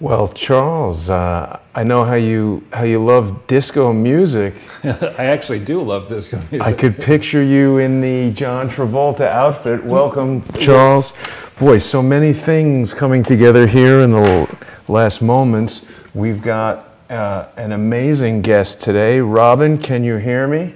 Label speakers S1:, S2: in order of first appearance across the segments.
S1: Well, Charles, I know how you love disco music.
S2: I actually do love disco music.
S1: I could picture you in the John Travolta outfit. Welcome, Charles. Boy, so many things coming together here in the last moments. We've got an amazing guest today. Robin, can you hear me?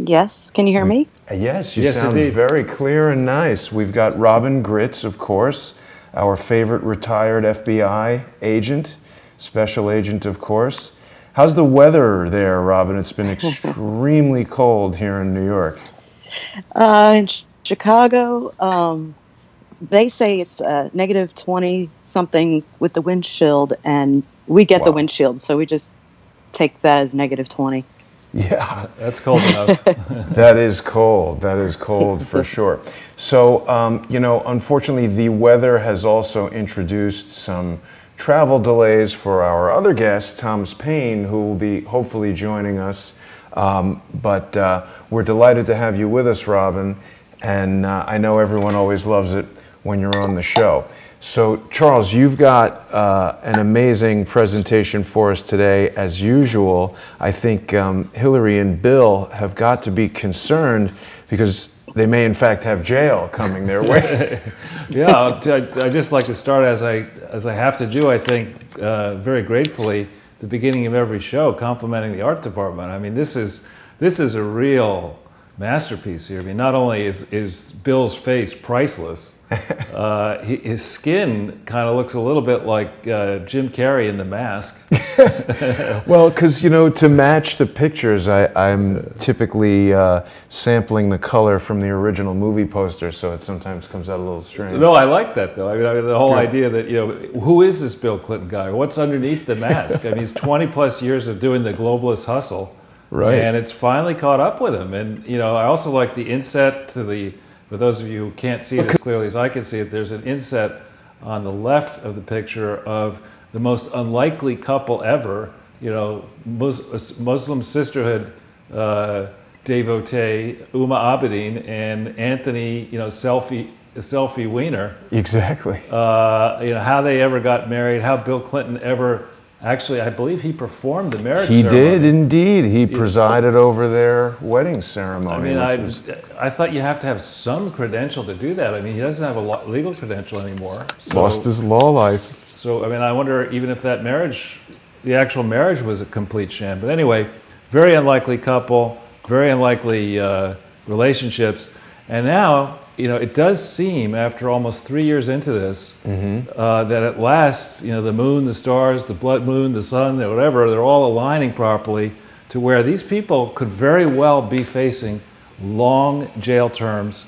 S3: Yes, can you hear me?
S1: Yes, you sound indeed very clear and nice. We've got Robin Gritz, of course, our favorite retired FBI agent, special agent, of course. How's the weather there, Robin? It's been extremely cold here in New York.
S3: In Chicago, they say it's negative 20 something with the windshield, and we get the windshield, so we just take that as negative 20.
S1: Yeah,
S2: that's cold enough.
S1: That is cold. That is cold for sure. So, you know, unfortunately, the weather has also introduced some travel delays for our other guest, Thomas Paine, who will be hopefully joining us. But we're delighted to have you with us, Robin. And I know everyone always loves it when you're on the show. So, Charles, you've got an amazing presentation for us today, as usual. I think Hillary and Bill have got to be concerned because they may, in fact, have jail coming their way.
S2: Yeah, I'd just like to start, as I have to do, I think, very gratefully, the beginning of every show, complimenting the art department. I mean, this is a real masterpiece here. I mean, not only is Bill's face priceless, his skin kind of looks a little bit like Jim Carrey in The Mask.
S1: Well, because, you know, to match the pictures, I'm typically sampling the color from the original movie poster, so it sometimes comes out a little strange.
S2: No, I like that, though. I mean, the whole idea that, you know, who is this Bill Clinton guy? What's underneath the mask? I mean, he's 20-plus years of doing the globalist hustle.
S1: Right.
S2: And it's finally caught up with him. And, you know, I also like the inset to the, for those of you who can't see it as clearly as I can see it, there's an inset on the left of the picture of the most unlikely couple ever, you know, Muslim sisterhood devotee, Uma Abedin, and Anthony, you know, selfie Weiner.
S1: Exactly.
S2: You know, how they ever got married, how Bill Clinton ever... Actually, I believe he performed the marriage ceremony.
S1: He did, indeed. He presided over their wedding ceremony.
S2: I mean, I thought you have to have some credential to do that. I mean, he doesn't have a legal credential anymore. So,
S1: lost his law license.
S2: So, I mean, I wonder even if that marriage, the actual marriage was a complete sham. But anyway, very unlikely couple, very unlikely relationships. And now, you know, it does seem, after almost 3 years into this, that at last, you know, the moon, the stars, the blood moon, the sun, whatever, they're all aligning properly to where these people could very well be facing long jail terms,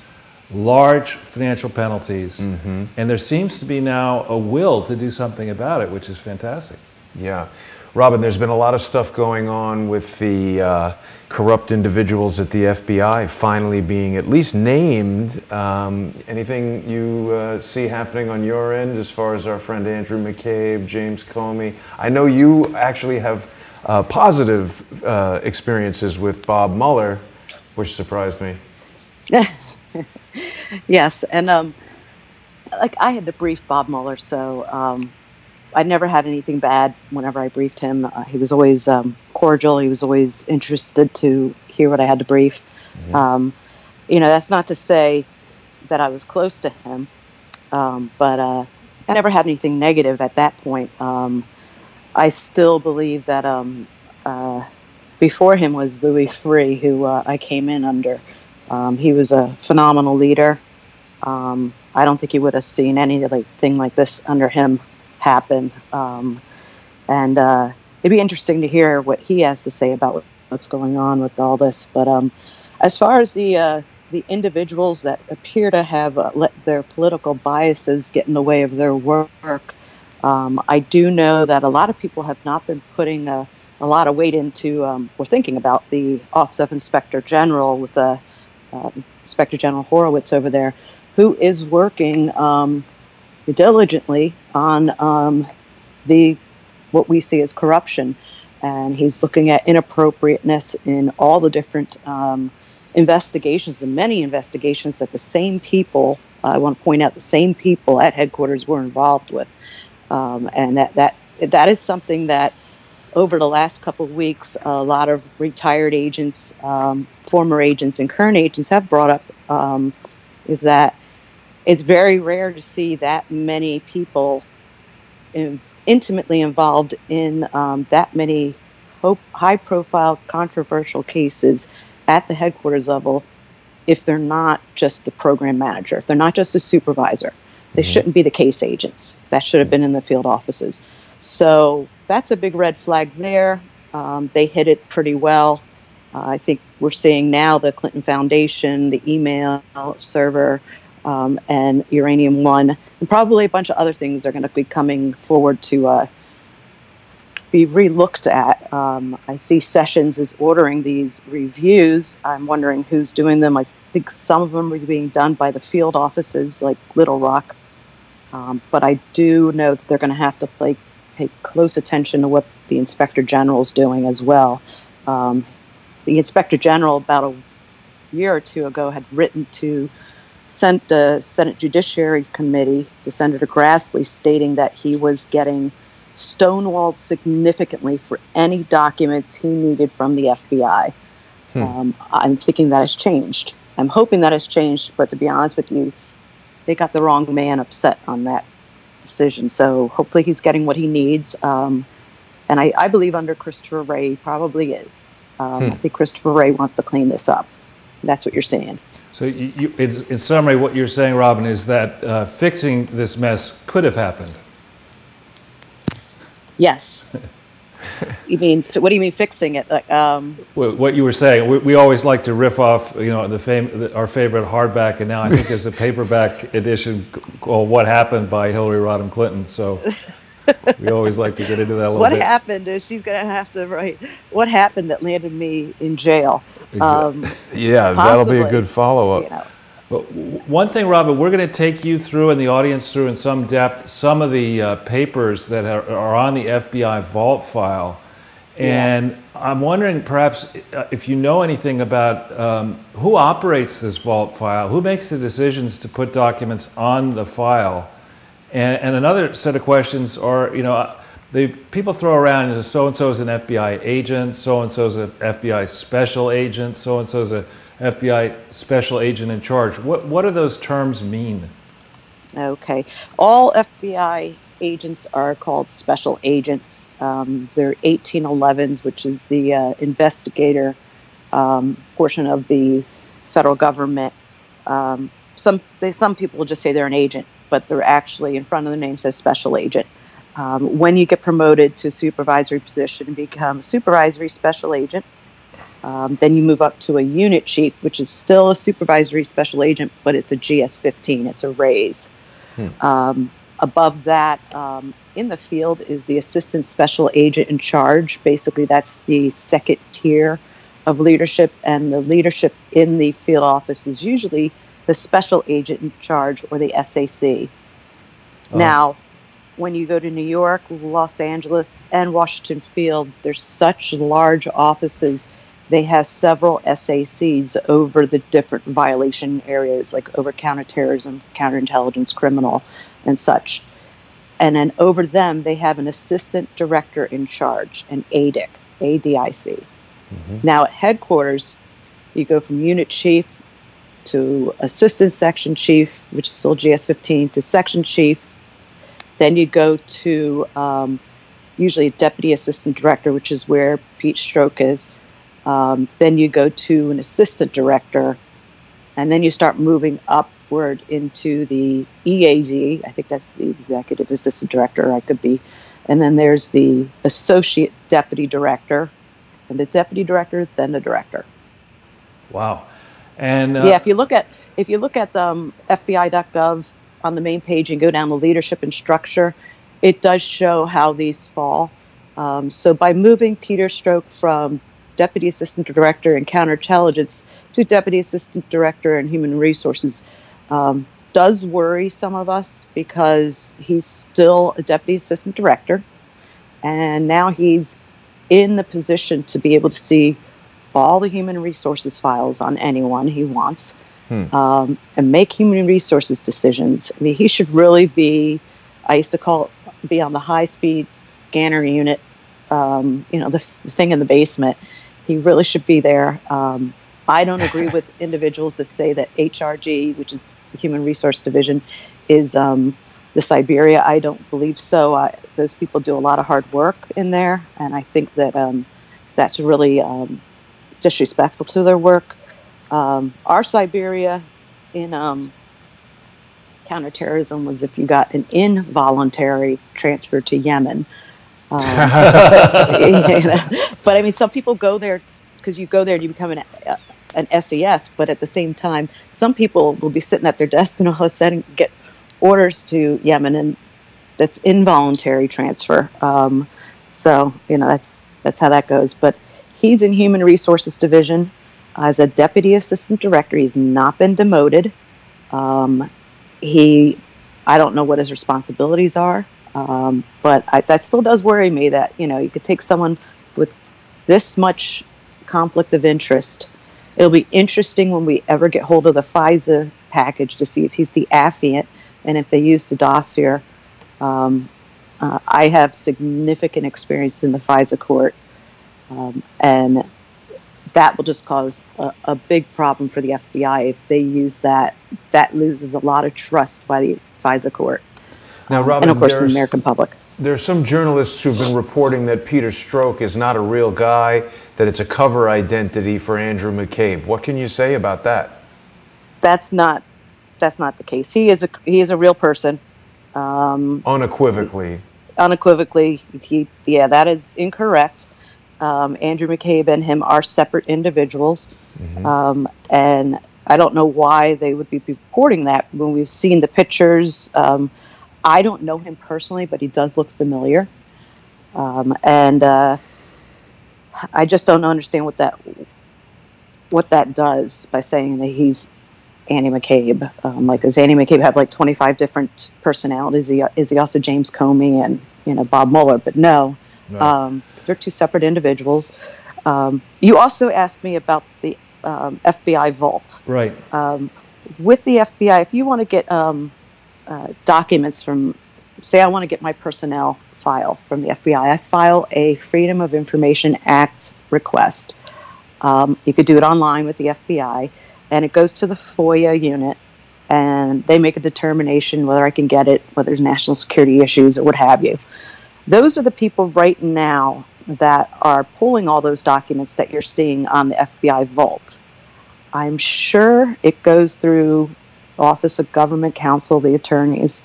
S2: large financial penalties, and there seems to be now a will to do something about it, which is fantastic.
S1: Yeah. Robin, there's been a lot of stuff going on with the corrupt individuals at the FBI finally being at least named. Anything you see happening on your end as far as our friend Andrew McCabe, James Comey? I know you actually have positive experiences with Bob Mueller, which surprised me.
S3: Yes, and like I had to brief Bob Mueller, so I never had anything bad whenever I briefed him. He was always cordial. He was always interested to hear what I had to brief. You know, that's not to say that I was close to him, but I never had anything negative at that point. I still believe that before him was Louis Freeh, who I came in under. He was a phenomenal leader. I don't think you would have seen anything like this under him happen, and it'd be interesting to hear what he has to say about what's going on with all this. But as far as the individuals that appear to have let their political biases get in the way of their work, I do know that a lot of people have not been putting a lot of weight into or thinking about the Office of Inspector General with Inspector General Horowitz over there, who is working diligently on what we see as corruption, and he's looking at inappropriateness in all the different investigations, and many investigations that the same people, I want to point out, the same people at headquarters were involved with, and that that is something that over the last couple of weeks, a lot of retired agents, former agents, and current agents have brought up, is that it's very rare to see that many people intimately involved in that many high-profile, controversial cases at the headquarters level if they're not just the program manager, if they're not just a supervisor. They shouldn't be the case agents. That should have been in the field offices. So that's a big red flag there. They hit it pretty well. I think we're seeing now the Clinton Foundation, the email server, and Uranium One, and probably a bunch of other things are going to be coming forward to be re-looked at. I see Sessions is ordering these reviews. I'm wondering who's doing them. I think some of them are being done by the field offices like Little Rock. But I do know that they're going to have to pay close attention to what the Inspector General is doing as well. The Inspector General about a year or two ago had written to the Senate Judiciary Committee to Senator Grassley stating that he was getting stonewalled significantly for any documents he needed from the FBI. I'm thinking that has changed. I'm hoping that has changed, but to be honest with you, they got the wrong man upset on that decision. So hopefully he's getting what he needs. And I believe under Christopher Wray, he probably is. I think Christopher Wray wants to clean this up. That's what you're saying. So
S2: in summary, what you're saying, Robin, is that fixing this mess could have happened.
S3: Yes. You mean, what do you mean fixing it? Like,
S2: what you were saying, we always like to riff off, you know, our favorite hardback, and now I think there's a paperback edition called "What Happened" by Hillary Rodham Clinton. So we always like to get into that a little bit.
S3: What happened is she's going to have to write what happened that landed me in jail.
S2: Exactly.
S1: Yeah, that'll be a good follow-up.
S3: You know.
S2: Well, one thing, Robin, we're going to take you through and the audience through in some depth some of the papers that are on the FBI vault file. And I'm wondering perhaps if you know anything about who operates this vault file, who makes the decisions to put documents on the file. And another set of questions are, you know, the people throw around, so-and-so is an FBI agent, so-and-so is an FBI special agent, so-and-so is a FBI special agent in charge. What do those terms mean?
S3: Okay. All FBI agents are called special agents. They're 1811s, which is the investigator portion of the federal government. Some people just say they're an agent, but they're actually, in front of the name says special agent. When you get promoted to a supervisory position and become a supervisory special agent, then you move up to a unit chief, which is still a supervisory special agent, but it's a GS-15. It's a raise. Above that, in the field, is the assistant special agent in charge. Basically, that's the second tier of leadership, and the leadership in the field office is usually the special agent in charge or the SAC. Now, when you go to New York, Los Angeles, and Washington Field, there's such large offices. They have several SACs over the different violation areas, like over counterterrorism, counterintelligence, criminal, and such. And then over them, they have an assistant director in charge, an ADIC, ADIC. Now at headquarters, you go from unit chief to assistant section chief, which is still GS-15, to section chief. Then you go to usually a deputy assistant director, which is where Pete Stroke is. Then you go to an assistant director, and then you start moving upward into the EAD. I think that's the executive assistant director, I could be. And then there's the associate deputy director, and the deputy director, then the director.
S2: Wow. And
S3: yeah, if you look at the FBI.gov on the main page and go down to leadership and structure, it does show how these fall. So by moving Peter Stroke from Deputy Assistant Director in Counterintelligence to Deputy Assistant Director in Human Resources does worry some of us, because he's still a Deputy Assistant Director, and now he's in the position to be able to see all the human resources files on anyone he wants and make human resources decisions. I mean, he should really be, I used to call it be on the high-speed scanner unit, the thing in the basement. He really should be there. I don't agree with individuals that say that HRG, which is the Human Resource Division, is the Siberia. I don't believe so. Those people do a lot of hard work in there, and I think that that's really disrespectful to their work. Our Siberia in counterterrorism was if you got an involuntary transfer to Yemen. But I mean, some people go there because you go there and you become an SES, but at the same time, some people will be sitting at their desk and all of a sudden get orders to Yemen, and that's involuntary transfer. So that's how that goes. But he's in Human Resources Division as a deputy assistant director. He's not been demoted. I don't know what his responsibilities are, but that still does worry me that, you could take someone with this much conflict of interest. It'll be interesting when we ever get hold of the FISA package to see if he's the affiant and if they used a dossier. I have significant experience in the FISA court, and that will just cause a big problem for the FBI if they use that. That loses a lot of trust by the FISA court.
S1: Now, Robin,
S3: and of course the American public.
S1: There are some journalists who've been reporting that Peter Strzok is not a real guy, that it's a cover identity for Andrew McCabe. What can you say about that? That's not the case. He is a real person.
S3: Unequivocally. Unequivocally, that is incorrect. Andrew McCabe and him are separate individuals, and I don't know why they would be reporting that when we've seen the pictures. I don't know him personally, but he does look familiar, and I just don't understand what that does by saying that he's Andy McCabe. Does Andy McCabe have 25 different personalities? Is he also James Comey and Bob Mueller? But no. Right. They're two separate individuals. You also asked me about the FBI vault.
S2: Right.
S3: With the FBI, if you want to get documents from, say I want to get my personnel file from the FBI, I file a Freedom of Information Act request. You could do it online with the FBI, and it goes to the FOIA unit, and they make a determination whether I can get it, whether there's national security issues or what have you. Those are the people right now that are pulling all those documents that you're seeing on the FBI vault. I'm sure it goes through the Office of Government Counsel, the attorneys.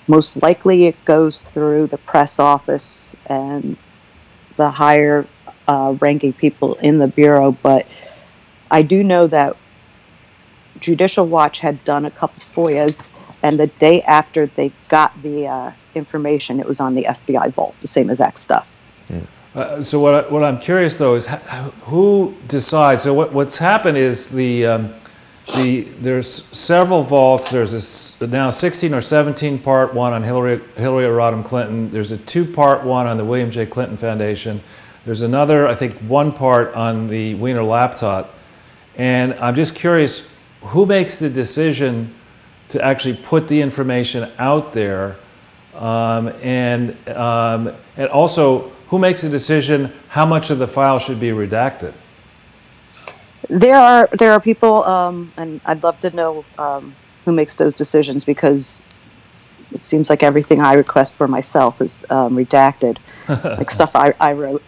S3: Most likely it goes through the press office and the higher ranking people in the Bureau. But I do know that Judicial Watch had done a couple FOIAs, and the day after they got the information, it was on the FBI vault, the same exact stuff.
S2: So what I'm curious though is who decides. So what's happened is there's several vaults. There's now 16 or 17 part one on Hillary Rodham Clinton. There's a 2-part one on the William J. Clinton Foundation. There's another, I think, 1 part on the Wiener laptop. And I'm just curious, who makes the decision to actually put the information out there, and also who makes the decision how much of the file should be redacted?
S3: There are people, and I'd love to know who makes those decisions, because it seems like everything I request for myself is redacted, like stuff I wrote.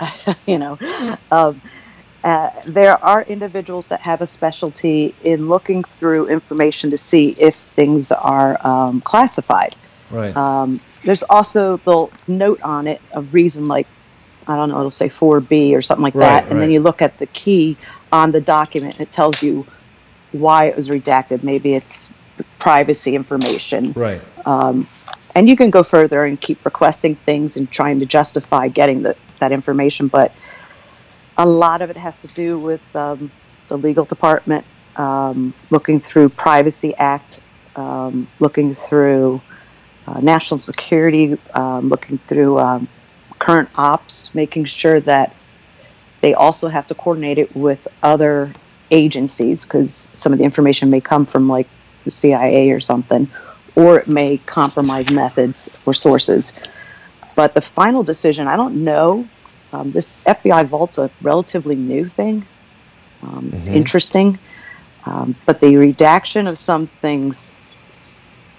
S3: There are individuals that have a specialty in looking through information to see if things are classified.
S2: Right.
S3: There's also, they'll note on it a reason, like, I don't know, it'll say 4B or something like that, and then you look at the key on the document, it tells you why it was redacted. Maybe it's privacy information.
S2: Right.
S3: And you can go further and keep requesting things and trying to justify getting that information, but a lot of it has to do with the legal department, looking through Privacy Act, looking through national security, looking through current ops, making sure that they also have to coordinate it with other agencies, because some of the information may come from like the CIA or something, or it may compromise methods or sources. But the final decision, I don't know. This FBI Vault's a relatively new thing. It's interesting. But the redaction of some things,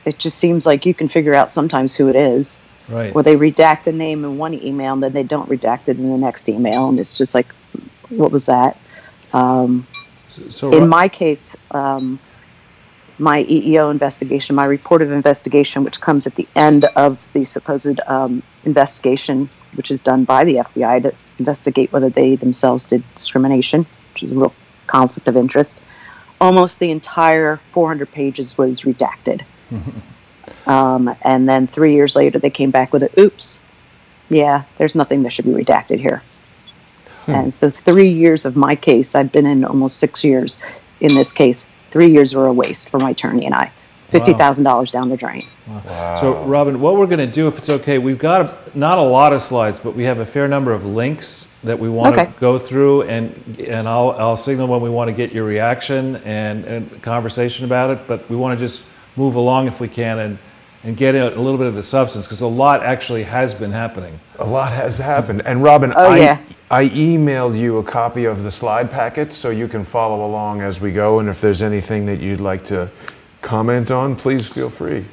S3: it just seems like you can figure out sometimes who it is.
S2: Right.
S3: Or they redact a name in one email and then they don't redact it in the next email. And it's just like, what was that? In my case, my EEO investigation, my report of investigation, which comes at the end of the supposed investigation, which is done by the FBI to investigate whether they themselves did discrimination, which is a real conflict of interest. Almost the entire 400 pages was redacted. And then 3 years later, they came back with a, oops, yeah, there's nothing that should be redacted here. And so 3 years of my case, I've been in almost 6 years in this case. 3 years were a waste for my attorney and I. $50,000 down the drain.
S2: Wow. So, Robin, what we're going to do, if it's okay, we've got not a lot of slides, but we have a fair number of links that we want to go through, and I'll signal when we want to get your reaction and conversation about it. But we want to just move along if we can and get a little bit of the substance, because a lot actually has been happening.
S1: A lot has happened. And Robin, I emailed you a copy of the slide packet so you can follow along as we go, and if there's anything that you'd like to comment on, please feel free.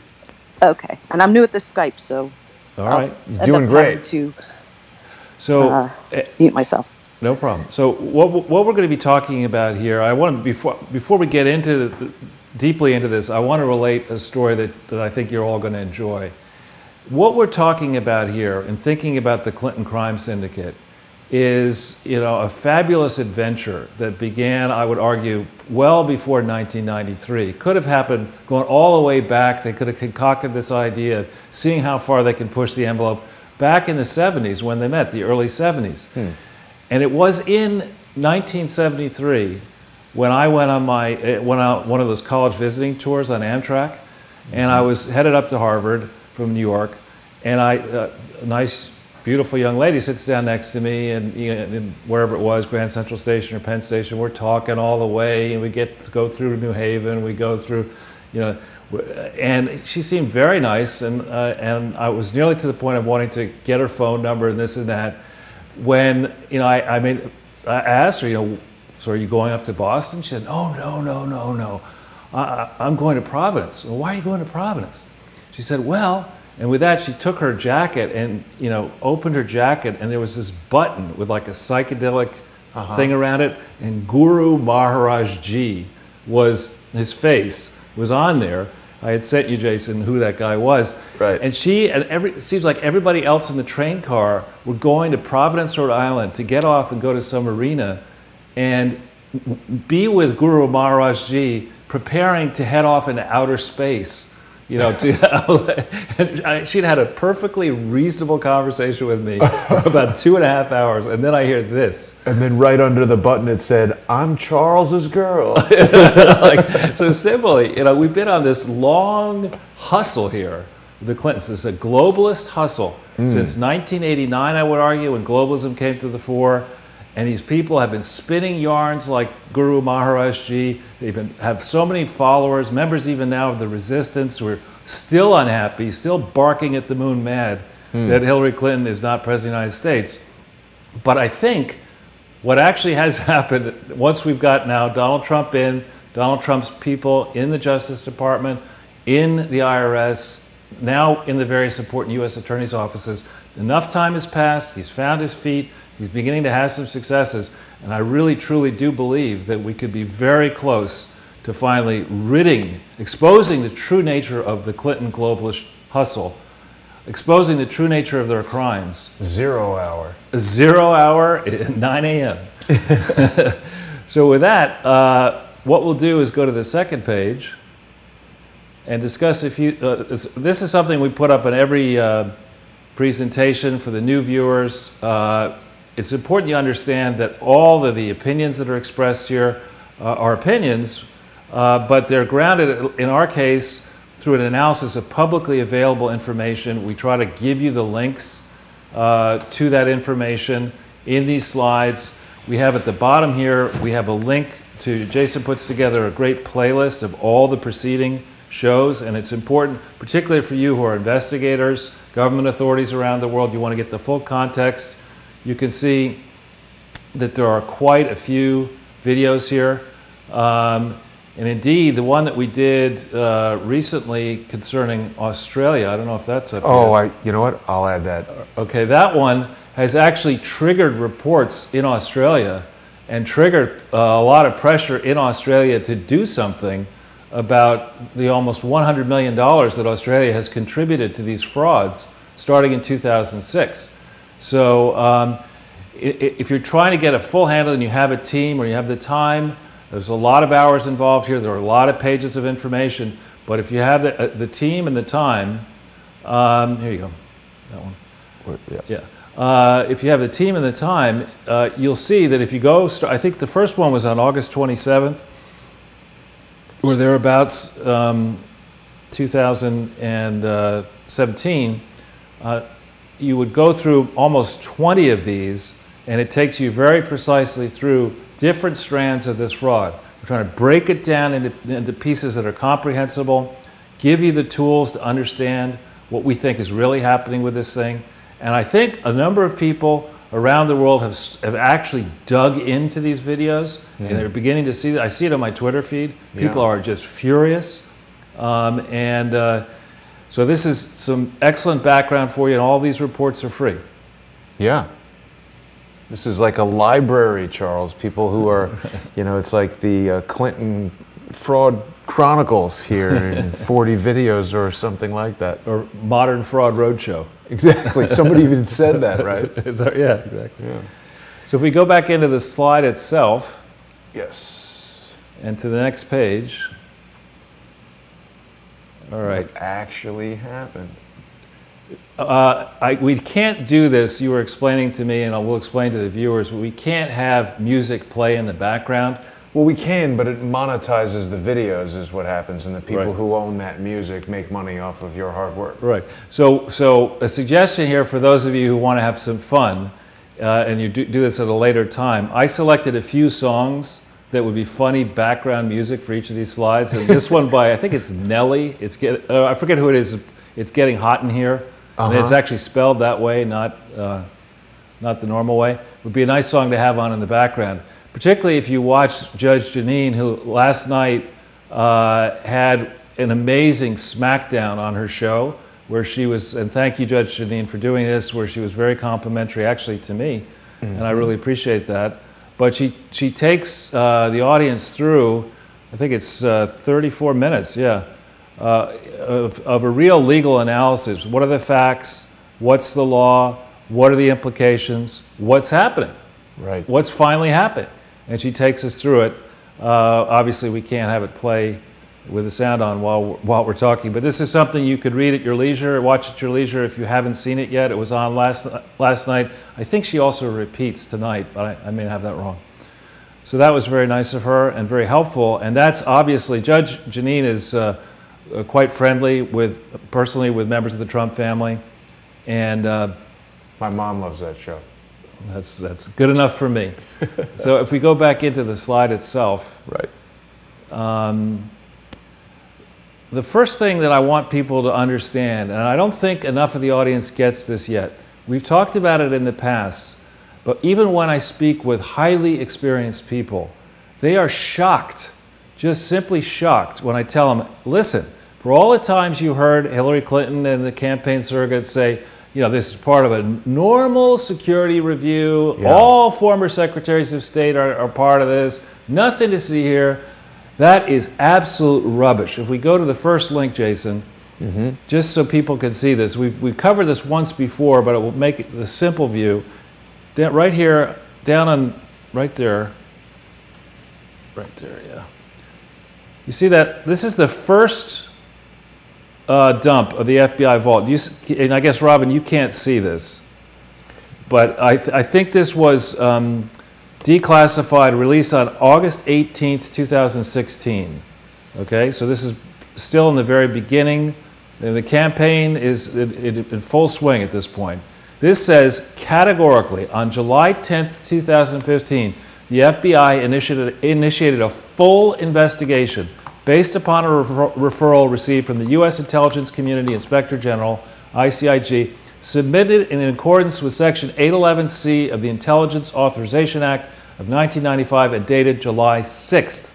S3: Okay. And I'm new at this Skype, so
S2: all right.
S1: You're doing great.
S3: To mute myself.
S2: No problem. So what we're going to be talking about here, I want to, before we get into deeply into this, I want to relate a story that I think you're all going to enjoy. What we're talking about here and thinking about the Clinton crime syndicate is, a fabulous adventure that began, I would argue, well before 1993. Could have happened going all the way back. They could have concocted this idea of seeing how far they can push the envelope back in the 70s when they met, the early 70s. And it was in 1973 when I went on one of those college visiting tours on Amtrak, and I was headed up to Harvard from New York, and a nice, beautiful young lady sits down next to me, and wherever it was, Grand Central Station or Penn Station, we're talking all the way, and we get to go through New Haven, we go through, and she seemed very nice, and I was nearly to the point of wanting to get her phone number and this and that, when I asked her, so are you going up to Boston? She said, oh, no. I'm going to Providence. Well, why are you going to Providence? She said, well, and with that, she took her jacket and, opened her jacket, and there was this button with like a psychedelic thing around it, and Guru Maharaj Ji his face was on there. I had sent you, Jason, who that guy was.
S1: Right.
S2: And it seems like everybody else in the train car were going to Providence, Rhode Island to get off and go to some arena and be with Guru Maharaj Ji, preparing to head off into outer space. She'd had a perfectly reasonable conversation with me for about 2.5 hours, and then I hear this.
S1: And then right under the button it said, I'm Charles's girl.
S2: So simply, we've been on this long hustle here, the Clintons. It's a globalist hustle since 1989, I would argue, when globalism came to the fore. And these people have been spinning yarns like Guru Maharaj Ji. They have so many followers, members even now of the resistance, who are still unhappy, still barking at the moon mad that Hillary Clinton is not president of the United States. But I think what actually has happened, once we've got now Donald Trump in, Donald Trump's people in the Justice Department, in the IRS, now in the various important U.S. attorneys' offices, enough time has passed, he's found his feet, he's beginning to have some successes, and I really, truly do believe that we could be very close to finally exposing the true nature of the Clinton globalist hustle, exposing the true nature of their crimes.
S1: 0 hour.
S2: 0 hour at 9 a.m. So with that, what we'll do is go to the second page and discuss a few, this is something we put up in every presentation for the new viewers. It's important you understand that all of the opinions that are expressed here are opinions, but they're grounded, in our case, through an analysis of publicly available information. We try to give you the links to that information in these slides. We have at the bottom here, we have a link to, Jason puts together a great playlist of all the preceding shows, and it's important, particularly for you who are investigators, government authorities around the world. You want to get the full context. You can see that there are quite a few videos here. And indeed, the one that we did recently concerning Australia, I don't know if that's up here.
S1: You know what? I'll add that.
S2: Okay, that one has actually triggered reports in Australia and triggered a lot of pressure in Australia to do something about the almost $100 million that Australia has contributed to these frauds starting in 2006. So if you're trying to get a full handle and you have a team or you have the time, there's a lot of hours involved here. There are a lot of pages of information. But if you have the team and the time, here you go, that one. Yeah. If you have the team and the time, you'll see that if you go, I think the first one was on August 27th, or thereabouts, 2017. You would go through almost 20 of these, and it takes you very precisely through different strands of this fraud. We're trying to break it down into pieces that are comprehensible, give you the tools to understand what we think is really happening with this thing. And I think a number of people around the world have actually dug into these videos, and they're beginning to see that. I see it on my Twitter feed. People are just furious. So this is some excellent background for you, and all these reports are free.
S1: Yeah. This is like a library, Charles. People who are, it's like the Clinton Fraud Chronicles here in 40 videos or something like that.
S2: Or Modern Fraud Roadshow.
S1: Exactly. Somebody even said that, right?
S2: Yeah, exactly. Yeah. So if we go back into the slide itself.
S1: Yes.
S2: And to the next page. All right.
S1: What actually happened?
S2: We can't do this. You were explaining to me, and I will explain to the viewers, we can't have music play in the background.
S1: Well, we can, but it monetizes the videos is what happens, and the people who own that music make money off of your hard work.
S2: Right. So a suggestion here for those of you who want to have some fun, and you do this at a later time, I selected a few songs that would be funny background music for each of these slides, and this one by, I think it's Nelly. I forget who it is. It's Getting Hot in Here. And it's actually spelled that way, not the normal way. It would be a nice song to have on in the background, particularly if you watched Judge Jeanine, who last night had an amazing smackdown on her show, where she was, and thank you, Judge Jeanine, for doing this, where she was very complimentary, actually, to me, and I really appreciate that. But she takes the audience through, I think it's 34 minutes, of a real legal analysis. What are the facts? What's the law? What are the implications? What's happening?
S1: Right.
S2: What's finally happening? And she takes us through it. Obviously, we can't have it play with the sound on while we're talking, but this is something you could read at your leisure, watch at your leisure if you haven't seen it yet. It was on last night. I think she also repeats tonight, but I may have that wrong. So that was very nice of her and very helpful. And that's obviously, Judge Jeanine is quite friendly personally with members of the Trump family, and
S1: my mom loves that show.
S2: That's good enough for me. So if we go back into the slide itself, the first thing that I want people to understand, and I don't think enough of the audience gets this yet. We've talked about it in the past, but even when I speak with highly experienced people, they are shocked, just simply shocked, when I tell them, listen, for all the times you heard Hillary Clinton and the campaign surrogates say, this is part of a normal security review, all former secretaries of state are part of this, nothing to see here, that is absolute rubbish. If we go to the first link, Jason, just so people can see this, we've covered this once before, but it will make it the simple view. Right here, down on, right there, yeah. You see that this is the first dump of the FBI vault. And I guess, Robin, you can't see this, but I think this was declassified, released on August 18th, 2016. Okay, so this is still in the very beginning. The campaign is in full swing at this point. This says categorically, on July 10th, 2015, the FBI initiated a full investigation based upon a referral received from the U.S. Intelligence Community Inspector General, ICIG, submitted in accordance with Section 811C of the Intelligence Authorization Act of 1995 and dated July 6th,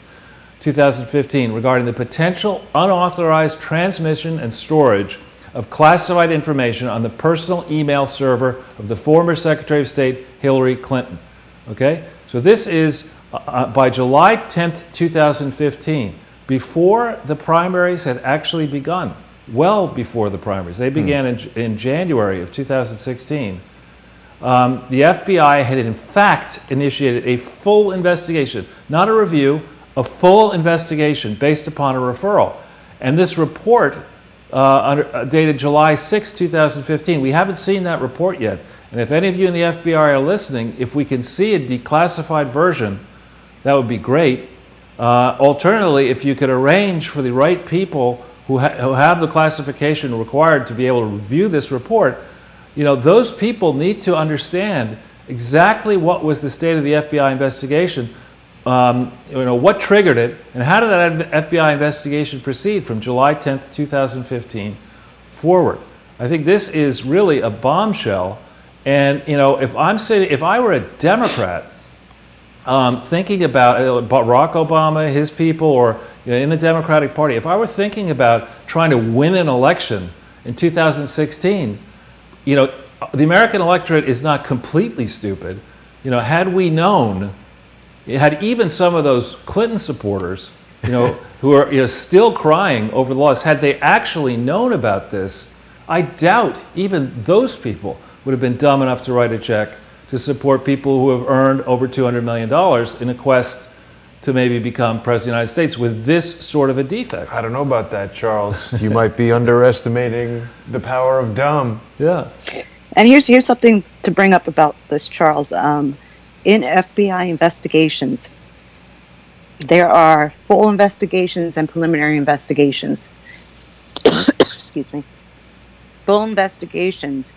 S2: 2015, regarding the potential unauthorized transmission and storage of classified information on the personal email server of the former Secretary of State Hillary Clinton. Okay? So this is by July 10th, 2015, before the primaries had actually begun, well before the primaries. They began in January of 2016. The FBI had in fact initiated a full investigation, not a review, a full investigation based upon a referral. And this report, dated July 6, 2015, we haven't seen that report yet. And if any of you in the FBI are listening, if we can see a declassified version, that would be great. Alternatively, if you could arrange for the right people who have the classification required to be able to review this report, you know, those people need to understand exactly what was the state of the FBI investigation, you know, what triggered it, and how did that FBI investigation proceed from July 10th, 2015 forward. I think this is really a bombshell. And, you know, if I were a Democrat, thinking about Barack Obama, his people, or you know, in the Democratic Party, if I were thinking about trying to win an election in 2016, you know, the American electorate is not completely stupid. You know, had we known, had even some of those Clinton supporters, you know, who are still crying over the loss, had they actually known about this, I doubt even those people would have been dumb enough to write a check to support people who have earned over $200 million in a quest to maybe become President of the United States with this sort of a defect.
S1: I don't know about that, Charles. You might be underestimating the power of dumb.
S2: Yeah.
S3: And here's something to bring up about this, Charles. In FBI investigations, there are full investigations and preliminary investigations. Excuse me. Full investigations,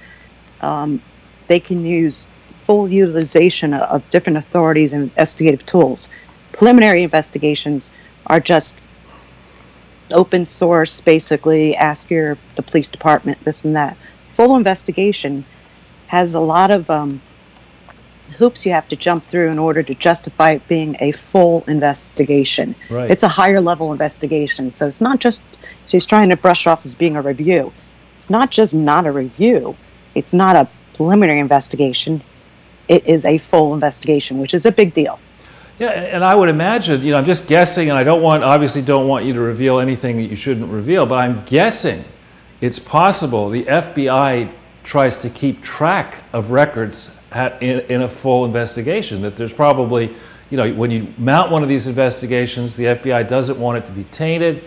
S3: they can use full utilization of different authorities and investigative tools. Preliminary investigations are just open source, basically, ask the police department, this and that. Full investigation has a lot of hoops you have to jump through in order to justify it being a full investigation.
S2: Right.
S3: It's a higher level investigation. So it's not just, she's trying to brush off as being a review. It's not just not a review. It's not a preliminary investigation. It is a full investigation, which is a big deal.
S2: Yeah, and I would imagine, you know, I'm just guessing, and I obviously don't want you to reveal anything that you shouldn't reveal, but I'm guessing it's possible the FBI tries to keep track of records in a full investigation, that there's probably, you know, when you mount one of these investigations, the FBI doesn't want it to be tainted.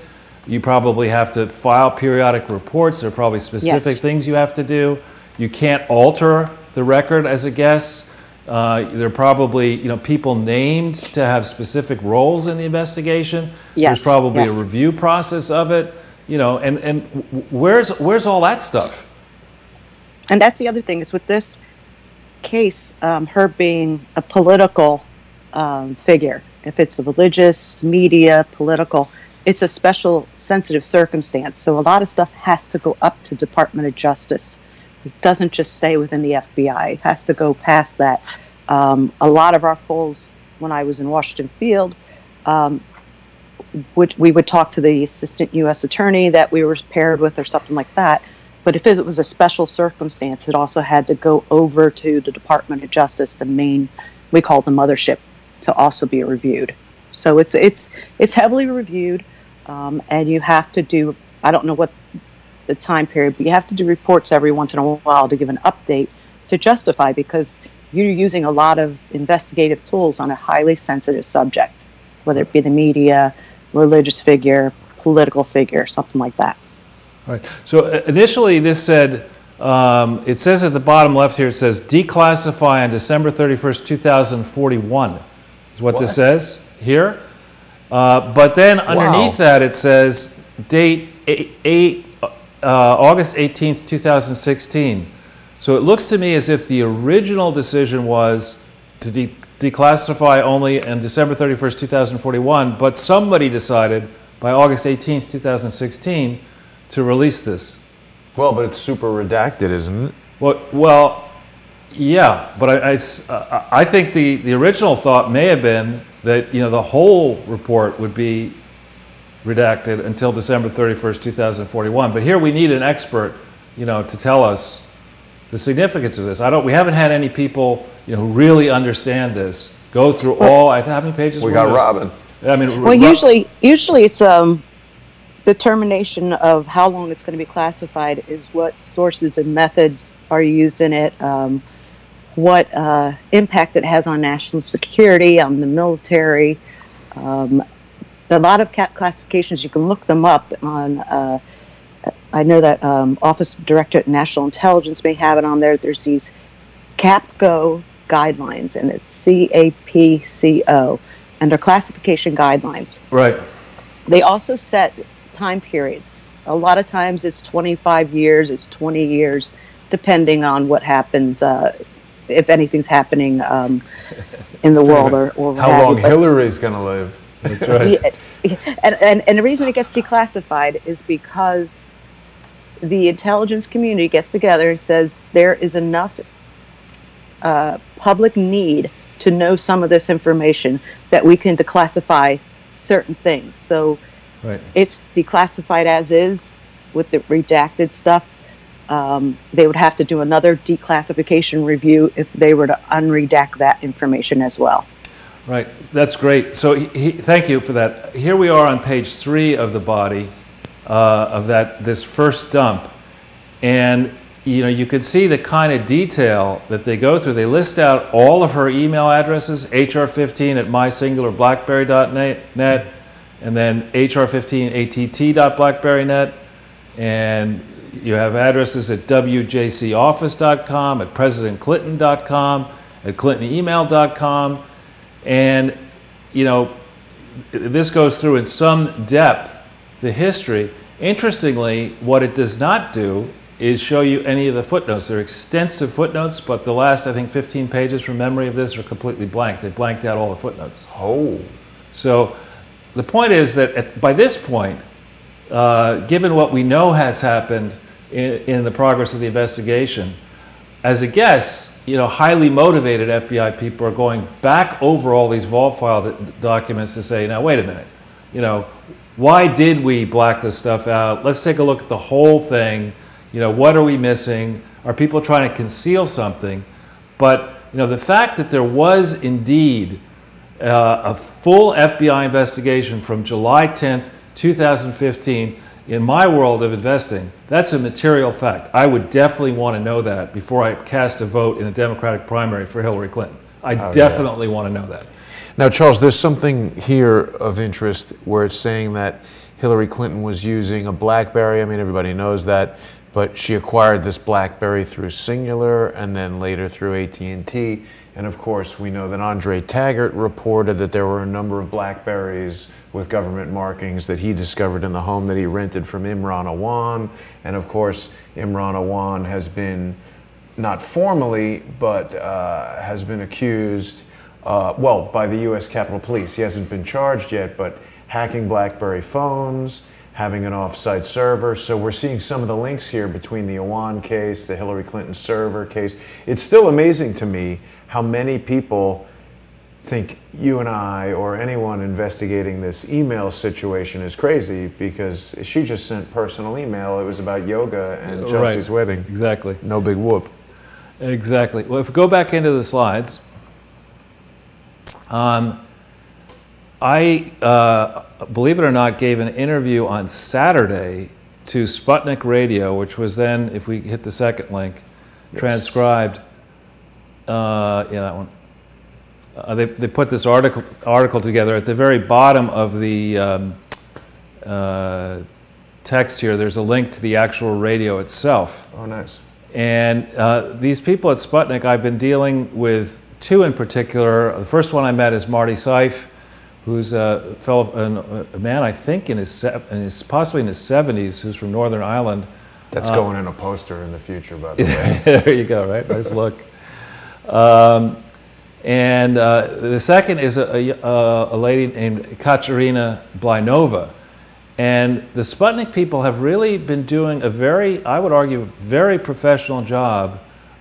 S2: You probably have to file periodic reports. There are probably specific things you have to do. You can't alter the record as a guess. There are probably, you know, people named to have specific roles in the investigation. There's probably a review process of it, you know, and where's all that stuff?
S3: And that's the other thing is with this case, her being a political figure, if it's a religious, media, political, it's a special sensitive circumstance. So a lot of stuff has to go up to Department of Justice. It doesn't just stay within the FBI. It has to go past that. A lot of our polls, when I was in Washington Field, we would talk to the assistant U.S. attorney that we were paired with or something like that. But if it was a special circumstance, it also had to go over to the Department of Justice, the main, we call the mothership, to also be reviewed. So it's heavily reviewed, and you have to do, I don't know what the time period, but you have to do reports every once in a while to give an update to justify, because you're using a lot of investigative tools on a highly sensitive subject, whether it be the media, religious figure, political figure, something like that.
S2: All right. So initially this said, it says at the bottom left here, it says declassify on December 31st, 2041 is what this says here. But then underneath that it says date August 18th, 2016. So it looks to me as if the original decision was to declassify only on December 31st, 2041, but somebody decided, by August 18th, 2016, to release this.
S1: Well, but it's super redacted, isn't it?
S2: Well, yeah, but I think the original thought may have been that, you know, the whole report would be redacted until December 31st, 2041. But here we need an expert, you know, to tell us the significance of this. We haven't had any people, you know, who really understand this go through all. How many pages?
S1: We got Robin.
S2: I mean,
S3: well, usually it's determination of how long it's going to be classified is what sources and methods are used in it, what impact it has on national security, on the military. A lot of classifications, you can look them up on. I know that Office Director at National Intelligence may have it on there. There's these CAPCO guidelines, and it's CAPCO, and they're classification guidelines.
S2: Right.
S3: They also set time periods. A lot of times it's 25 years, it's 20 years, depending on what happens, if anything's happening in the world or what
S1: how long Hillary's going to live.
S2: That's right.
S3: And the reason it gets declassified is because the intelligence community gets together and says there is enough public need to know some of this information that we can declassify certain things. So
S2: right.
S3: It's declassified as is with the redacted stuff. They would have to do another declassification review if they were to unredact that information as well.
S2: Right, that's great. So thank you for that. Here we are on page 3 of the body of this first dump, and you know, you could see the kind of detail that they go through. They list out all of her email addresses, hr15@mysingular.blackberry.net, and then hr15att.blackberry.net, and you have addresses at wjcoffice.com, at presidentclinton.com, at clintonemail.com. And, you know, this goes through in some depth the history. Interestingly, what it does not do is show you any of the footnotes. There are extensive footnotes, but the last, I think, 15 pages from memory of this are completely blank. They blanked out all the footnotes.
S1: Oh.
S2: So the point is that by this point, given what we know has happened in the progress of the investigation, as a guess, you know, highly motivated FBI people are going back over all these vault file documents to say, now, wait a minute, you know, why did we black this stuff out? Let's take a look at the whole thing. You know, what are we missing? Are people trying to conceal something? But, you know, the fact that there was indeed a full FBI investigation from July 10th, 2015, in my world of investing, that's a material fact. I would definitely want to know that before I cast a vote in a Democratic primary for Hillary Clinton. I definitely want to know that.
S1: Now, Charles, there's something here of interest where it's saying that Hillary Clinton was using a BlackBerry. I mean, everybody knows that, but she acquired this BlackBerry through Singular and then later through AT&T. And of course, we know that Andre Taggart reported that there were a number of BlackBerries with government markings that he discovered in the home that he rented from Imran Awan. And of course, Imran Awan has been, not formally, but has been accused, well, by the US Capitol Police. He hasn't been charged yet, but hacking BlackBerry phones, having an off-site server. So we're seeing some of the links here between the Awan case, the Hillary Clinton server case. It's still amazing to me how many people think you and I or anyone investigating this email situation is crazy because she just sent personal email. It was about yoga and Chelsea's wedding.
S2: Exactly.
S1: No big whoop.
S2: Exactly. Well, if we go back into the slides, I, believe it or not, gave an interview on Saturday to Sputnik Radio, which was then, if we hit the second link, yes, transcribed. Yeah, that one. They put this article together. At the very bottom of the text here, there's a link to the actual radio itself.
S1: Oh, nice.
S2: And these people at Sputnik, I've been dealing with two in particular. The first one I met is Marty Seif, who's a man, I think, possibly in his 70s, who's from Northern Ireland.
S1: That's going in a poster in the future, by the way.
S2: There you go, right? Nice look. And the second is a lady named Katerina Blinova. And the Sputnik people have really been doing a very, I would argue, very professional job.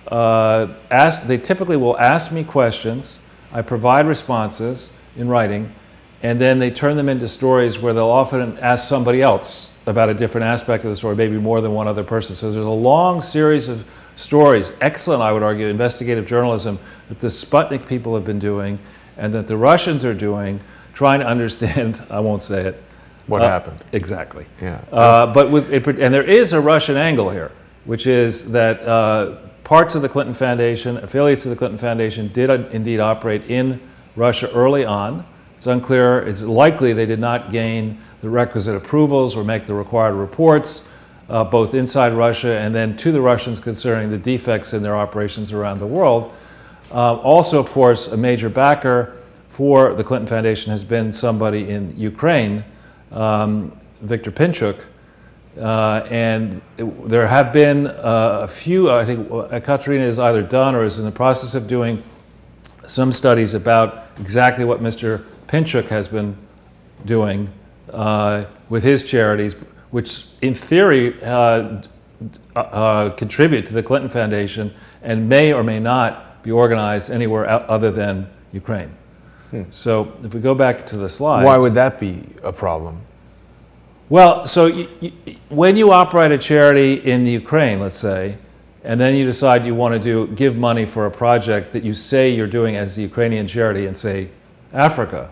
S2: They typically will ask me questions, I provide responses in writing, and then they turn them into stories where they'll often ask somebody else about a different aspect of the story, maybe more than one other person. So there's a long series of stories, excellent, I would argue, investigative journalism that the Sputnik people have been doing and that the Russians are doing, trying to understand, I won't say it.
S1: What happened?
S2: Exactly.
S1: Yeah.
S2: And there is a Russian angle here, which is that parts of the Clinton Foundation, affiliates of the Clinton Foundation, did indeed operate in Russia early on. It's unclear. It's likely they did not gain the requisite approvals or make the required reports, both inside Russia and then to the Russians concerning the defects in their operations around the world. Also, of course, a major backer for the Clinton Foundation has been somebody in Ukraine, Viktor Pinchuk, and there have been a few, I think Katerina has either done or is in the process of doing some studies about exactly what Mr. Pinchuk has been doing with his charities, which in theory contribute to the Clinton Foundation and may or may not be organized anywhere other than Ukraine. So if we go back to the slides.
S1: Why would that be a problem?
S2: Well, so when you operate a charity in the Ukraine, let's say, and then you decide you want to give money for a project that you say you're doing as the Ukrainian charity in, say, Africa,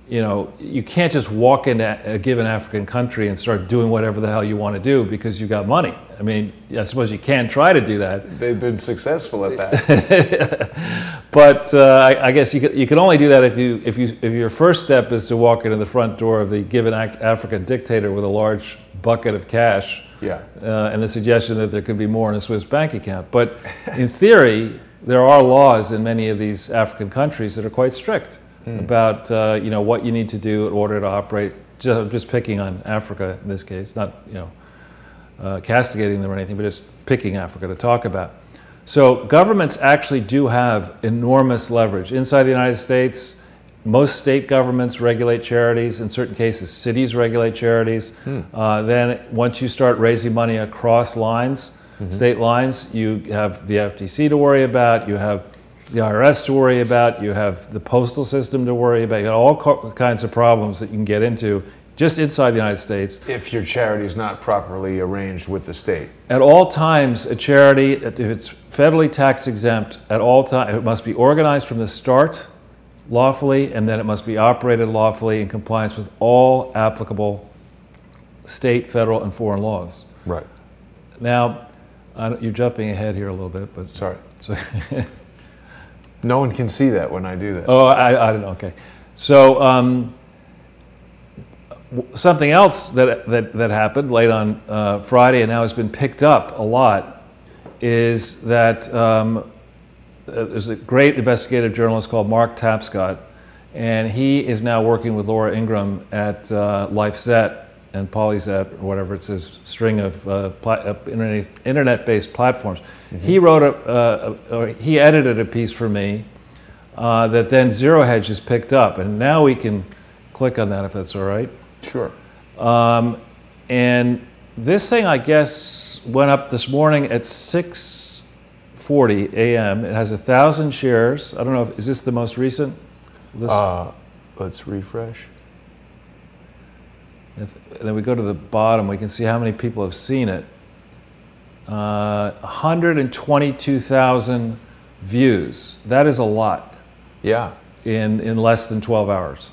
S2: you can't just walk into a given African country and start doing whatever the hell you want to do because you got money. I mean, I suppose you can try to do that.
S1: They've been successful at that.
S2: But I guess you can only do that if your first step is to walk into the front door of the given African dictator with a large bucket of cash, and the suggestion that there could be more in a Swiss bank account. But in theory, there are laws in many of these African countries that are quite strict about what you need to do in order to operate. Just picking on Africa in this case, not castigating them or anything, but just picking Africa to talk about. So governments actually do have enormous leverage. Inside the United States, most state governments regulate charities. In certain cases, cities regulate charities. Then once you start raising money across lines, state lines, you have the FTC to worry about, you have the IRS to worry about, you have the postal system to worry about, you have all kinds of problems that you can get into just inside the United States.
S1: If your charity is not properly arranged with the state.
S2: At all times, a charity, if it's federally tax exempt, at all times, it must be organized from the start lawfully, and then it must be operated lawfully in compliance with all applicable state, federal, and foreign laws.
S1: Right.
S2: Now, you're jumping ahead here a little bit, but...
S1: Sorry. No one can see that when I do that.
S2: Oh, I don't know, okay. So, something else that happened late on Friday and now has been picked up a lot is that there's a great investigative journalist called Mark Tapscott, and he is now working with Laura Ingraham at LifeZet and PolyZet, or whatever, it's a string of internet-based platforms. He wrote he edited a piece for me that then Zero Hedge has picked up, and now we can click on that if that's all right.
S1: Sure.
S2: And this thing, I guess, went up this morning at 6:40 a.m. It has 1,000 shares. I don't know, is this the most recent?
S1: Let's refresh.
S2: And then we go to the bottom, we can see how many people have seen it. 122,000 views. That is a lot.
S1: Yeah.
S2: In less than 12 hours.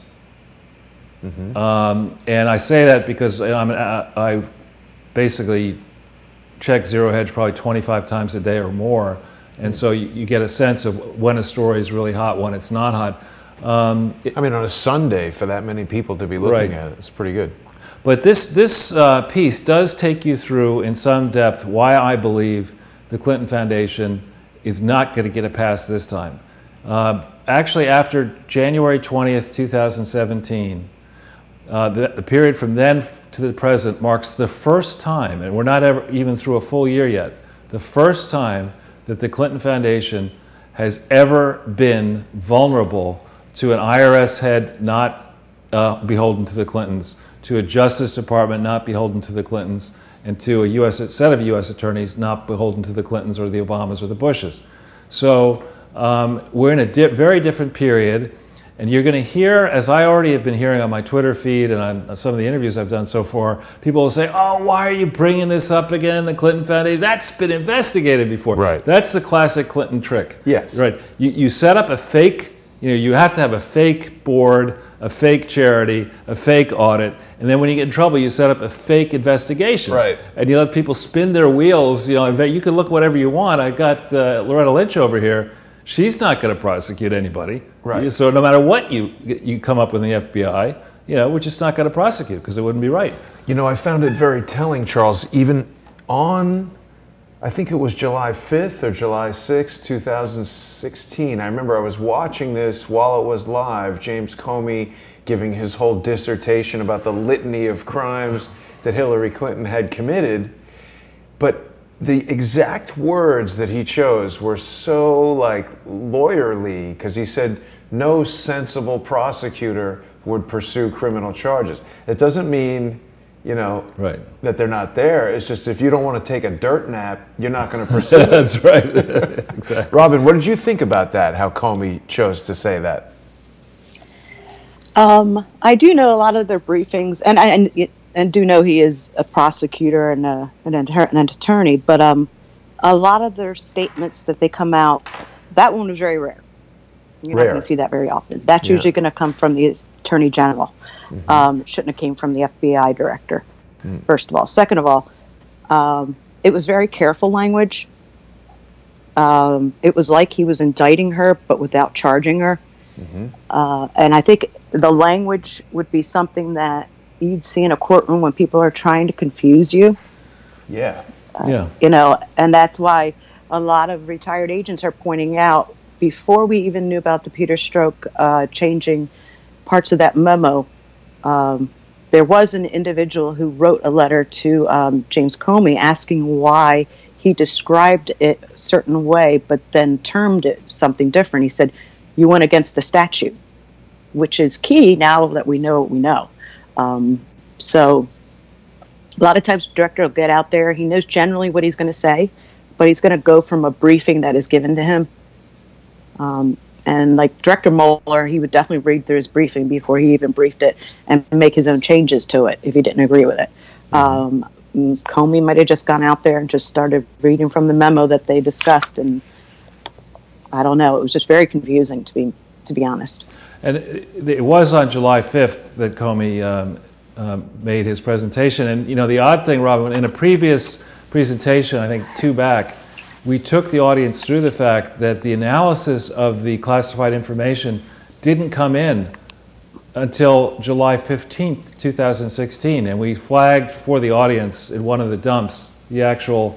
S2: And I say that because I basically check Zero Hedge probably 25 times a day or more, and so you get a sense of when a story is really hot, when it's not hot.
S1: I mean, on a Sunday, for that many people to be looking at it, it's pretty good.
S2: But this piece does take you through in some depth why I believe the Clinton Foundation is not going to get a pass this time. Actually, after January 20th, 2017, the period from then to the present marks the first time, and we're not even through a full year yet, the first time that the Clinton Foundation has ever been vulnerable to an IRS head not beholden to the Clintons to a Justice Department not beholden to the Clintons, and to a set of U.S. attorneys not beholden to the Clintons or the Obamas or the Bushes. So we're in a very different period, and you're going to hear, as I already have been hearing on my Twitter feed and on some of the interviews I've done so far, people will say, oh, why are you bringing this up again, the Clinton Foundation? That's been investigated before.
S1: Right.
S2: That's the classic Clinton trick.
S1: Yes.
S2: Right. You set up a fake, you have to have a fake board, a fake charity, a fake audit, and then when you get in trouble, you set up a fake investigation.
S1: Right.
S2: And you let people spin their wheels. You can look whatever you want. I got Loretta Lynch over here. She's not going to prosecute anybody.
S1: Right.
S2: So no matter what you come up with in the FBI, we're just not going to prosecute because it wouldn't be right.
S1: I found it very telling, Charles, even on, I think it was July 5th or July 6th, 2016. I remember I was watching this while it was live, James Comey giving his whole dissertation about the litany of crimes that Hillary Clinton had committed. But the exact words that he chose were so lawyerly, because he said no sensible prosecutor would pursue criminal charges. It doesn't mean
S2: right,
S1: that they're not there. It's just if you don't want to take a dirt nap, you're not going to pursue it.
S2: That's right. Exactly.
S1: Robin, what did you think about that, how Comey chose to say that?
S3: I do know a lot of their briefings, and do know he is a prosecutor and an attorney, but a lot of their statements that they come out, that one was very rare. You're not going to see that very often. That's usually going to come from the Attorney General. Mm-hmm. It shouldn't have came from the FBI director, first of all. Second of all, it was very careful language. It was like he was indicting her, but without charging her. Mm-hmm. And I think the language would be something that you'd see in a courtroom when people are trying to confuse you.
S1: Yeah.
S3: And that's why a lot of retired agents are pointing out, before we even knew about the Peter Strzok changing parts of that memo, there was an individual who wrote a letter to James Comey asking why he described it a certain way, but then termed it something different. He said, you went against the statute, which is key now that we know what we know. So a lot of times the director will get out there. He knows generally what he's going to say, but he's going to go from a briefing that is given to him. And like Director Mueller, he would definitely read through his briefing before he even briefed it and make his own changes to it if he didn't agree with it. Comey might have just gone out there and just started reading from the memo that they discussed, and I don't know. It was just very confusing, to be honest.
S2: And it was on July 5th that Comey made his presentation. And the odd thing, Robin, in a previous presentation, I think 2 back, we took the audience through the fact that the analysis of the classified information didn't come in until July 15th, 2016. And we flagged for the audience in one of the dumps the actual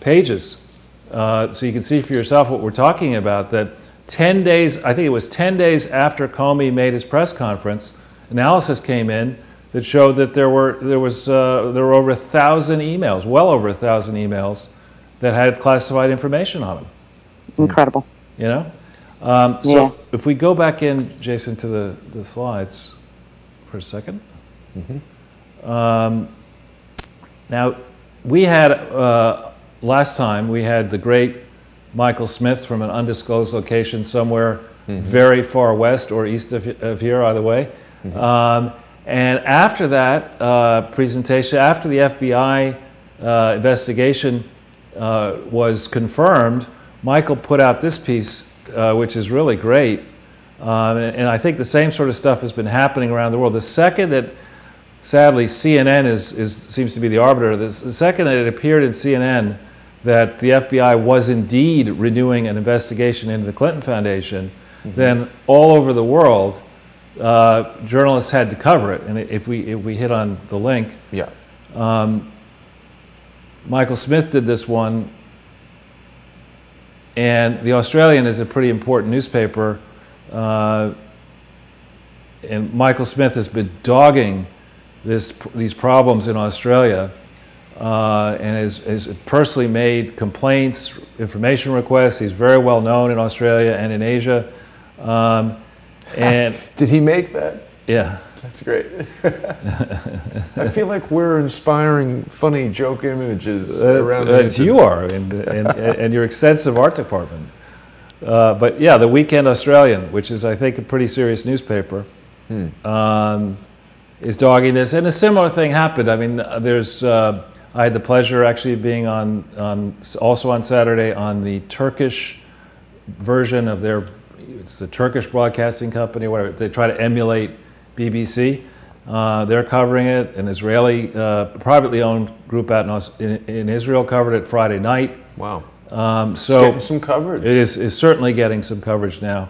S2: pages. So you can see for yourself what we're talking about, that 10 days, I think it was 10 days after Comey made his press conference, analysis came in that showed that there were over 1,000 emails, well over 1,000 emails that had classified information on them.
S3: Incredible.
S2: So if we go back in, Jason, to the slides for a second. Mm-hmm. Now, we had, last time, we had the great Michael Smith from an undisclosed location somewhere very far west or east of here, either way. Mm-hmm. And after that presentation, after the FBI investigation was confirmed, Michael put out this piece, which is really great. And I think the same sort of stuff has been happening around the world. The second that, sadly, CNN seems to be the arbiter of this, the second that it appeared in CNN that the FBI was indeed renewing an investigation into the Clinton Foundation, then all over the world, journalists had to cover it. And if we hit on the link, Michael Smith did this one, and The Australian is a pretty important newspaper, and Michael Smith has been dogging these problems in Australia, and has personally made complaints, information requests. He's very well known in Australia and in Asia. And
S1: did he make that?
S2: Yeah.
S1: That's great. I feel like we're inspiring funny joke images around the internet.
S2: You are, and your extensive art department. But yeah, the Weekend Australian, which is, I think, a pretty serious newspaper, is dogging this. And a similar thing happened. I mean, I had the pleasure actually of being also on Saturday on the Turkish version of it's the Turkish Broadcasting Company, whatever. They try to emulate BBC. They're covering it. An Israeli privately owned group out in Israel covered it Friday night.
S1: Wow.
S2: So
S1: it's getting some coverage.
S2: It is certainly getting some coverage now.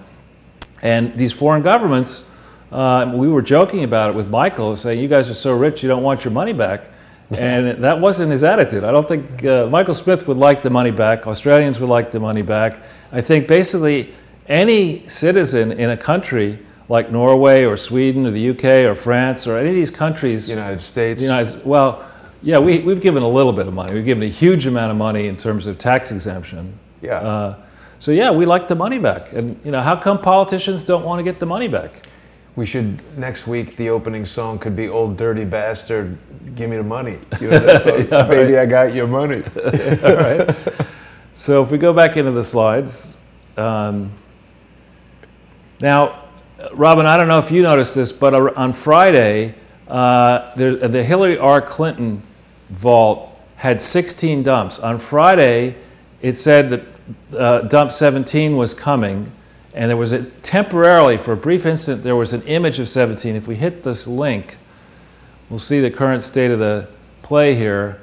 S2: And these foreign governments, we were joking about it with Michael, saying, you guys are so rich, you don't want your money back. And that wasn't his attitude. I don't think Michael Smith would like the money back. Australians would like the money back. I think basically any citizen in a country like Norway or Sweden or the UK or France or any of these countries.
S1: United States.
S2: Well, yeah, we've given a little bit of money. We've given a huge amount of money in terms of tax exemption.
S1: Yeah.
S2: So yeah, we like the money back. And how come politicians don't want to get the money back?
S1: We should, next week, the opening song could be Old Dirty Bastard, Give Me the Money. That song, yeah, Baby, right. I Got Your Money.
S2: All right. So if we go back into the slides. Now, Robin, I don't know if you noticed this, but on Friday, the Hillary R. Clinton vault had 16 dumps. On Friday, it said that dump 17 was coming, and there was temporarily, for a brief instant, there was an image of 17. If we hit this link, we'll see the current state of the play here.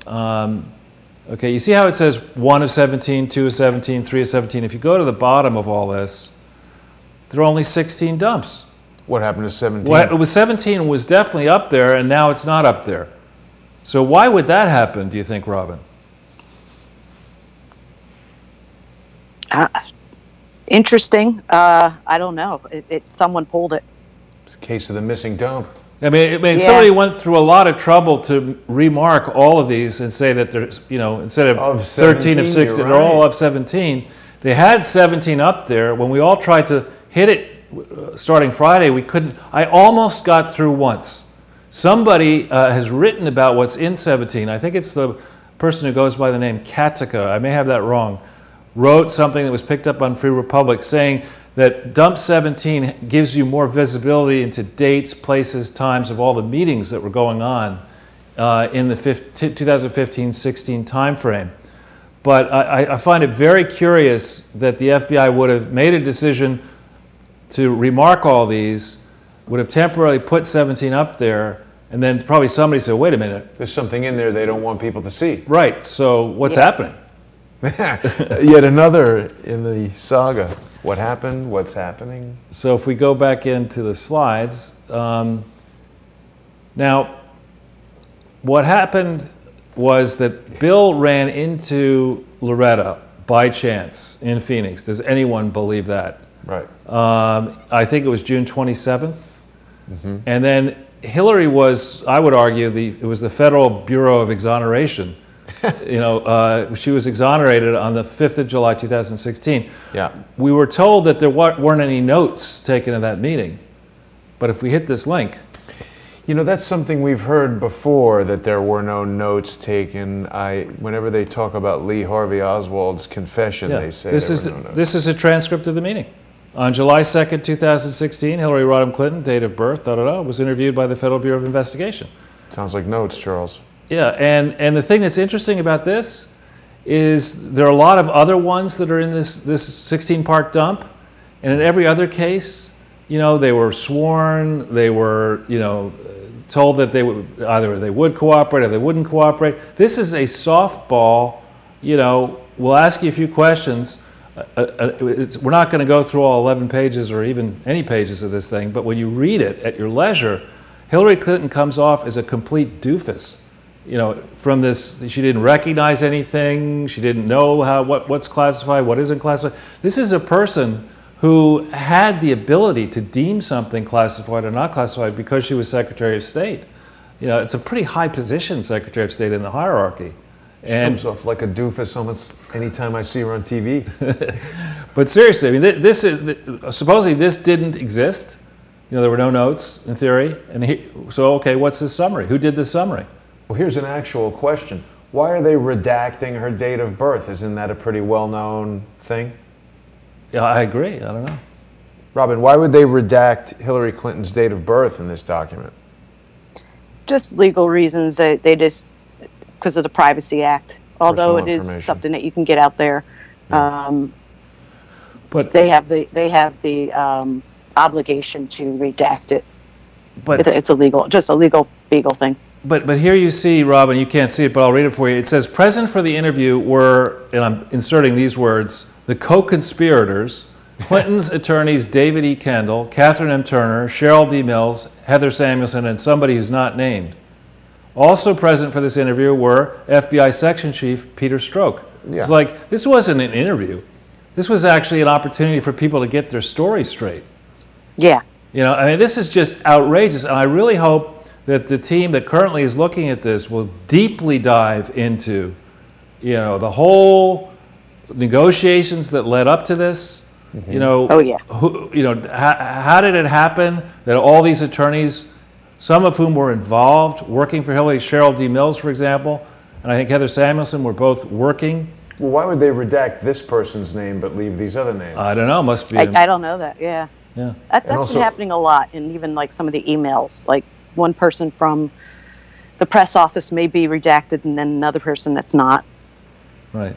S2: Okay, you see how it says 1 of 17, 2 of 17, 3 of 17. If you go to the bottom of all this, there are only 16 dumps.
S1: What happened to 17?
S2: Well, it was 17 was definitely up there, and now it's not up there. So why would that happen, do you think, Robin?
S3: Interesting. I don't know. Someone pulled it.
S1: It's a case of the missing dump.
S2: I mean, yeah. Somebody went through a lot of trouble to remark all of these and say that there's, instead of 13 of 16, they're all of 17. They had 17 up there. When we all tried to hit it starting Friday, we couldn't. I almost got through once. Somebody has written about what's in 17. I think it's the person who goes by the name Katzika. I may have that wrong. Wrote something that was picked up on Free Republic saying that dump 17 gives you more visibility into dates, places, times of all the meetings that were going on in the 2015-16 timeframe. But I find it very curious that the FBI would have made a decision to remark all these, would have temporarily put 17 up there, and then probably somebody said, wait a minute.
S1: There's something in there they don't want people to see.
S2: Right, so what's happening?
S1: Yet another in the saga. What happened? What's happening?
S2: So if we go back into the slides, now what happened was that Bill ran into Loretta by chance in Phoenix. Does anyone believe that?
S1: Right.
S2: I think it was June 27th. Mm-hmm. And then Hillary was, I would argue, it was the Federal Bureau of Exoneration. She was exonerated on the 5th of July, 2016.
S1: Yeah.
S2: We were told that there weren't any notes taken in that meeting. But if we hit this link.
S1: That's something we've heard before, that there were no notes taken. Whenever they talk about Lee Harvey Oswald's confession, they say there were no notes. This
S2: is a transcript of the meeting. On July 2nd, 2016, Hillary Rodham Clinton, date of birth, was interviewed by the Federal Bureau of Investigation.
S1: Sounds like notes, Charles.
S2: Yeah, and the thing that's interesting about this is there are a lot of other ones that are in this 16-part dump, and in every other case, they were sworn, they were, told that they would either they would cooperate or they wouldn't cooperate. This is a softball, we'll ask you a few questions. We're not going to go through all 11 pages or even any pages of this thing, but when you read it at your leisure, Hillary Clinton comes off as a complete doofus. From this, she didn't recognize anything. She didn't know what's classified, what isn't classified. This is a person who had the ability to deem something classified or not classified because she was Secretary of State. It's a pretty high position, Secretary of State, in the hierarchy.
S1: She comes off like a doofus almost anytime I see her on TV.
S2: But seriously, I mean, supposedly this didn't exist. You know, there were no notes in theory. So, okay, what's this summary? Who did this summary?
S1: Well, here's an actual question. Why are they redacting her date of birth? Isn't that a pretty well-known thing?
S2: Yeah, I agree. I don't know.
S1: Robin, why would they redact Hillary Clinton's date of birth in this document?
S3: Just legal reasons. They just, because of the Privacy Act. Although it is something that you can get out there, but they have the obligation to redact it. But it's just a legal thing.
S2: But here you see, Robin, you can't see it, but I'll read it for you. It says, present for the interview were, and I'm inserting these words, the co-conspirators, Clinton's attorneys David E. Kendall, Catherine M. Turner, Cheryl D. Mills, Heather Samuelson, and somebody who's not named. Also present for this interview were FBI Section Chief Peter Strzok.
S1: Yeah.
S2: It's like, this wasn't an interview. This was actually an opportunity for people to get their story straight.
S3: Yeah.
S2: You know, I mean, this is just outrageous, and I really hope that the team that currently is looking at this will deeply dive into, you know, the whole negotiations that led up to this. Mm-hmm. You know, how did it happen that all these attorneys, some of whom were involved, working for Hillary, Cheryl D. Mills, for example, and I think Heather Samuelson, were both working.
S1: Well, why would they redact this person's name but leave these other names?
S2: I don't know. Must be.
S3: I don't know that. Yeah.
S2: Yeah.
S3: That's been happening a lot, and even like some of the emails, like one person from the press office may be redacted, and then another person that's not.
S2: Right.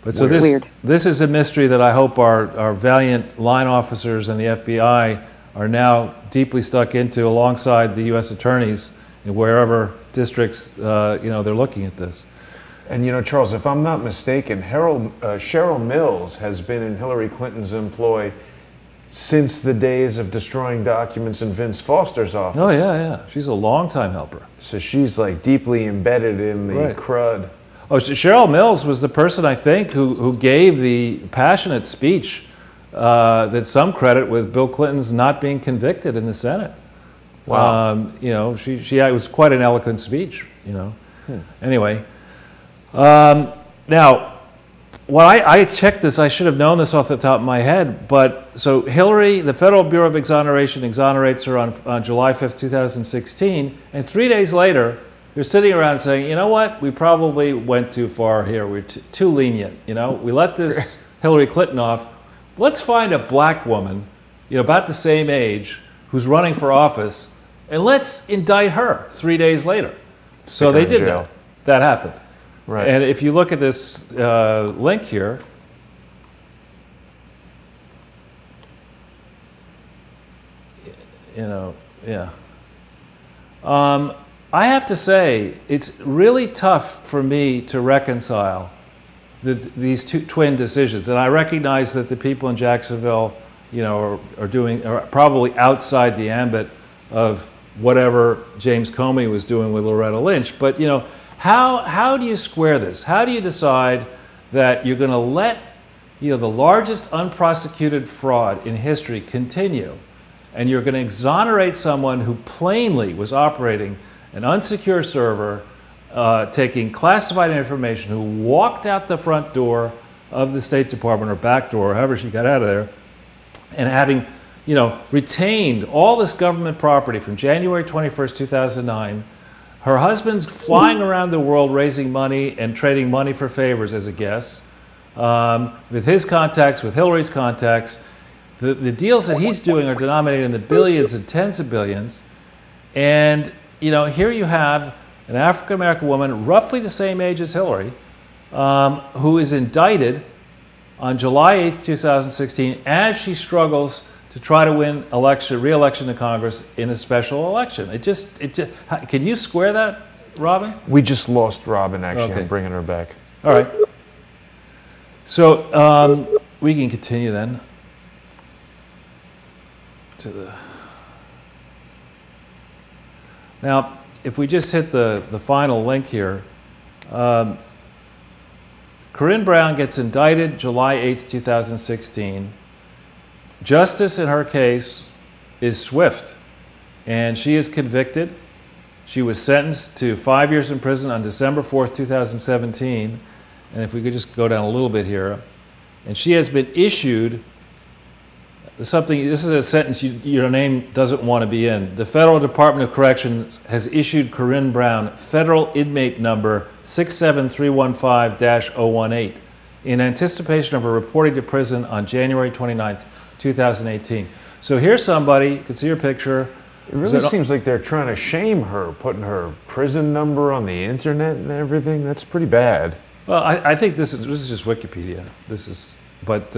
S2: But so this is a mystery that I hope our valiant line officers and the FBI are now deeply stuck into, alongside the U.S. attorneys in wherever districts they're looking at this.
S1: And you know, Charles, if I'm not mistaken, Cheryl Mills has been in Hillary Clinton's employ since the days of destroying documents in Vince Foster's office.
S2: Oh yeah. She's a longtime helper.
S1: So she's like deeply embedded in the crud.
S2: Oh, Cheryl Mills was the person, I think, who gave the passionate speech that some credit with Bill Clinton's not being convicted in the Senate.
S1: Wow.
S2: You know, it was quite an eloquent speech, you know. Anyway, now, when I checked this, I should have known this off the top of my head, but so Hillary, the Federal Bureau of Exoneration exonerates her on July 5th, 2016, and 3 days later, they're sitting around saying, you know what, we probably went too far here, we're too lenient, you know, we let this Hillary Clinton off, let's find a black woman, you know, about the same age, who's running for office, and let's indict her 3 days later. So they did that. That happened.
S1: Right.
S2: And if you look at this link here, you know, yeah. I have to say, it's really tough for me to reconcile these two twin decisions. And I recognize that the people in Jacksonville, you know, are probably outside the ambit of whatever James Comey was doing with Loretta Lynch. But, you know, how do you square this? How do you decide that you're going to let, you know, the largest unprosecuted fraud in history continue, and you're going to exonerate someone who plainly was operating an unsecure server, taking classified information, who walked out the front door of the State Department, or back door, or however she got out of there, and having, you know, retained all this government property from January 21st, 2009. Her husband's flying around the world raising money and trading money for favors as a guest. With his contacts, with Hillary's contacts, the deals that he's doing are denominated in the billions and tens of billions. And, you know, here you have an African-American woman, roughly the same age as Hillary, who is indicted on July 8th, 2016, as she struggles to try to win re-election to Congress in a special election. It just, can you square that, Robin?
S1: We just lost Robin, actually.
S2: Okay.
S1: I'm bringing her back.
S2: All right. So we can continue then to the... Now, if we just hit the final link here, Corinne Brown gets indicted July 8th, 2016. Justice in her case is swift, and she is convicted. She was sentenced to 5 years in prison on December 4th, 2017. And if we could just go down a little bit here. And she has been issued This is a sentence your name doesn't want to be in. The Federal Department of Corrections has issued Corinne Brown federal inmate number 67315-018 in anticipation of her reporting to prison on January 29th, 2018. So here's somebody, you can see her picture.
S1: It really seems like they're trying to shame her, putting her prison number on the internet and everything. That's pretty bad.
S2: Well, I think this is just Wikipedia. But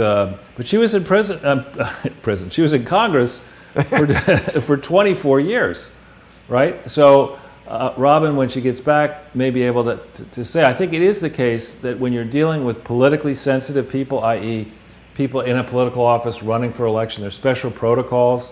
S2: she was in prison. She was in Congress for 24 years, right? So Robin, when she gets back, may be able to say. I think it is the case that when you're dealing with politically sensitive people, i.e., people in a political office running for election, there's special protocols.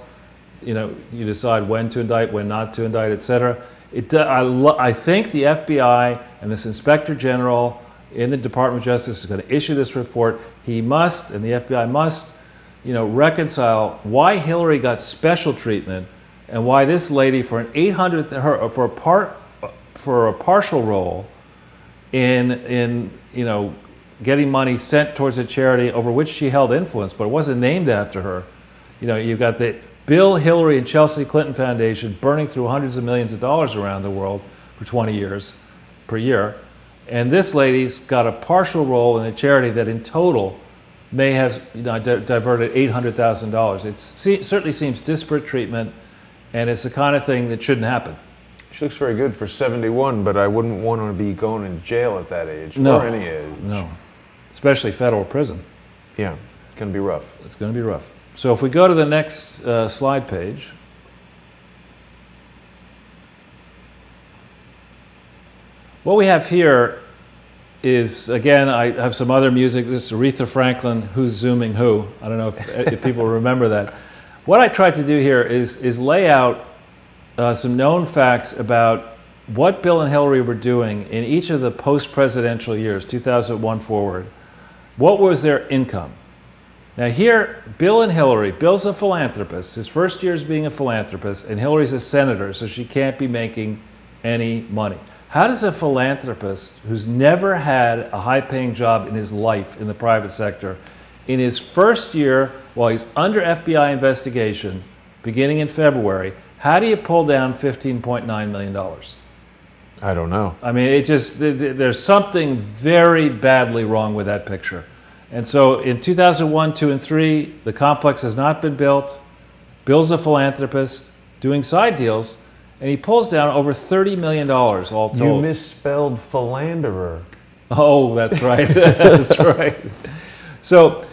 S2: You know, you decide when to indict, when not to indict, et cetera. I think the FBI and this Inspector General in the Department of Justice is going to issue this report. He must, and the FBI must, you know, reconcile why Hillary got special treatment and why this lady for a partial role in you know, getting money sent towards a charity over which she held influence, but it wasn't named after her. You know, you've got the Bill, Hillary, and Chelsea Clinton Foundation burning through hundreds of millions of dollars around the world for 20 years per year. And this lady's got a partial role in a charity that in total may have, you know, diverted $800,000. It certainly seems disparate treatment, and it's the kind of thing that shouldn't happen.
S1: She looks very good for 71, but I wouldn't want to be going in jail at that age,
S2: no,
S1: or any age.
S2: No, especially federal prison.
S1: Yeah, it's going to be rough.
S2: It's going to be rough. So if we go to the next slide page. What we have here is, again, I have some other music. This is Aretha Franklin, Who's Zooming Who. I don't know if people remember that. What I tried to do here is lay out some known facts about what Bill and Hillary were doing in each of the post-presidential years, 2001 forward. What was their income? Now here, Bill and Hillary, Bill's a philanthropist. His first year is being a philanthropist, and Hillary's a senator, so she can't be making any money. How does a philanthropist who's never had a high-paying job in his life in the private sector, in his first year, while he's under FBI investigation, beginning in February, how do you pull down $15.9 million?
S1: I don't know.
S2: I mean, there's something very badly wrong with that picture. And so in 2001, 2, and 3, the complex has not been built. Bill's a philanthropist doing side deals, and he pulls down over $30 million all told.
S1: You misspelled philanderer.
S2: Oh, that's right. That's right. So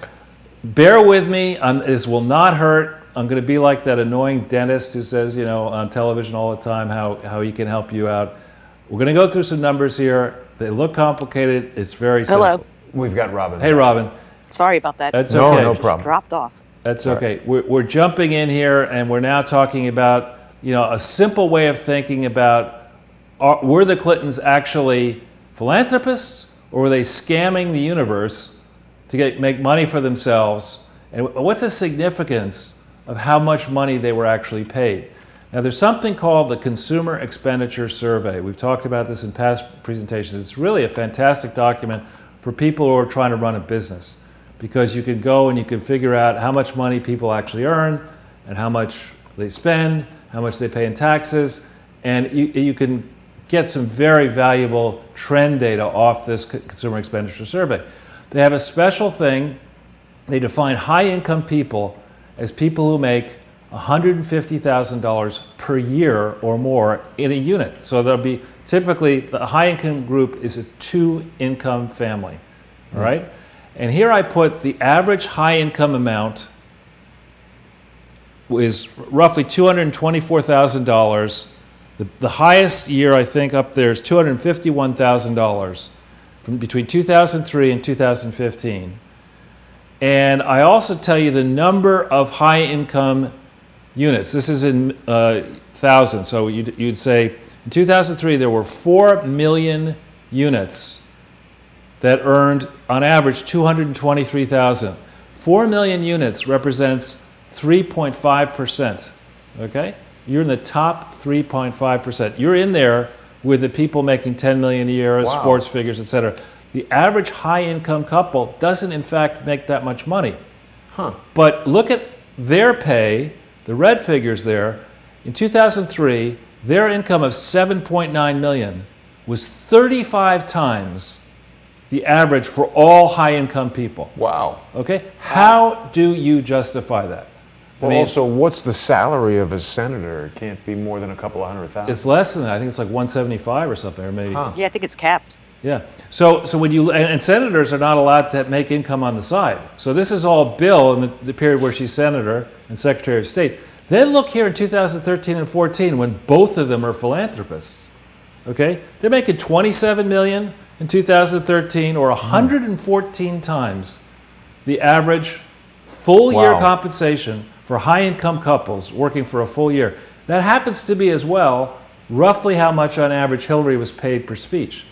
S2: bear with me. This will not hurt. I'm going to be like that annoying dentist who says, you know, on television all the time how he can help you out. We're going to go through some numbers here. They look complicated. It's very simple.
S3: Hello.
S1: We've got Robin.
S2: Hey, Robin.
S3: Sorry about that.
S2: That's okay.
S1: No problem.
S3: Dropped off.
S2: That's okay. We're jumping in here, and we're now talking about, you know, a simple way of thinking about, were the Clintons actually philanthropists, or were they scamming the universe to make money for themselves? And what's the significance of how much money they were actually paid? Now, there's something called the Consumer Expenditure Survey. We've talked about this in past presentations. It's really a fantastic document for people who are trying to run a business, because you can go and you can figure out how much money people actually earn and how much they spend, how much they pay in taxes, and you can get some very valuable trend data off this Consumer Expenditure Survey. They have a special thing. They define high-income people as people who make $150,000 per year or more in a unit. So there'll be typically, the high-income group is a 2-income family, all right? And here I put the average high-income amount is roughly $224,000. The highest year, I think, up there is $251,000 from between 2003 and 2015. And I also tell you the number of high-income units. This is in thousands. So you'd say in 2003 there were 4 million units that earned on average $223,000. 4 million units represents 3.5%. Okay? You're in the top 3.5%. You're in there with the people making 10 million a year, wow, sports figures, etc. The average high-income couple doesn't, in fact, make that much money.
S1: Huh.
S2: But look at their pay, the red figures there, in 2003, their income of $7.9 million was 35 times the average for all high-income people.
S1: Wow.
S2: Okay? How do you justify that?
S1: Well, also, what's the salary of a senator? It can't be more than a couple of $100,000.
S2: It's less than that. I think it's like 175 or something, or maybe.
S3: Yeah, I think it's capped.
S2: Yeah. So when you, and senators are not allowed to make income on the side. So this is all Bill in the period where she's senator and Secretary of State. Then look here in 2013 and 14 when both of them are philanthropists. Okay? They're making $27 million in 2013, or 114 times the average full year compensation for high-income couples working for a full year. That happens to be as well roughly how much on average Hillary was paid per speech.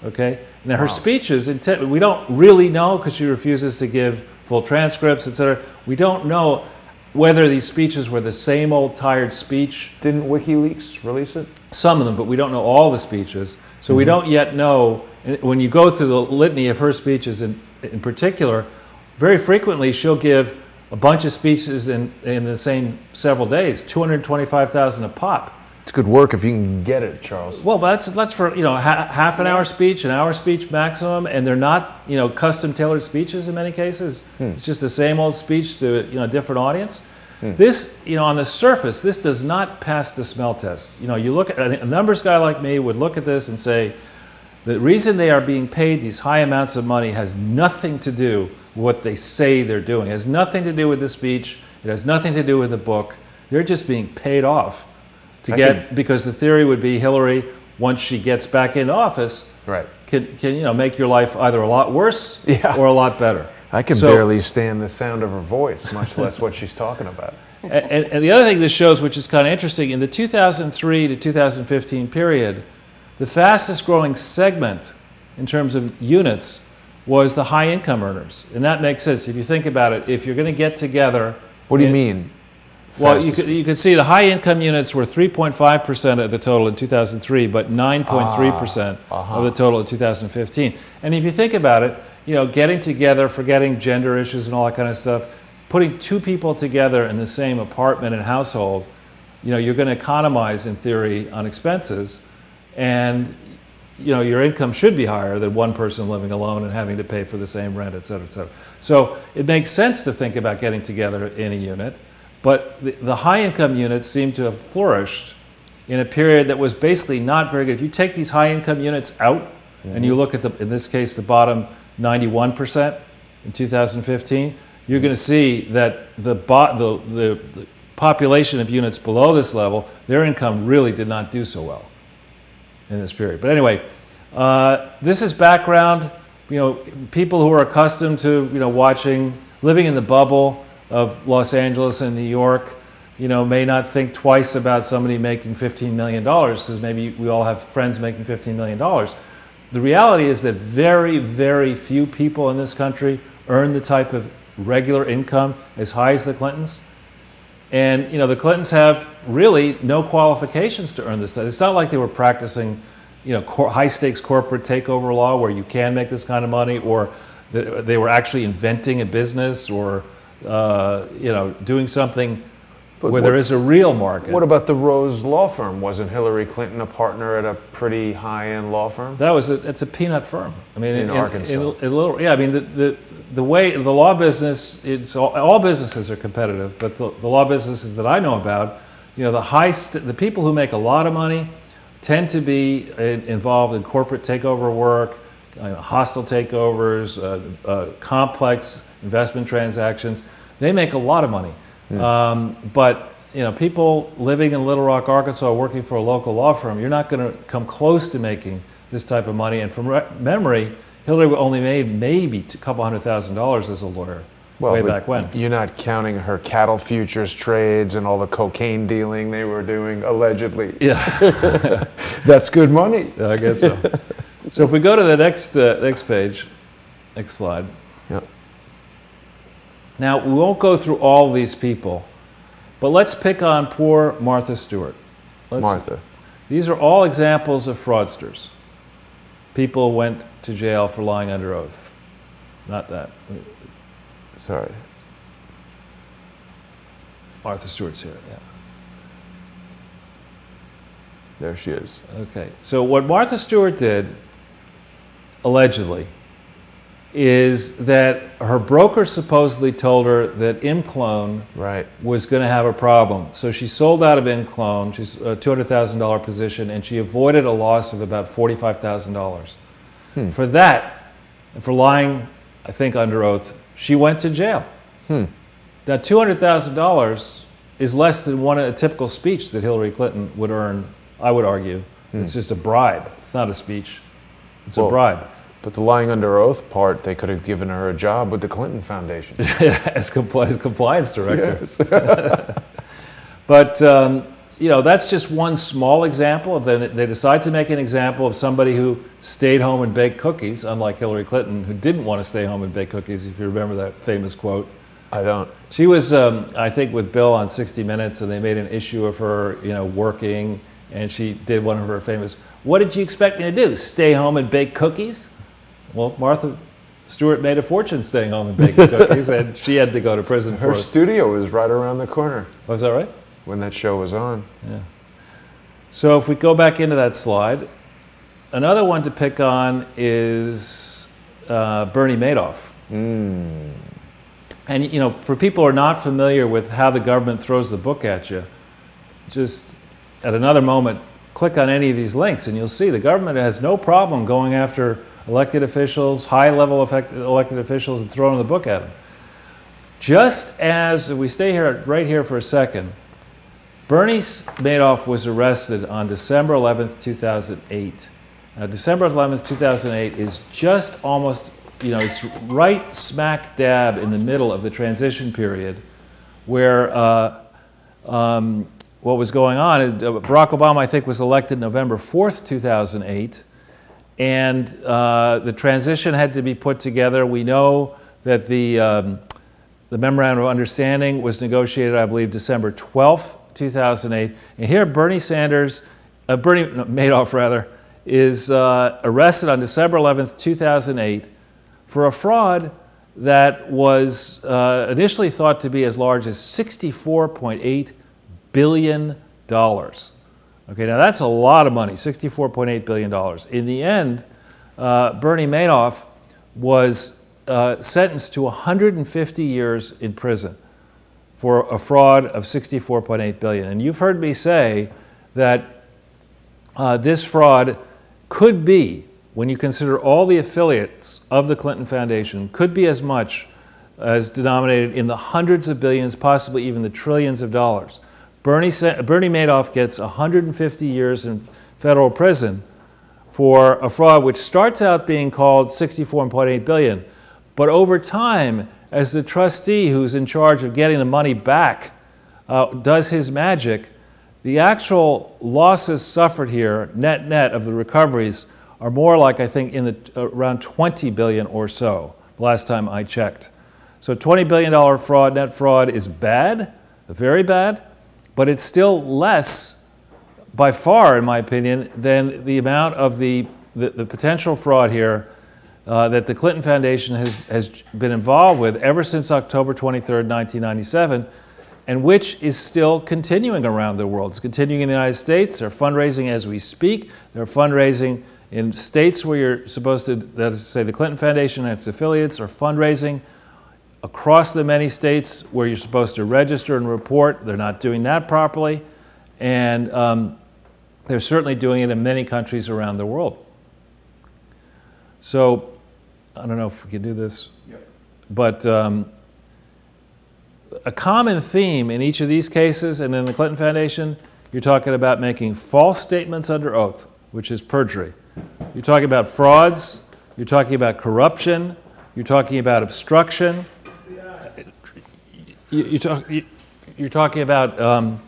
S2: Okay? Now her speeches, we don't really know because she refuses to give full transcripts, etc. We don't know whether these speeches were the same old tired speech.
S1: Didn't WikiLeaks release it?
S2: Some of them, but we don't know all the speeches. So we don't yet know, when you go through the litany of her speeches in particular, very frequently she'll give a bunch of speeches in the same several days, 225,000 a pop.
S1: It's good work if you can get it, Charles.
S2: Well, that's for, you know, half an hour speech, an hour speech maximum, and they're not, you know, custom tailored speeches in many cases. It's just the same old speech to, you know, a different audience. This, you know, on the surface, this does not pass the smell test. You know, you look at a numbers guy like me would look at this and say, the reason they are being paid these high amounts of money has nothing to do with what they say they're doing. It has nothing to do with the speech. It has nothing to do with the book. They're just being paid off to get, because the theory would be Hillary, once she gets back into office, can you know, make your life either a lot worse or a lot better.
S1: I can barely stand the sound of her voice, much less what she's talking about.
S2: And the other thing this shows, which is kind of interesting, in the 2003 to 2015 period, the fastest growing segment in terms of units was the high income earners. And that makes sense. If you think about it, if you're going to get together...
S1: What do you mean?
S2: Well, you could see the high income units were 3.5% of the total in 2003, but 9.3% of the total in 2015. And if you think about it, you know, getting together, forgetting gender issues and all that kind of stuff, putting two people together in the same apartment and household, you know, you're going to economize in theory on expenses, and you know, your income should be higher than one person living alone and having to pay for the same rent, et cetera, et cetera. So it makes sense to think about getting together in a unit, but the high-income units seem to have flourished in a period that was basically not very good. If you take these high-income units out and you look at, in this case, the bottom 91% in 2015, you're going to see that the population of units below this level, their income really did not do so well in this period. But anyway, this is background. You know, people who are accustomed to, you know, living in the bubble of Los Angeles and New York, you know, may not think twice about somebody making $15 million, because maybe we all have friends making $15 million. The reality is that very, very few people in this country earn the type of regular income as high as the Clintons. And, you know, the Clintons have really no qualifications to earn this stuff. It's not like they were practicing, you know, high-stakes corporate takeover law where you can make this kind of money, or they were actually inventing a business, or, you know, doing something where there is a real market.
S1: What about the Rose law firm? Wasn't Hillary Clinton a partner at a pretty high-end law firm?
S2: It's a peanut firm. I mean,
S1: in Arkansas.
S2: I mean, the way the law business, all businesses are competitive, but the law businesses that I know about, you know, the people who make a lot of money tend to be involved in corporate takeover work, hostile takeovers, complex investment transactions. They make a lot of money. But, you know, people living in Little Rock, Arkansas, working for a local law firm, you're not going to come close to making this type of money. And from memory, Hillary only made maybe a couple $100,000 as a lawyer way back when.
S1: You're not counting her cattle futures trades and all the cocaine dealing they were doing, allegedly.
S2: Yeah.
S1: That's good money.
S2: I guess so. So if we go to the next page, next slide.
S1: Yeah.
S2: Now, we won't go through all these people, but let's pick on poor Martha Stewart.
S1: Martha.
S2: These are all examples of fraudsters. People went to jail for lying under oath. Not that.
S1: Sorry.
S2: Martha Stewart's here, yeah.
S1: There she is.
S2: Okay, so what Martha Stewart did, allegedly, is that her broker supposedly told her that ImClone was going to have a problem. So she sold out of ImClone, she's a $200,000 position, and she avoided a loss of about $45,000. For that, and for lying, I think, under oath, she went to jail. Now, $200,000 is less than a typical speech that Hillary Clinton would earn, I would argue. It's just a bribe. It's not a speech. It's a bribe.
S1: But the lying under oath part, they could have given her a job with the Clinton Foundation.
S2: as compliance director.
S1: Yes.
S2: But, you know, that's just one small example. They decide to make an example of somebody who stayed home and baked cookies, unlike Hillary Clinton, who didn't want to stay home and bake cookies, if you remember that famous quote.
S1: I don't.
S2: She was, I think, with Bill on 60 Minutes, and they made an issue of her, you know, working, and she did one of her famous, "What did you expect me to do, stay home and bake cookies?" Well, Martha Stewart made a fortune staying home and baking cookies, and she had to go to prison for it.
S1: Her studio was right around the corner.
S2: Oh, is that right?
S1: When that show was on.
S2: Yeah. So if we go back into that slide, another one to pick on is Bernie Madoff. And, you know, for people who are not familiar with how the government throws the book at you, just at another moment, click on any of these links and you'll see the government has no problem going after elected officials, high-level elected officials, and throwing the book at them. Just as, if we stay here, right here for a second, Bernie Madoff was arrested on December 11th, 2008. Now, December 11th, 2008 is just almost, you know, it's right smack dab in the middle of the transition period where what was going on, Barack Obama, I think, was elected November 4th, 2008, and the transition had to be put together. We know that the Memorandum of Understanding was negotiated, I believe, December 12th, 2008. And here Bernie Madoff, rather, is arrested on December 11th, 2008 for a fraud that was initially thought to be as large as $64.8 billion. Okay, now that's a lot of money, $64.8 billion. In the end, Bernie Madoff was sentenced to 150 years in prison for a fraud of $64.8 billion. And you've heard me say that this fraud could be, when you consider all the affiliates of the Clinton Foundation, could be as much as denominated in the hundreds of billions, possibly even the trillions of dollars. Bernie Madoff gets 150 years in federal prison for a fraud which starts out being called $64.8 billion. But over time, as the trustee who's in charge of getting the money back does his magic, the actual losses suffered here, net of the recoveries, are more like, I think, in the around 20 billion or so, last time I checked. So $20 billion fraud, net fraud, is bad, very bad, but it's still less, by far, in my opinion, than the amount of the potential fraud here that the Clinton Foundation has been involved with ever since October 23rd, 1997, and which is still continuing around the world. It's continuing in the United States. They're fundraising as we speak. They're fundraising in states where you're supposed to, that is to say, the Clinton Foundation and its affiliates are fundraising across the many states where you're supposed to register and report. They're not doing that properly. And they're certainly doing it in many countries around the world. So, I don't know if we can do this, but a common theme in each of these cases and in the Clinton Foundation, you're talking about making false statements under oath, which is perjury. You're talking about frauds, you're talking about corruption, you're talking about obstruction, you're talking about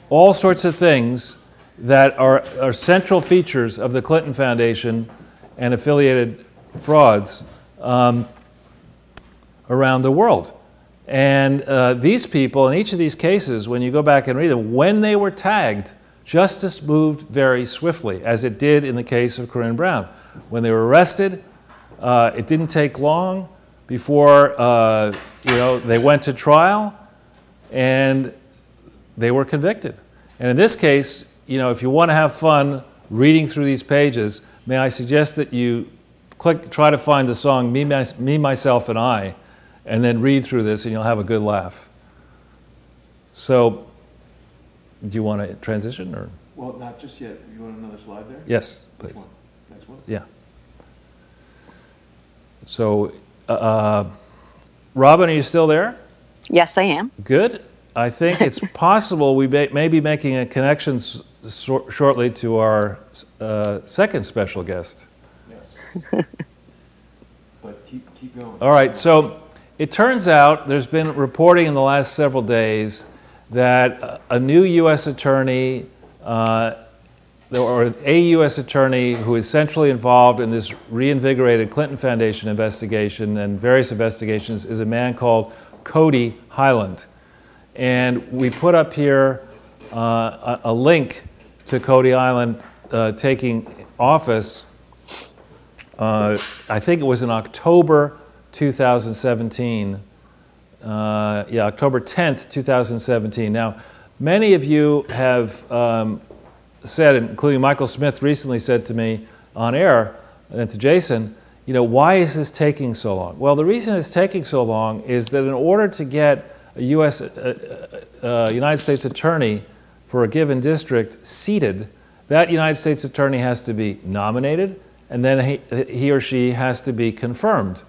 S2: all sorts of things that are central features of the Clinton Foundation and affiliated frauds around the world. And these people, in each of these cases, when you go back and read them, when they were tagged, justice moved very swiftly, as it did in the case of Corinne Brown. When they were arrested, it didn't take long before they went to trial, and they were convicted. And in this case, you know, if you want to have fun reading through these pages, may I suggest that you try to find the song Me, Myself, and I, and then read through this, and you'll have a good laugh. So, do you want to transition, or?
S1: Well, not just yet. You want another slide there?
S2: Yes, please.
S1: Which one? Next one?
S2: Yeah. So, Robin, are you still there?
S3: Yes, I am.
S2: Good. I think it's possible we may be making a connection shortly to our second special guest.
S1: Yes. But keep going.
S2: All right. So it turns out there's been reporting in the last several days that a new U.S. attorney, or a U.S. attorney who is centrally involved in this reinvigorated Clinton Foundation investigation and various investigations, is a man called Cody Hyland. And we put up here a link to Cody Hyland taking office. I think it was in October 2017. October 10th, 2017. Now, many of you have said, including Michael Smith recently said to me on air and to Jason, you know, why is this taking so long? Well, the reason it's taking so long is that in order to get a United States attorney for a given district seated, that United States attorney has to be nominated, and then he or she has to be confirmed.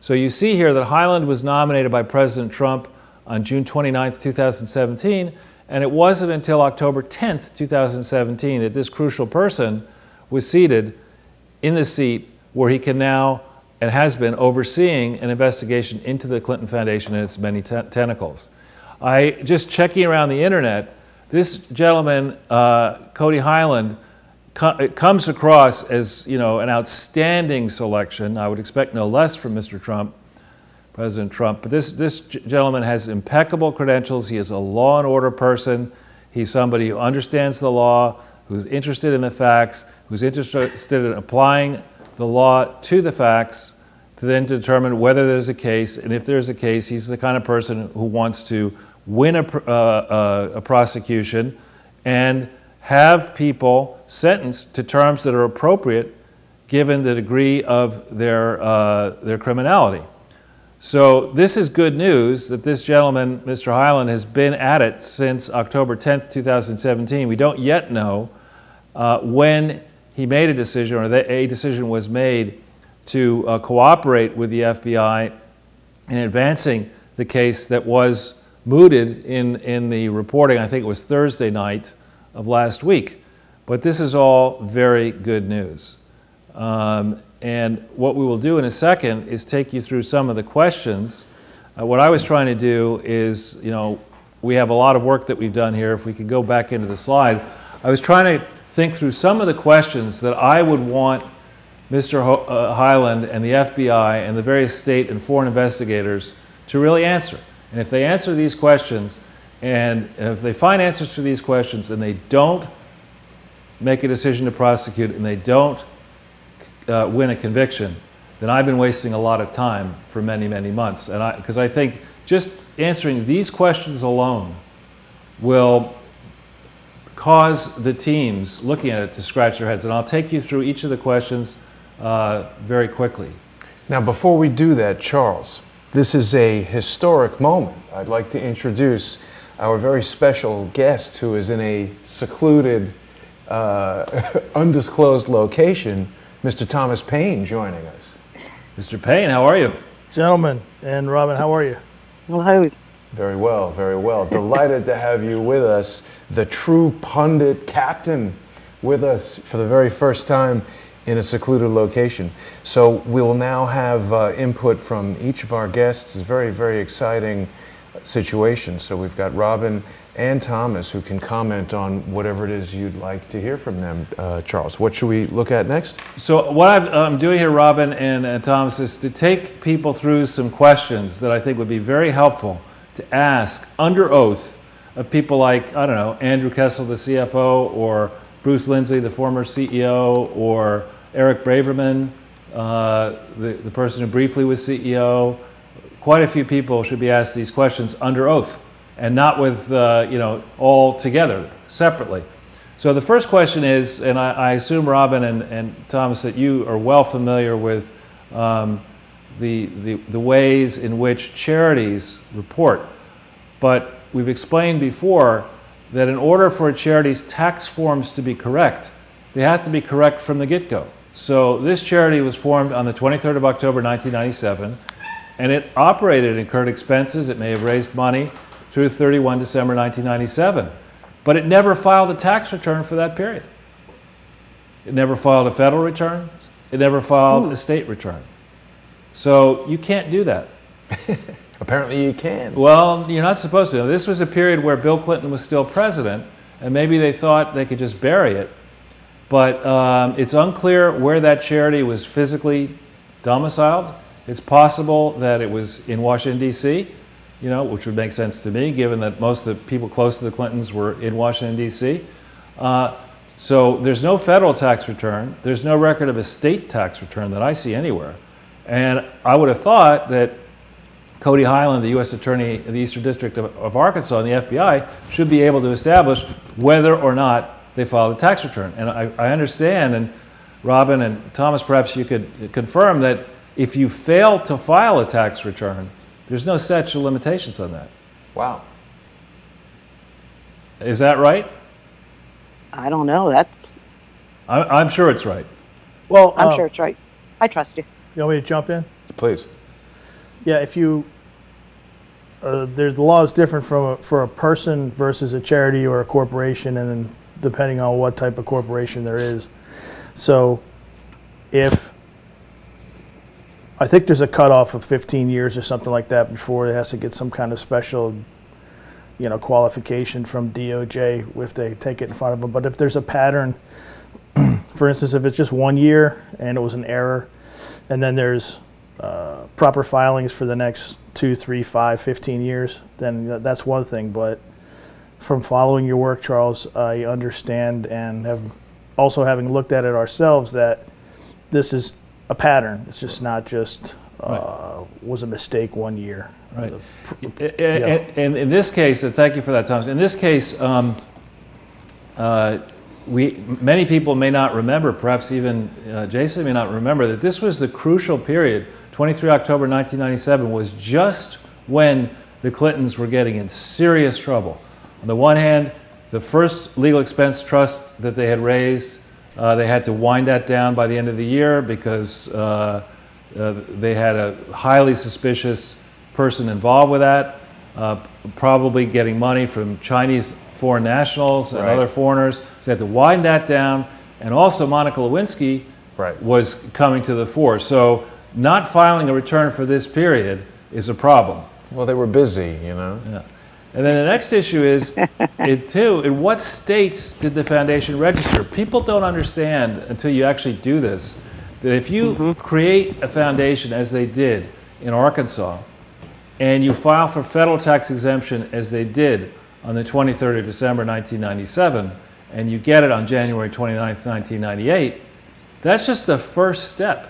S2: So you see here that Hyland was nominated by President Trump on June 29th, 2017, and it wasn't until October 10th, 2017 that this crucial person was seated in the seat where he can now and has been overseeing an investigation into the Clinton Foundation and its many tentacles. Just checking around the internet, this gentleman, Cody Hyland, comes across as, you know, an outstanding selection. I would expect no less from Mr. Trump, President Trump. But this gentleman has impeccable credentials. He is a law and order person. He's somebody who understands the law, who's interested in the facts, who's interested in applying the law to the facts to then determine whether there's a case. And if there's a case, he's the kind of person who wants to win a prosecution and have people sentenced to terms that are appropriate given the degree of their criminality. So this is good news that this gentleman, Mr. Hyland, has been at it since October 10th, 2017. We don't yet know when he made a decision, or that a decision was made to cooperate with the FBI in advancing the case that was mooted in the reporting, I think it was Thursday night of last week. But this is all very good news. And what we will do in a second is take you through some of the questions. What I was trying to do is, you know, we have a lot of work that we've done here. If we could go back into the slide, I was trying to think through some of the questions that I would want Mr. Hyland and the FBI and the various state and foreign investigators to really answer. And if they answer these questions, and if they find answers to these questions and they don't make a decision to prosecute and they don't win a conviction, then I've been wasting a lot of time for many, many months. And because I think just answering these questions alone will cause the teams looking at it to scratch their heads. And I'll take you through each of the questions very quickly.
S1: Now, before we do that, Charles, this is a historic moment. I'd like to introduce our very special guest who is in a secluded, undisclosed location, Mr. Thomas Paine, joining us.
S2: Mr. Paine, how are you?
S4: Gentlemen, and Robin, how are you?
S3: Hello.
S1: Very well, very well. Delighted to have you with us, the true pundit captain with us for the very first time in a secluded location. So we'll now have input from each of our guests. It's a very, very exciting situation. So we've got Robin and Thomas who can comment on whatever it is you'd like to hear from them. Charles, what should we look at next?
S2: So what I'm doing here, Robin and Thomas, is to take people through some questions that I think would be very helpful to ask under oath of people like, I don't know, Andrew Kessel, the CFO, or Bruce Lindsay, the former CEO, or Eric Braverman, the person who briefly was CEO. Quite a few people should be asked these questions under oath and not with, all together, separately. So the first question is, and I assume, Robin and Thomas, that you are well familiar with the ways in which charities report. But we've explained before that in order for a charity's tax forms to be correct, they have to be correct from the get-go. So this charity was formed on the 23rd of October 1997, and it operated, incurred expenses, it may have raised money through 31 December 1997, but it never filed a tax return for that period. It never filed a federal return, it never filed a state return. So you can't do that.
S1: Apparently you can.
S2: Well, you're not supposed to. This was a period where Bill Clinton was still president, and maybe they thought they could just bury it. But it's unclear where that charity was physically domiciled. It's possible that it was in Washington, D.C., which would make sense to me, given that most of the people close to the Clintons were in Washington, D.C. So there's no federal tax return. There's no record of a state tax return that I see anywhere. And I would have thought that Cody Highland, the U.S. Attorney in the Eastern District of Arkansas, and the FBI should be able to establish whether or not they filed a tax return. And I understand, and Robin and Thomas, perhaps you could confirm that if you fail to file a tax return, there's no statute of limitations on that.
S1: Wow.
S2: Is that right?
S3: I don't know.
S2: I'm sure it's right.
S4: Well,
S3: I'm sure it's right. I trust you.
S4: You want me to jump in?
S1: Please.
S4: Yeah, if you, the law is different for a person versus a charity or a corporation, and then depending on what type of corporation there is. So I think there's a cutoff of 15 years or something like that before it has to get some kind of special, qualification from DOJ if they take it in front of them. But if there's a pattern, for instance, if it's just 1 year and it was an error, and then there's proper filings for the next 2, 3, 5, 15 years, then that's one thing. But from following your work, Charles, I understand, and also having looked at it ourselves, that this is a pattern. It's just not just was a mistake 1 year.
S2: Right. And in this case, and thank you for that, Thomas. In this case, many people may not remember, perhaps even Jason may not remember, that this was the crucial period. 23 October 1997 was just when the Clintons were getting in serious trouble. On the one hand, the first legal expense trust that they had raised, they had to wind that down by the end of the year because they had a highly suspicious person involved with that, probably getting money from Chinese foreign nationals and other foreigners. So they had to wind that down. And also Monica Lewinsky was coming to the fore. So not filing a return for this period is a problem.
S1: Well, they were busy, Yeah.
S2: And then the next issue is, in what states did the foundation register? People don't understand until you actually do this, that if you create a foundation, as they did in Arkansas, and you file for federal tax exemption, as they did on the 23rd of December 1997, and you get it on January 29th, 1998, that's just the first step.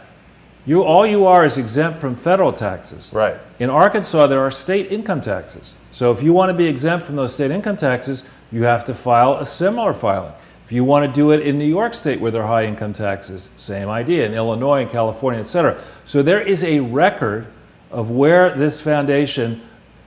S2: All you are is exempt from federal taxes.
S1: Right.
S2: In Arkansas, there are state income taxes. So if you want to be exempt from those state income taxes, you have to file a similar filing. If you want to do it in New York State where there are high income taxes, same idea, in Illinois and California, et cetera. So there is a record of where this foundation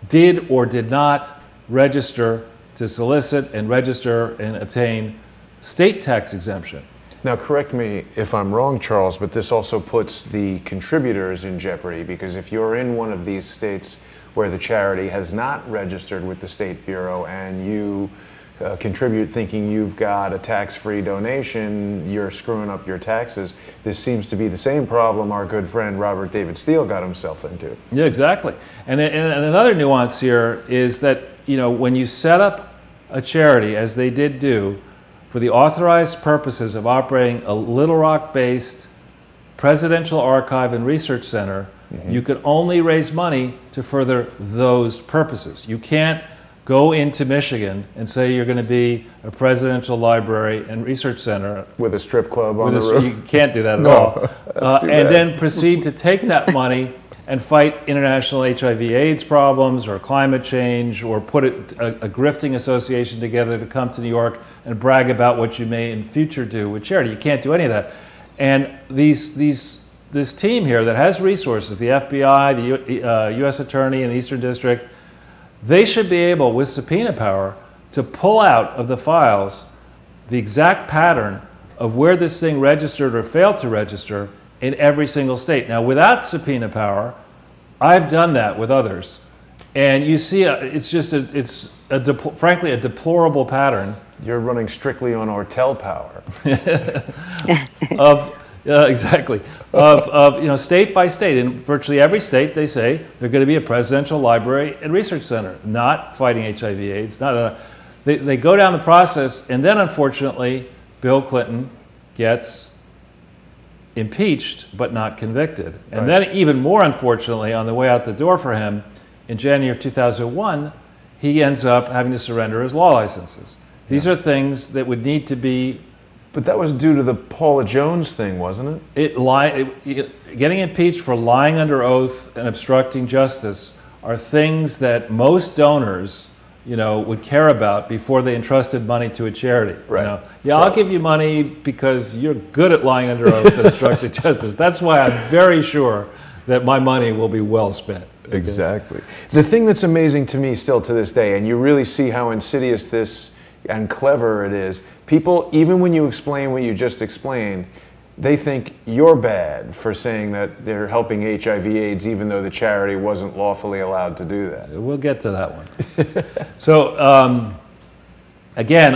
S2: did or did not register to solicit and register and obtain state tax exemption.
S1: Now, correct me if I'm wrong, Charles, but this also puts the contributors in jeopardy, because if you're in one of these states where the charity has not registered with the State Bureau and you contribute thinking you've got a tax-free donation, you're screwing up your taxes. This seems to be the same problem our good friend Robert David Steele got himself into.
S2: Yeah, exactly. And another nuance here is that, when you set up a charity, as they did do, for the authorized purposes of operating a Little Rock-based presidential archive and research center, you could only raise money to further those purposes. You can't go into Michigan and say you're going to be a presidential library and research center.
S1: With a strip club on the roof.
S2: You can't do that at
S1: No,
S2: all.
S1: that's too
S2: and
S1: bad.
S2: then proceed to take that money and fight international HIV/AIDS problems or climate change, or put a grifting association together to come to New York and brag about what you may in future do with charity. You can't do any of that. And this team here that has resources, the FBI, the U.S. Attorney in the Eastern District, they should be able, with subpoena power, to pull out of the files the exact pattern of where this thing registered or failed to register in every single state. Now, without subpoena power, I've done that with others, and you see, frankly, a deplorable pattern.
S1: You're running strictly on Ortel power.
S2: Exactly. Of state by state. In virtually every state, they say they're going to be a presidential library and research center, not fighting HIV/AIDS. They go down the process, and then unfortunately, Bill Clinton gets impeached but not convicted. And then even more unfortunately, on the way out the door for him, in January of 2001, he ends up having to surrender his law licenses. These are things that would need to be...
S1: But that was due to the Paula Jones thing, wasn't it?
S2: Getting impeached for lying under oath and obstructing justice are things that most donors, would care about before they entrusted money to a charity.
S1: Right.
S2: I'll give you money because you're good at lying under oath and obstructing justice. That's why I'm very sure that my money will be well spent.
S1: Okay? Exactly. The thing that's amazing to me still to this day, and you really see how insidious this and clever it is, people, even when you explain what you just explained, they think you're bad for saying that they're helping HIV/AIDS even though the charity wasn't lawfully allowed to do that.
S2: We'll get to that one. So again,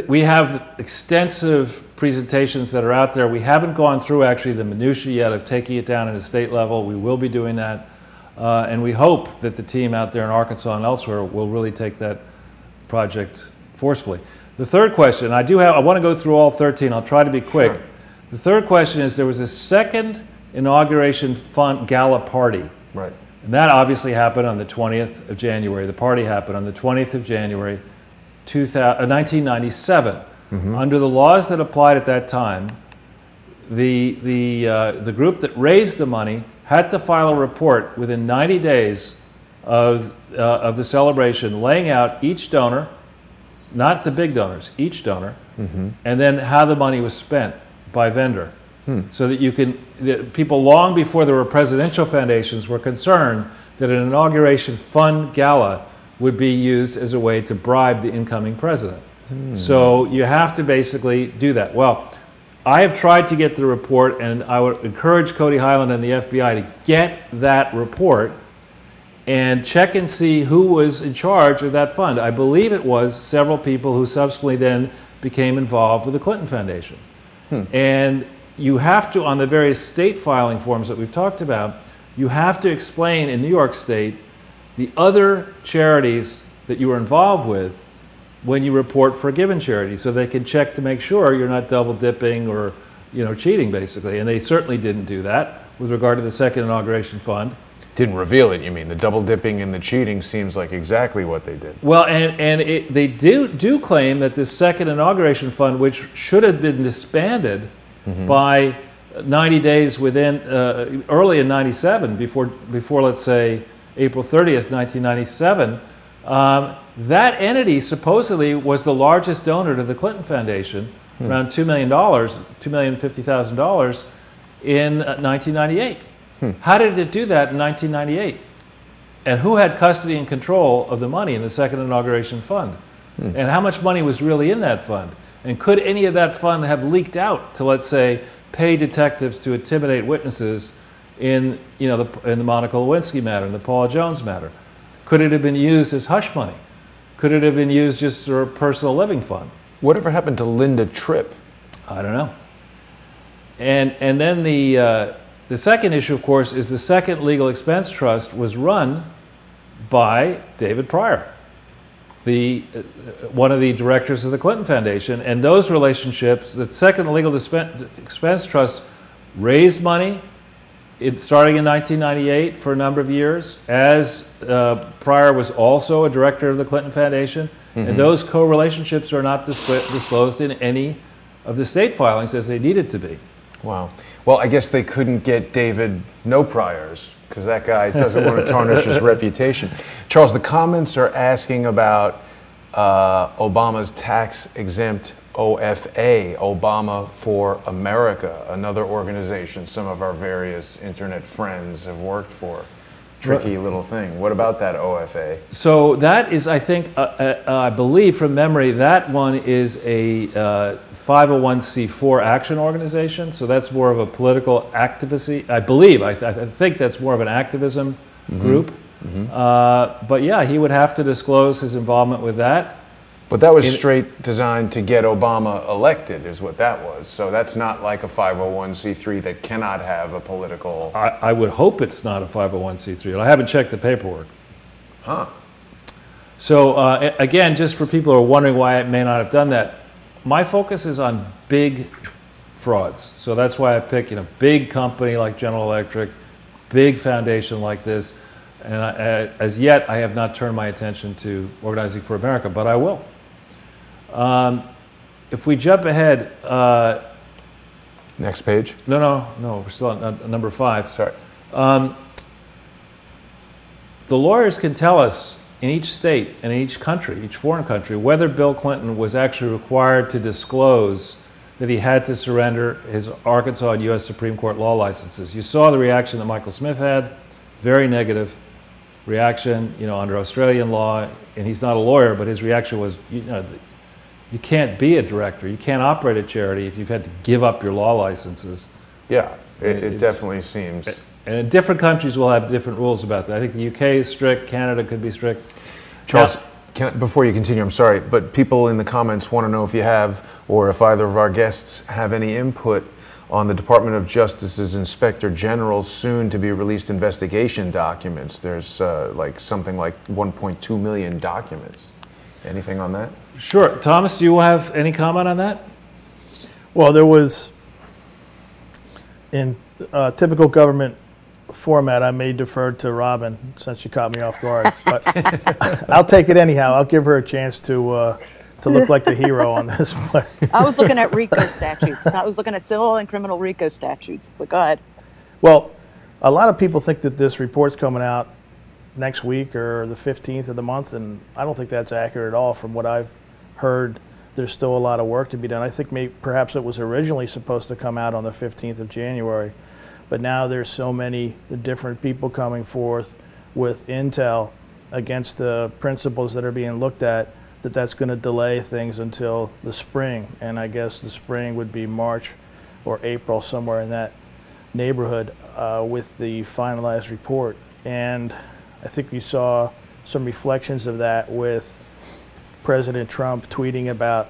S2: we have extensive presentations that are out there. We haven't gone through actually the minutiae yet of taking it down at a state level. We will be doing that. And we hope that the team out there in Arkansas and elsewhere will really take that project forcefully. The third question, I want to go through all 13. I'll try to be quick. Sure. The third question is, there was a second inauguration fund gala party.
S1: Right.
S2: And that obviously happened on the 20th of January. The party happened on the 20th of January, 1997. Mm-hmm. Under the laws that applied at that time, the group that raised the money had to file a report within 90 days of the celebration, laying out each donor, not the big donors, each donor, mm-hmm. and then how the money was spent by vendor. So that people long before there were presidential foundations were concerned that an inauguration fund gala would be used as a way to bribe the incoming president. So you have to basically do that. Well, I have tried to get the report, and I would encourage Cody Highland and the FBI to get that report and check and see who was in charge of that fund. I believe it was several people who subsequently then became involved with the Clinton Foundation. And you have to, on the various state filing forms that we've talked about, you have to explain in New York State the other charities that you were involved with when you report for a given charity, so they can check to make sure you're not double dipping or cheating, basically. And they certainly didn't do that with regard to the second inauguration fund.
S1: Didn't reveal it, you mean? The double dipping and the cheating seems like exactly what they did.
S2: Well, they do claim that this second inauguration fund, which should have been disbanded mm-hmm. by 90 days within, early in 97, before let's say April 30th, 1997, that entity supposedly was the largest donor to the Clinton Foundation, around $2 million, $2,050,000 in 1998. How did it do that in 1998? And who had custody and control of the money in the second inauguration fund? And how much money was really in that fund? And could any of that fund have leaked out to, let's say, pay detectives to intimidate witnesses in the Monica Lewinsky matter, in the Paula Jones matter? Could it have been used as hush money? Could it have been used just for a personal living fund?
S1: Whatever happened to Linda Tripp?
S2: I don't know. And then the second issue, of course, is the second legal expense trust was run by David Pryor, one of the directors of the Clinton Foundation. And those relationships, the second legal expense trust raised money starting in 1998 for a number of years, as Pryor was also a director of the Clinton Foundation. Mm-hmm. And those co-relationships are not disclosed in any of the state filings as they needed to be.
S1: Wow. Well, I guess they couldn't get David no priors because that guy doesn't want to tarnish his reputation. Charles, the comments are asking about Obama's tax-exempt OFA, Obama for America, another organization some of our various internet friends have worked for. Tricky little thing. What about that OFA?
S2: So that is, I think, I believe from memory, that one is a 501c4 action organization. So that's more of a political activism. I believe, I think that's more of an activism group. But yeah, he would have to disclose his involvement with that.
S1: But that was straight designed to get Obama elected, is what that was. So that's not like a 501c3 that cannot have a political...
S2: I would hope it's not a 501c3. I haven't checked the paperwork.
S1: Huh.
S2: So again, just for people who are wondering why I may not have done that, my focus is on big frauds. So that's why I pick, big company like General Electric, big foundation like this. And as yet, I have not turned my attention to Organizing for America, but I will. If we jump ahead...
S1: Next page.
S2: No, we're still on number 5.
S1: Sorry.
S2: The lawyers can tell us in each state and in each country, each foreign country, whether Bill Clinton was actually required to disclose that he had to surrender his Arkansas and U.S. Supreme Court law licenses. You saw the reaction that Michael Smith had, very negative reaction, under Australian law, and he's not a lawyer, but his reaction was, you can't be a director, you can't operate a charity if you've had to give up your law licenses.
S1: Yeah, it definitely seems.
S2: And in different countries will have different rules about that. I think the UK is strict, Canada could be strict.
S1: Charles, before you continue, I'm sorry, but people in the comments want to know if you have, or if either of our guests have any input on the Department of Justice's Inspector General's soon-to-be released investigation documents. There's something like 1.2 million documents. Anything on that?
S2: Sure. Thomas, do you have any comment on that?
S4: Well, there was, in typical government format, I may defer to Robin since you caught me off guard. But I'll take it anyhow. I'll give her a chance to look like the hero on this.
S3: I was looking at RICO statutes. I was looking at civil and criminal RICO statutes, but go ahead.
S4: Well, a lot of people think that this report's coming out next week or the 15th of the month, and I don't think that's accurate at all. From what I've heard, there's still a lot of work to be done. I think perhaps it was originally supposed to come out on the 15th of January, but now there's so many different people coming forth with intel against the principles that are being looked at, that's going to delay things until the spring. And I guess the spring would be March or April, somewhere in that neighborhood, with the finalized report. And I think we saw some reflections of that with President Trump tweeting about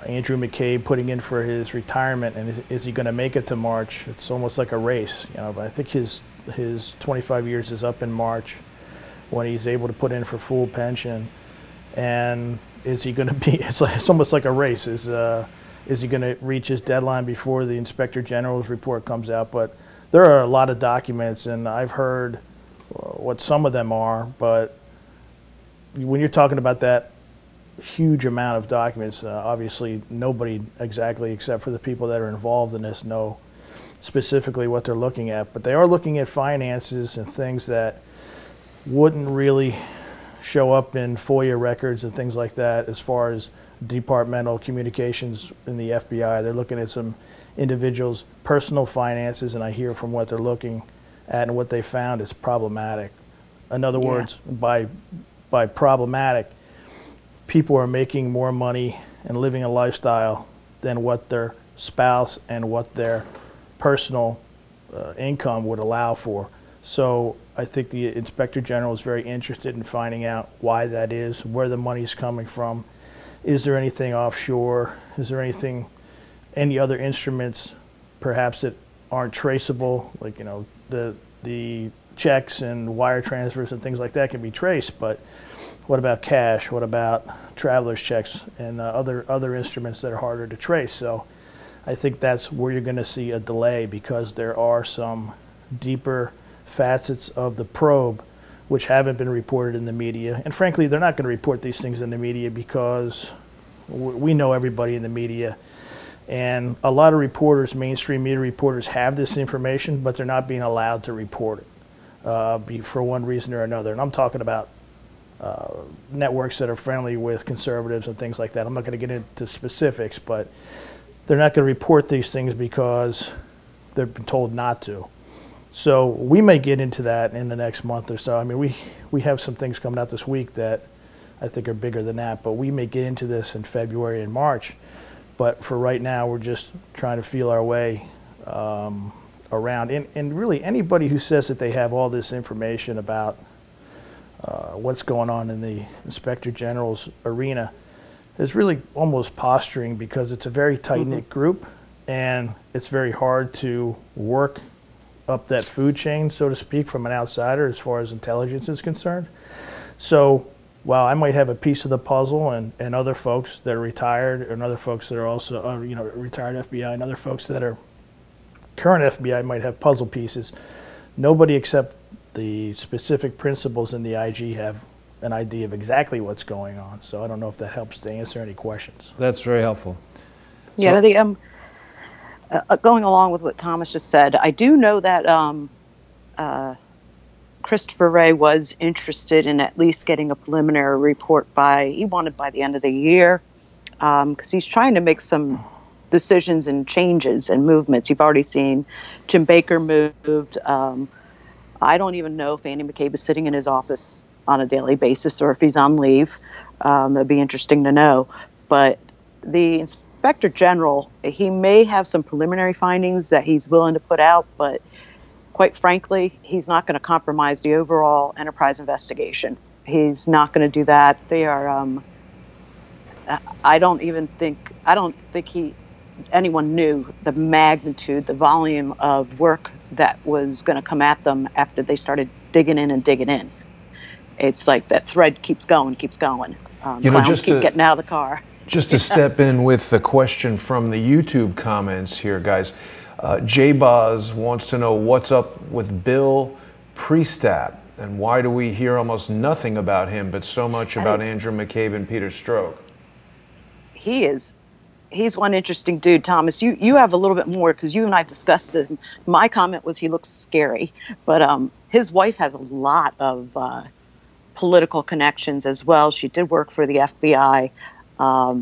S4: Andrew McCabe putting in for his retirement, and is he going to make it to March? It's almost like a race, but I think his 25 years is up in March when he's able to put in for full pension. And is he going to be, it's almost like a race. Is he going to reach his deadline before the Inspector General's report comes out? But there are a lot of documents, and I've heard what some of them are, but when you're talking about that huge amount of documents, obviously nobody exactly, except for the people that are involved in this, know specifically what they're looking at. But they are looking at finances and things that wouldn't really show up in FOIA records and things like that. As far as departmental communications in the FBI, they're looking at some individuals' personal finances, and I hear from what they're looking at and what they found is problematic. In other words, by problematic, people are making more money and living a lifestyle than what their spouse and what their personal income would allow for. So I think the Inspector General is very interested in finding out why that is, where the money is coming from. Is there anything offshore? Is there any other instruments perhaps that aren't traceable? Like, the checks and wire transfers and things like that can be traced, but what about cash? What about traveler's checks and other instruments that are harder to trace? So I think that's where you're going to see a delay, because there are some deeper facets of the probe which haven't been reported in the media. And frankly, they're not going to report these things in the media because we know everybody in the media, And a lot of reporters, mainstream media reporters, have this information, but they're not being allowed to report it for one reason or another. And I'm talking about networks that are friendly with conservatives and things like that. I'm not going to get into specifics, but they're not going to report these things because they've been told not to. So we may get into that in the next month or so. I mean, we have some things coming out this week that I think are bigger than that, but we may get into this in February and March. But for right now, we're just trying to feel our way around. And really, anybody who says that they have all this information about what's going on in the Inspector General's arena is really almost posturing, because it's a very tight-knit group, and it's very hard to work up that food chain, so to speak, from an outsider as far as intelligence is concerned. So while I might have a piece of the puzzle, and other folks that are retired, and other folks that are also retired FBI, and other folks that are current FBI might have puzzle pieces, nobody except the specific principals in the IG have an idea of exactly what's going on. So I don't know if that helps to answer any questions.
S2: That's very helpful.
S3: Yeah,
S2: So,
S3: the going along with what Thomas just said, I do know that Christopher Wray was interested in at least getting a preliminary report he wanted by the end of the year, because he's trying to make some decisions and changes and movements. You've already seen Jim Baker moved. I don't even know if Andy McCabe is sitting in his office on a daily basis or if he's on leave. That'd be interesting to know. But the Inspector General, he may have some preliminary findings that he's willing to put out, but quite frankly, he's not going to compromise the overall enterprise investigation. He's not going to do that. They are, I don't think anyone knew the magnitude, the volume of work that was going to come at them after they started digging in. It's like that thread keeps going. Clowns keep getting out of the car.
S1: Just to step in with the question from the YouTube comments here, guys. J-Boz wants to know what's up with Bill Priestap, and why do we hear almost nothing about him, but so much about Andrew McCabe and Peter Strzok?
S3: He's one interesting dude, Thomas. You have a little bit more, because you and I discussed it. My comment was he looks scary, but his wife has a lot of political connections as well. She did work for the FBI,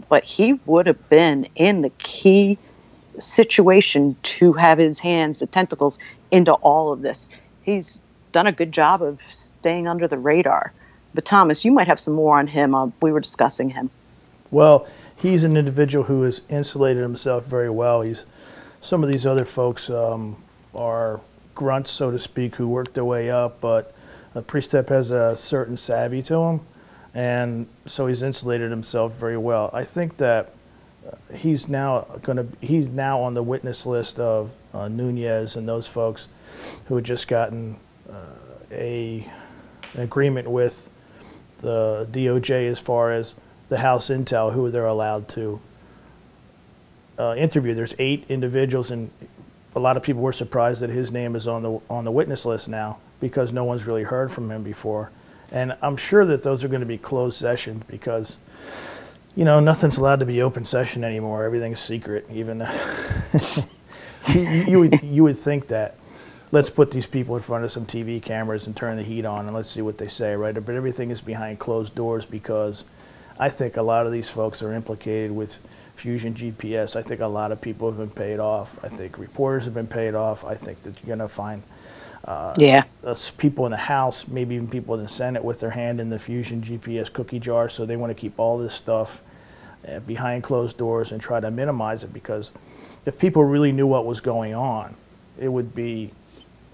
S3: but he would have been in the key situation to have his hands, the tentacles, into all of this. He's done a good job of staying under the radar. But Thomas, you might have some more on him. We were discussing him.
S4: Well, he's an individual who has insulated himself very well. Some of these other folks are grunts, so to speak, who work their way up, but Priestap has a certain savvy to him, and so he's insulated himself very well. I think that he's now on the witness list of Nunez and those folks who had just gotten an agreement with the DOJ as far as the House Intel, who they're allowed to interview. There's 8 individuals, and a lot of people were surprised that his name is on the witness list now, because no one's really heard from him before. And I'm sure that those are going to be closed sessions, because nothing's allowed to be open session anymore. Everything's secret. Even you would think that let's put these people in front of some TV cameras and turn the heat on and let's see what they say, right? But everything is behind closed doors, because I think a lot of these folks are implicated with Fusion GPS. I think a lot of people have been paid off. I think reporters have been paid off. I think that you're going to find people in the House, maybe even people in the Senate, with their hand in the Fusion GPS cookie jar. So they want to keep all this stuff behind closed doors and try to minimize it, because if people really knew what was going on, it would be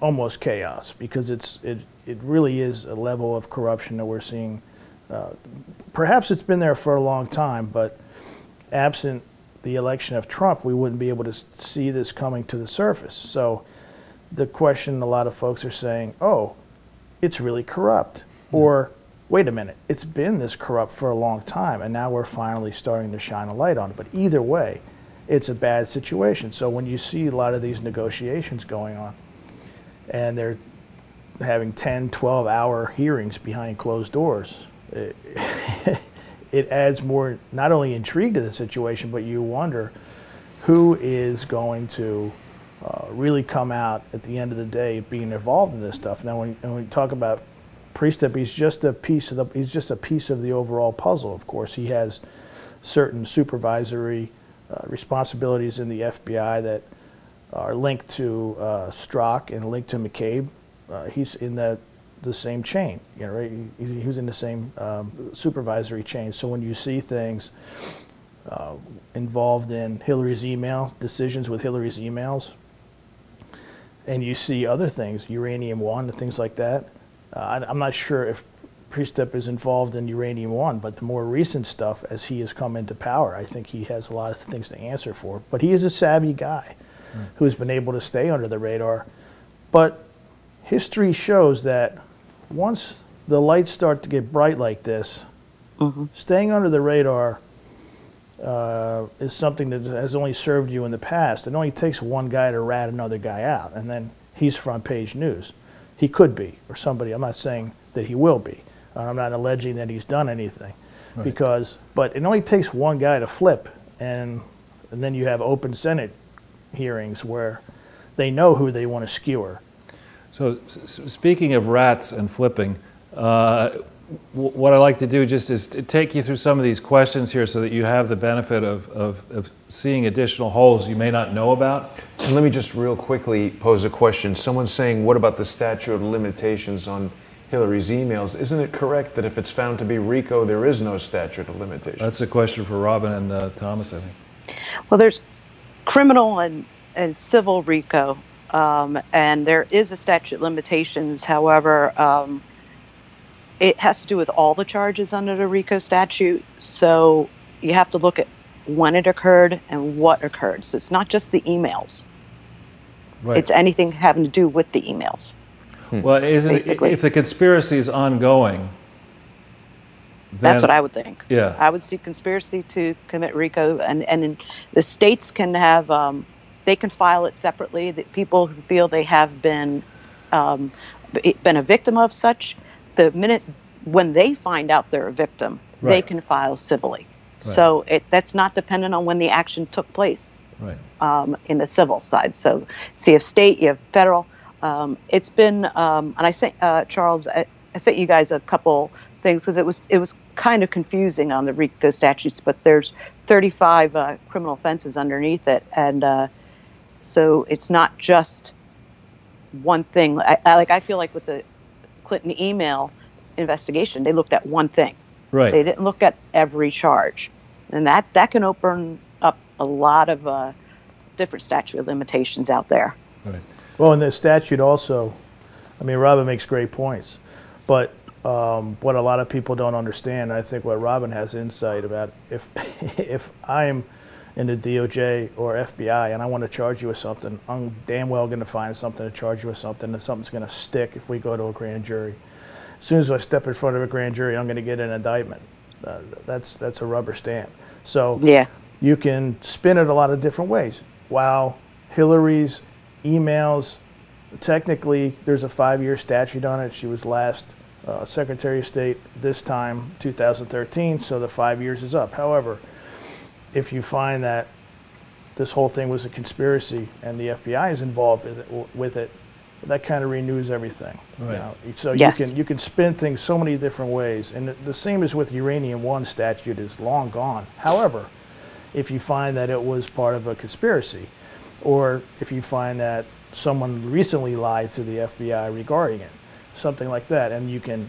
S4: almost chaos, because it really is a level of corruption that we're seeing. Perhaps it's been there for a long time, but absent the election of Trump, we wouldn't be able to see this coming to the surface. So the question a lot of folks are saying, oh, it's really corrupt. Or, wait a minute, it's been this corrupt for a long time, and now we're finally starting to shine a light on it. But either way, it's a bad situation. So when you see a lot of these negotiations going on, and they're having 10, 12-hour hearings behind closed doors, it adds more, not only intrigue to the situation, but you wonder who is going to really come out at the end of the day being involved in this stuff. Now, when we talk about Priestep, he's just a piece of the overall puzzle. Of course, he has certain supervisory responsibilities in the FBI that are linked to Strzok and linked to McCabe. He's in the same chain, you know, right? He was in the same supervisory chain. So when you see things involved in Hillary's email, decisions with Hillary's emails, and you see other things, Uranium One and things like that, I'm not sure if Priestep is involved in Uranium One, but the more recent stuff, as he has come into power, I think he has a lot of things to answer for. But he is a savvy guy who's been able to stay under the radar. But history shows that once the lights start to get bright like this, staying under the radar is something that has only served you in the past. It only takes one guy to rat another guy out, and then he's front page news. He could be, or somebody. I'm not saying that he will be. I'm not alleging that he's done anything, but it only takes one guy to flip, and then you have open Senate hearings where they know who they want to skewer.
S2: So speaking of rats and flipping, what I like to do just is take you through some of these questions here so that you have the benefit of seeing additional holes you may not know about.
S1: And let me just real quickly pose a question. Someone's saying, what about the statute of limitations on Hillary's emails? Isn't it correct that if it's found to be RICO, there is no statute of limitations?
S2: That's a question for Robin and Thomas, I think.
S3: Well, there's criminal and civil RICO, and there is a statute of limitations. However, it has to do with all the charges under the RICO statute. So you have to look at when it occurred and what occurred. So it's not just the emails.
S2: Right.
S3: It's anything having to do with the emails.
S2: Well, if the conspiracy is ongoing, then,
S3: that's what I would think.
S2: Yeah.
S3: I would see conspiracy to commit RICO, and the states can have, they can file it separately. That people who feel they have been a victim of such, the minute when they find out they're a victim, they can file civilly. So that's not dependent on when the action took place in the civil side. So you have state, you have federal. It's been, and I sent Charles, I sent you guys a couple things because it was kind of confusing on the RICO statutes, but there's 35 criminal offenses underneath it, and so it's not just one thing. I feel like with the Clinton email investigation, they looked at one thing.
S2: Right.
S3: They didn't look at every charge, and that can open up a lot of different statute of limitations out there.
S2: Right.
S4: Well, in the statute also, I mean, Robin makes great points, but what a lot of people don't understand, I think what Robin has insight about, if I'm in the DOJ or FBI and I want to charge you with something, I'm damn well going to find something to charge you with something, and something's going to stick if we go to a grand jury. As soon as I step in front of a grand jury, I'm going to get an indictment. That's a rubber stamp. So you can spin it a lot of different ways. While Hillary's emails, technically there's a 5-year statute on it. She was last Secretary of State this time, 2013, so the 5 years is up. However, if you find that this whole thing was a conspiracy and the FBI is involved with it, that kind of renews everything.
S2: Right.
S4: You know? So you can spin things so many different ways, and the same as with Uranium One statute is long gone. However, if you find that it was part of a conspiracy, or if you find that someone recently lied to the FBI regarding it, something like that, and you can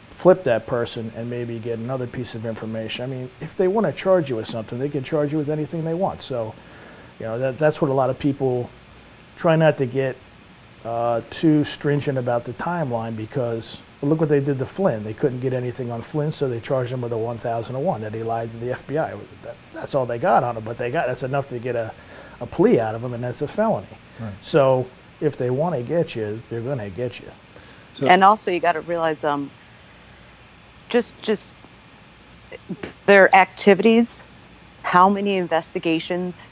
S4: flip that person and maybe get another piece of information. I mean, if they want to charge you with something, they can charge you with anything they want. So, you know, that's what a lot of people try not to get too stringent about the timeline, because look what they did to Flynn. They couldn't get anything on Flynn, so they charged him with a 1001 that he lied to the FBI. That's all they got on him, but that's enough to get a plea out of him, and that's a felony. Right. So if they want to get you, they're going to get you.
S3: So, and also you got to realize just their activities, how many investigations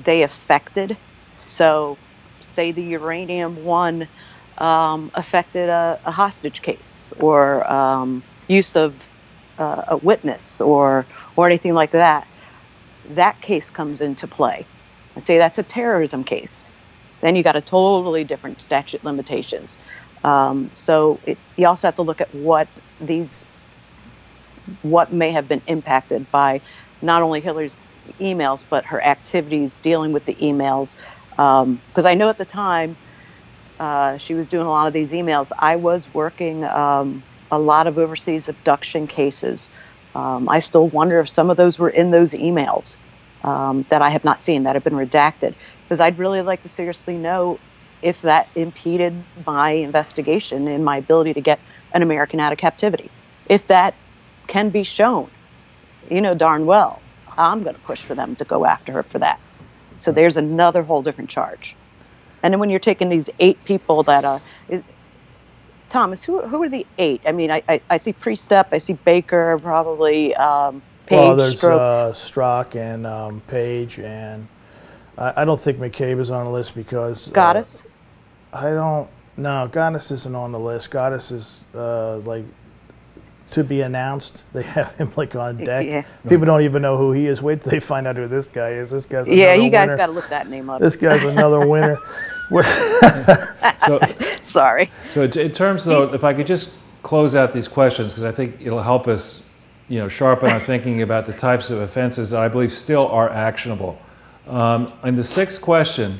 S3: they affected. So say the Uranium One affected a hostage case, or use of a witness, or anything like that. That case comes into play. and say that's a terrorism case, then you got a totally different statute limitations. So you also have to look at what may have been impacted by not only Hillary's emails, but her activities dealing with the emails. Because I know at the time she was doing a lot of these emails, I was working a lot of overseas abduction cases. I still wonder if some of those were in those emails that I have not seen, that have been redacted. Because I'd really like to seriously know if that impeded my investigation and my ability to get an American out of captivity. If that can be shown, you know darn well, I'm going to push for them to go after her for that. So there's another whole different charge. And then when you're taking these 8 people that, Thomas, who are the 8? I mean, I see Priestep, I see Baker, probably Page.
S4: Well, there's Strzok and Page, and I don't think McCabe is on the list because
S3: Goddess.
S4: No, Goddess isn't on the list. Goddess is like to be announced. They have him like on deck.
S3: Yeah.
S4: People don't even know who he is. Wait till they find out who this guy is. This guy's another
S3: Yeah, you guys
S4: winner.
S3: got to look that name up.
S4: This guy's another winner.
S2: So,
S3: Sorry.
S2: so in terms, though, if I could just close out these questions, because I think it'll help us, sharpen our thinking about the types of offenses that I believe still are actionable. And the 6th question,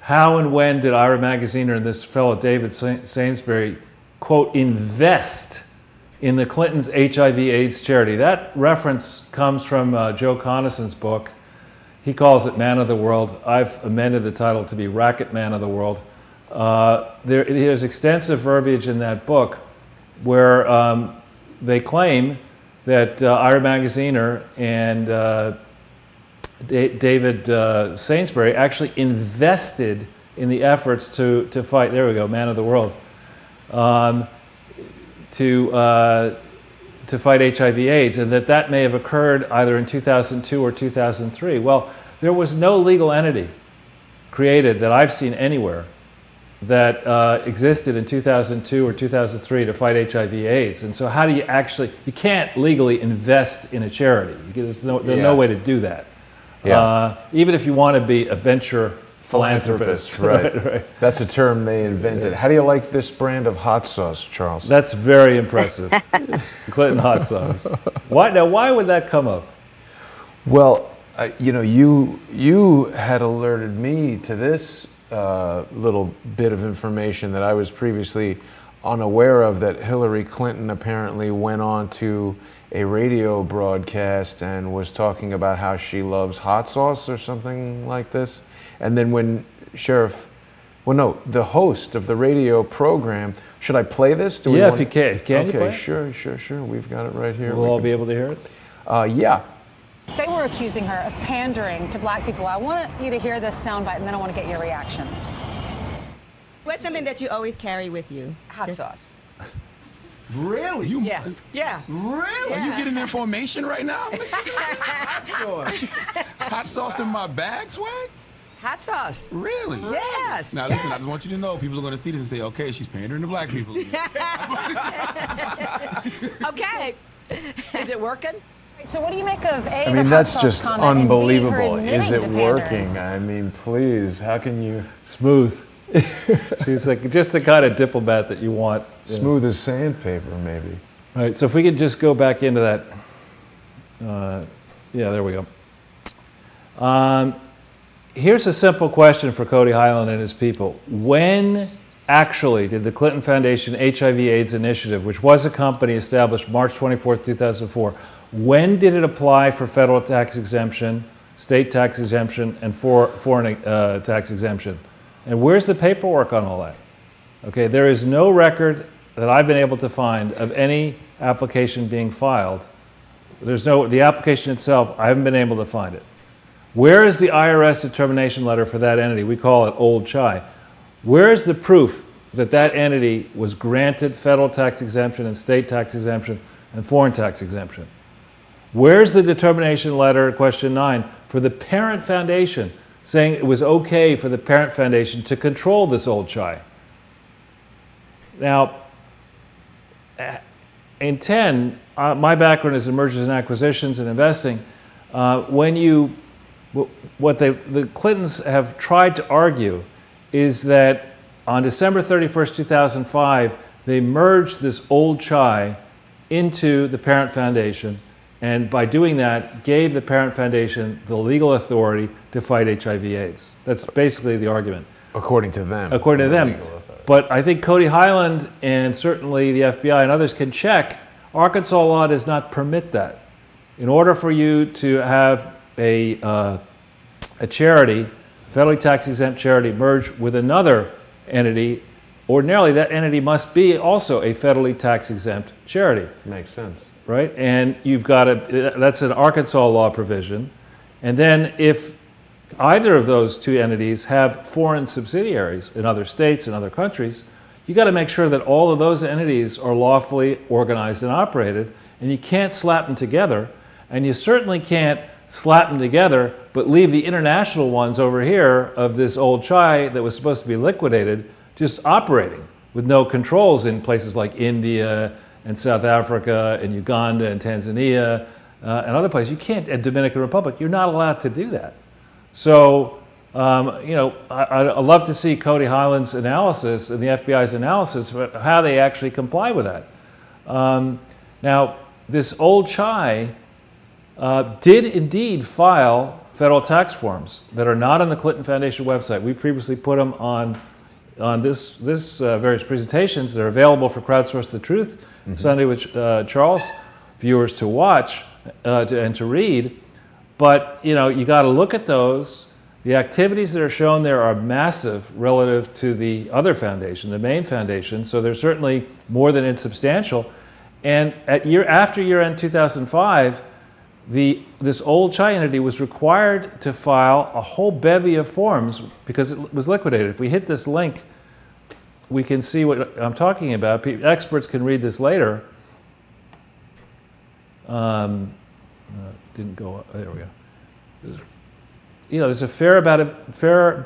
S2: how and when did Ira Magaziner and this fellow David Sainsbury, quote, invest in the Clintons' HIV/AIDS charity? That reference comes from Joe Connison's book. He calls it Man of the World. I've amended the title to be Racket Man of the World. There's extensive verbiage in that book where they claim that Ira Magaziner and David Sainsbury actually invested in the efforts to fight, there we go, Man of the World, to fight HIV/AIDS, and that may have occurred either in 2002 or 2003. Well, there was no legal entity created that I've seen anywhere that existed in 2002 or 2003 to fight HIV/AIDS. And so how do you actually, you can't legally invest in a charity. There's no way to do that.
S1: Yeah.
S2: Even if you want to be a venture philanthropist.
S1: Right.
S2: Right.
S1: That's a term they invented. How do you like this brand of hot sauce, Charles?
S2: That's very impressive. Clinton hot sauce. Why would that come up?
S1: Well, you had alerted me to this little bit of information that I was previously unaware of, that Hillary Clinton apparently went on to a radio broadcast and was talking about how she loves hot sauce or something like this. And then when the host of the radio program, should I play this?
S2: If you can. Can you play
S1: it? Sure. We've got it right here.
S2: We'll all be able to hear it?
S1: Yeah.
S5: They were accusing her of pandering to black people. I want you to hear this soundbite, and then I want to get your reaction.
S6: What's something that you always carry with you?
S5: Hot sauce.
S7: Really?
S5: Yeah.
S7: Really? Are you getting information right now? Hot sauce. Hot sauce in my bag, Swag?
S5: Hot sauce.
S7: Really?
S5: Yes.
S7: Now listen, I just want you to know, people are going to see this and say, okay, she's pandering to black people.
S5: Okay. Is it working? So what do you make of
S1: I mean, that's just unbelievable. Is it working? I mean, please, how can you?
S2: Smooth. She's like just the kind of diplomat that you want.
S1: Smooth as sandpaper, maybe.
S2: All right, so if we could just go back into that. Yeah, there we go. Here's a simple question for Cody Highland and his people. When actually did the Clinton Foundation HIV/AIDS Initiative, which was a company established March 24th, 2004, when did it apply for federal tax exemption, state tax exemption, and foreign tax exemption? And where's the paperwork on all that? Okay, there is no record that I've been able to find of any application being filed. The application itself, I haven't been able to find it. Where is the IRS determination letter for that entity? We call it Old Chai. Where is the proof that that entity was granted federal tax exemption and state tax exemption and foreign tax exemption? Where's the determination letter, question 9, for the parent foundation saying it was okay for the parent foundation to control this Old Chai? Now, in 10, my background is in mergers and acquisitions and investing. When you what the Clintons have tried to argue is that on December 31st, 2005, they merged this old CHI into the parent foundation, and by doing that, gave the parent foundation the legal authority to fight HIV/AIDS. That's basically the argument.
S1: According to them.
S2: According to them. But I think Cody Highland and certainly the FBI and others can check. Arkansas law does not permit that. In order for you to have a charity, federally tax-exempt charity, merge with another entity, ordinarily that entity must be also a federally tax-exempt charity.
S1: Makes sense.
S2: Right? And you've got that's an Arkansas law provision. And then if either of those two entities have foreign subsidiaries in other states and other countries, you got to make sure that all of those entities are lawfully organized and operated, and you can't slap them together, and you certainly can't slap them together but leave the international ones over here of this old CHI that was supposed to be liquidated just operating with no controls in places like India and South Africa and Uganda and Tanzania and other places. You can't, and Dominican Republic, you're not allowed to do that. So, you know, I'd love to see Cody Highland's analysis and the FBI's analysis of how they actually comply with that. Now, this old CHI did indeed file federal tax forms that are not on the Clinton Foundation website. We previously put them on this various presentations. They're available for Crowdsource the Truth Sunday with Charles viewers to watch and to read. But you know, you got to look at those. The activities that are shown there are massive relative to the other foundation, the main foundation. So they're certainly more than insubstantial. And after year-end 2005, this old CHI entity was required to file a whole bevy of forms because it was liquidated. If we hit this link, we can see what I'm talking about. Experts can read this later. Didn't go up. There we go. You know, there's a fair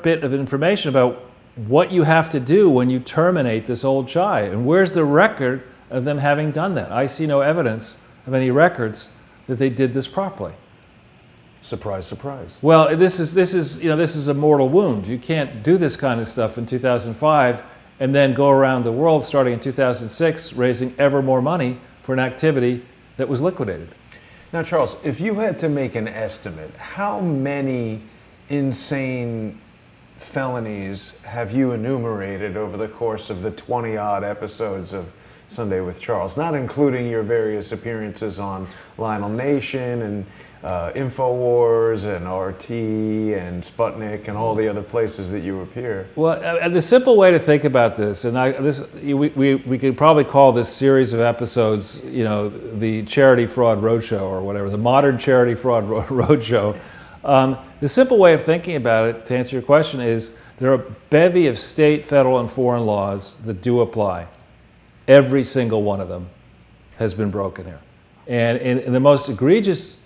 S2: bit of information about what you have to do when you terminate this old CHI, and where's the record of them having done that? I see no evidence of any records that they did this properly.
S1: Surprise, surprise.
S2: Well, this is a mortal wound. You can't do this kind of stuff in 2005 and then go around the world starting in 2006 raising ever more money for an activity that was liquidated.
S1: Now, Charles, if you had to make an estimate, how many insane felonies have you enumerated over the course of the 20-odd episodes of Sunday with Charles, not including your various appearances on Lionel Nation and InfoWars and RT and Sputnik and all the other places that you appear?
S2: Well, the simple way to think about this, and we could probably call this series of episodes, you know, the Charity Fraud Roadshow or whatever, the modern Charity Fraud Roadshow. The simple way of thinking about it, to answer your question, is there are a bevy of state, federal, and foreign laws that do apply. Every single one of them has been broken here. And in the most egregious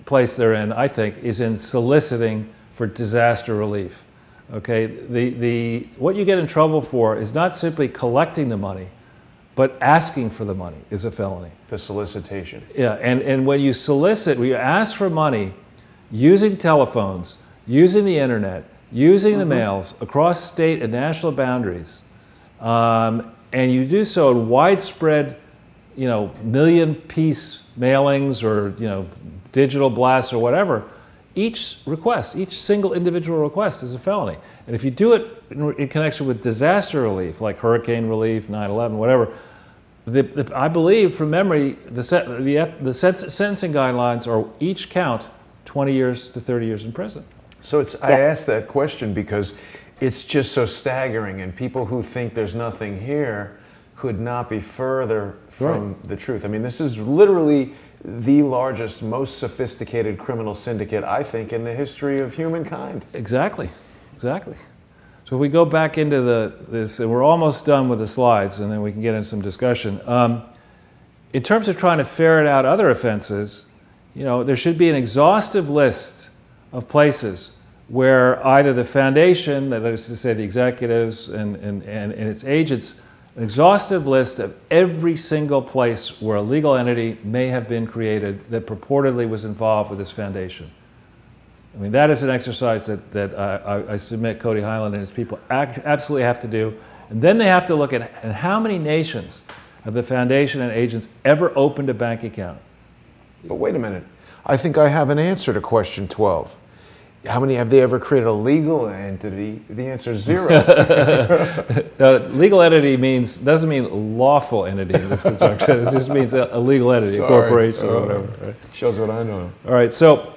S2: place they're in, I think, is in soliciting for disaster relief. Okay, what you get in trouble for is not simply collecting the money, but asking for the money is a felony.
S1: The solicitation.
S2: Yeah, and when you solicit, when you ask for money using telephones, using the internet, using the mails across state and national boundaries, and you do so in widespread, you know, million-piece mailings or, you know, digital blasts or whatever, each request, each single individual request is a felony. And if you do it in connection with disaster relief, like hurricane relief, 9/11, whatever, I believe from memory, the sentencing guidelines are each count 20 years to 30 years in prison.
S1: So I asked that question because it's just so staggering, and people who think there's nothing here could not be further from the truth. I mean, this is literally the largest, most sophisticated criminal syndicate, I think, in the history of humankind.
S2: Exactly, exactly. So if we go back into this, and we're almost done with the slides, and then we can get into some discussion. In terms of trying to ferret out other offenses, you know, there should be an exhaustive list of places where either the foundation, that is to say the executives and its agents, an exhaustive list of every single place where a legal entity may have been created that purportedly was involved with this foundation. I mean, that is an exercise that I submit Cody Highland and his people absolutely have to do. And then they have to look at how many nations have the foundation and agents ever opened a bank account.
S1: But wait a minute. I think I have an answer to question 12. How many have they ever created a legal entity? The answer is 0.
S2: Legal entity doesn't mean lawful entity in this construction. It just means a legal entity, a corporation or whatever. Right?
S1: Shows what I know.
S2: All right, so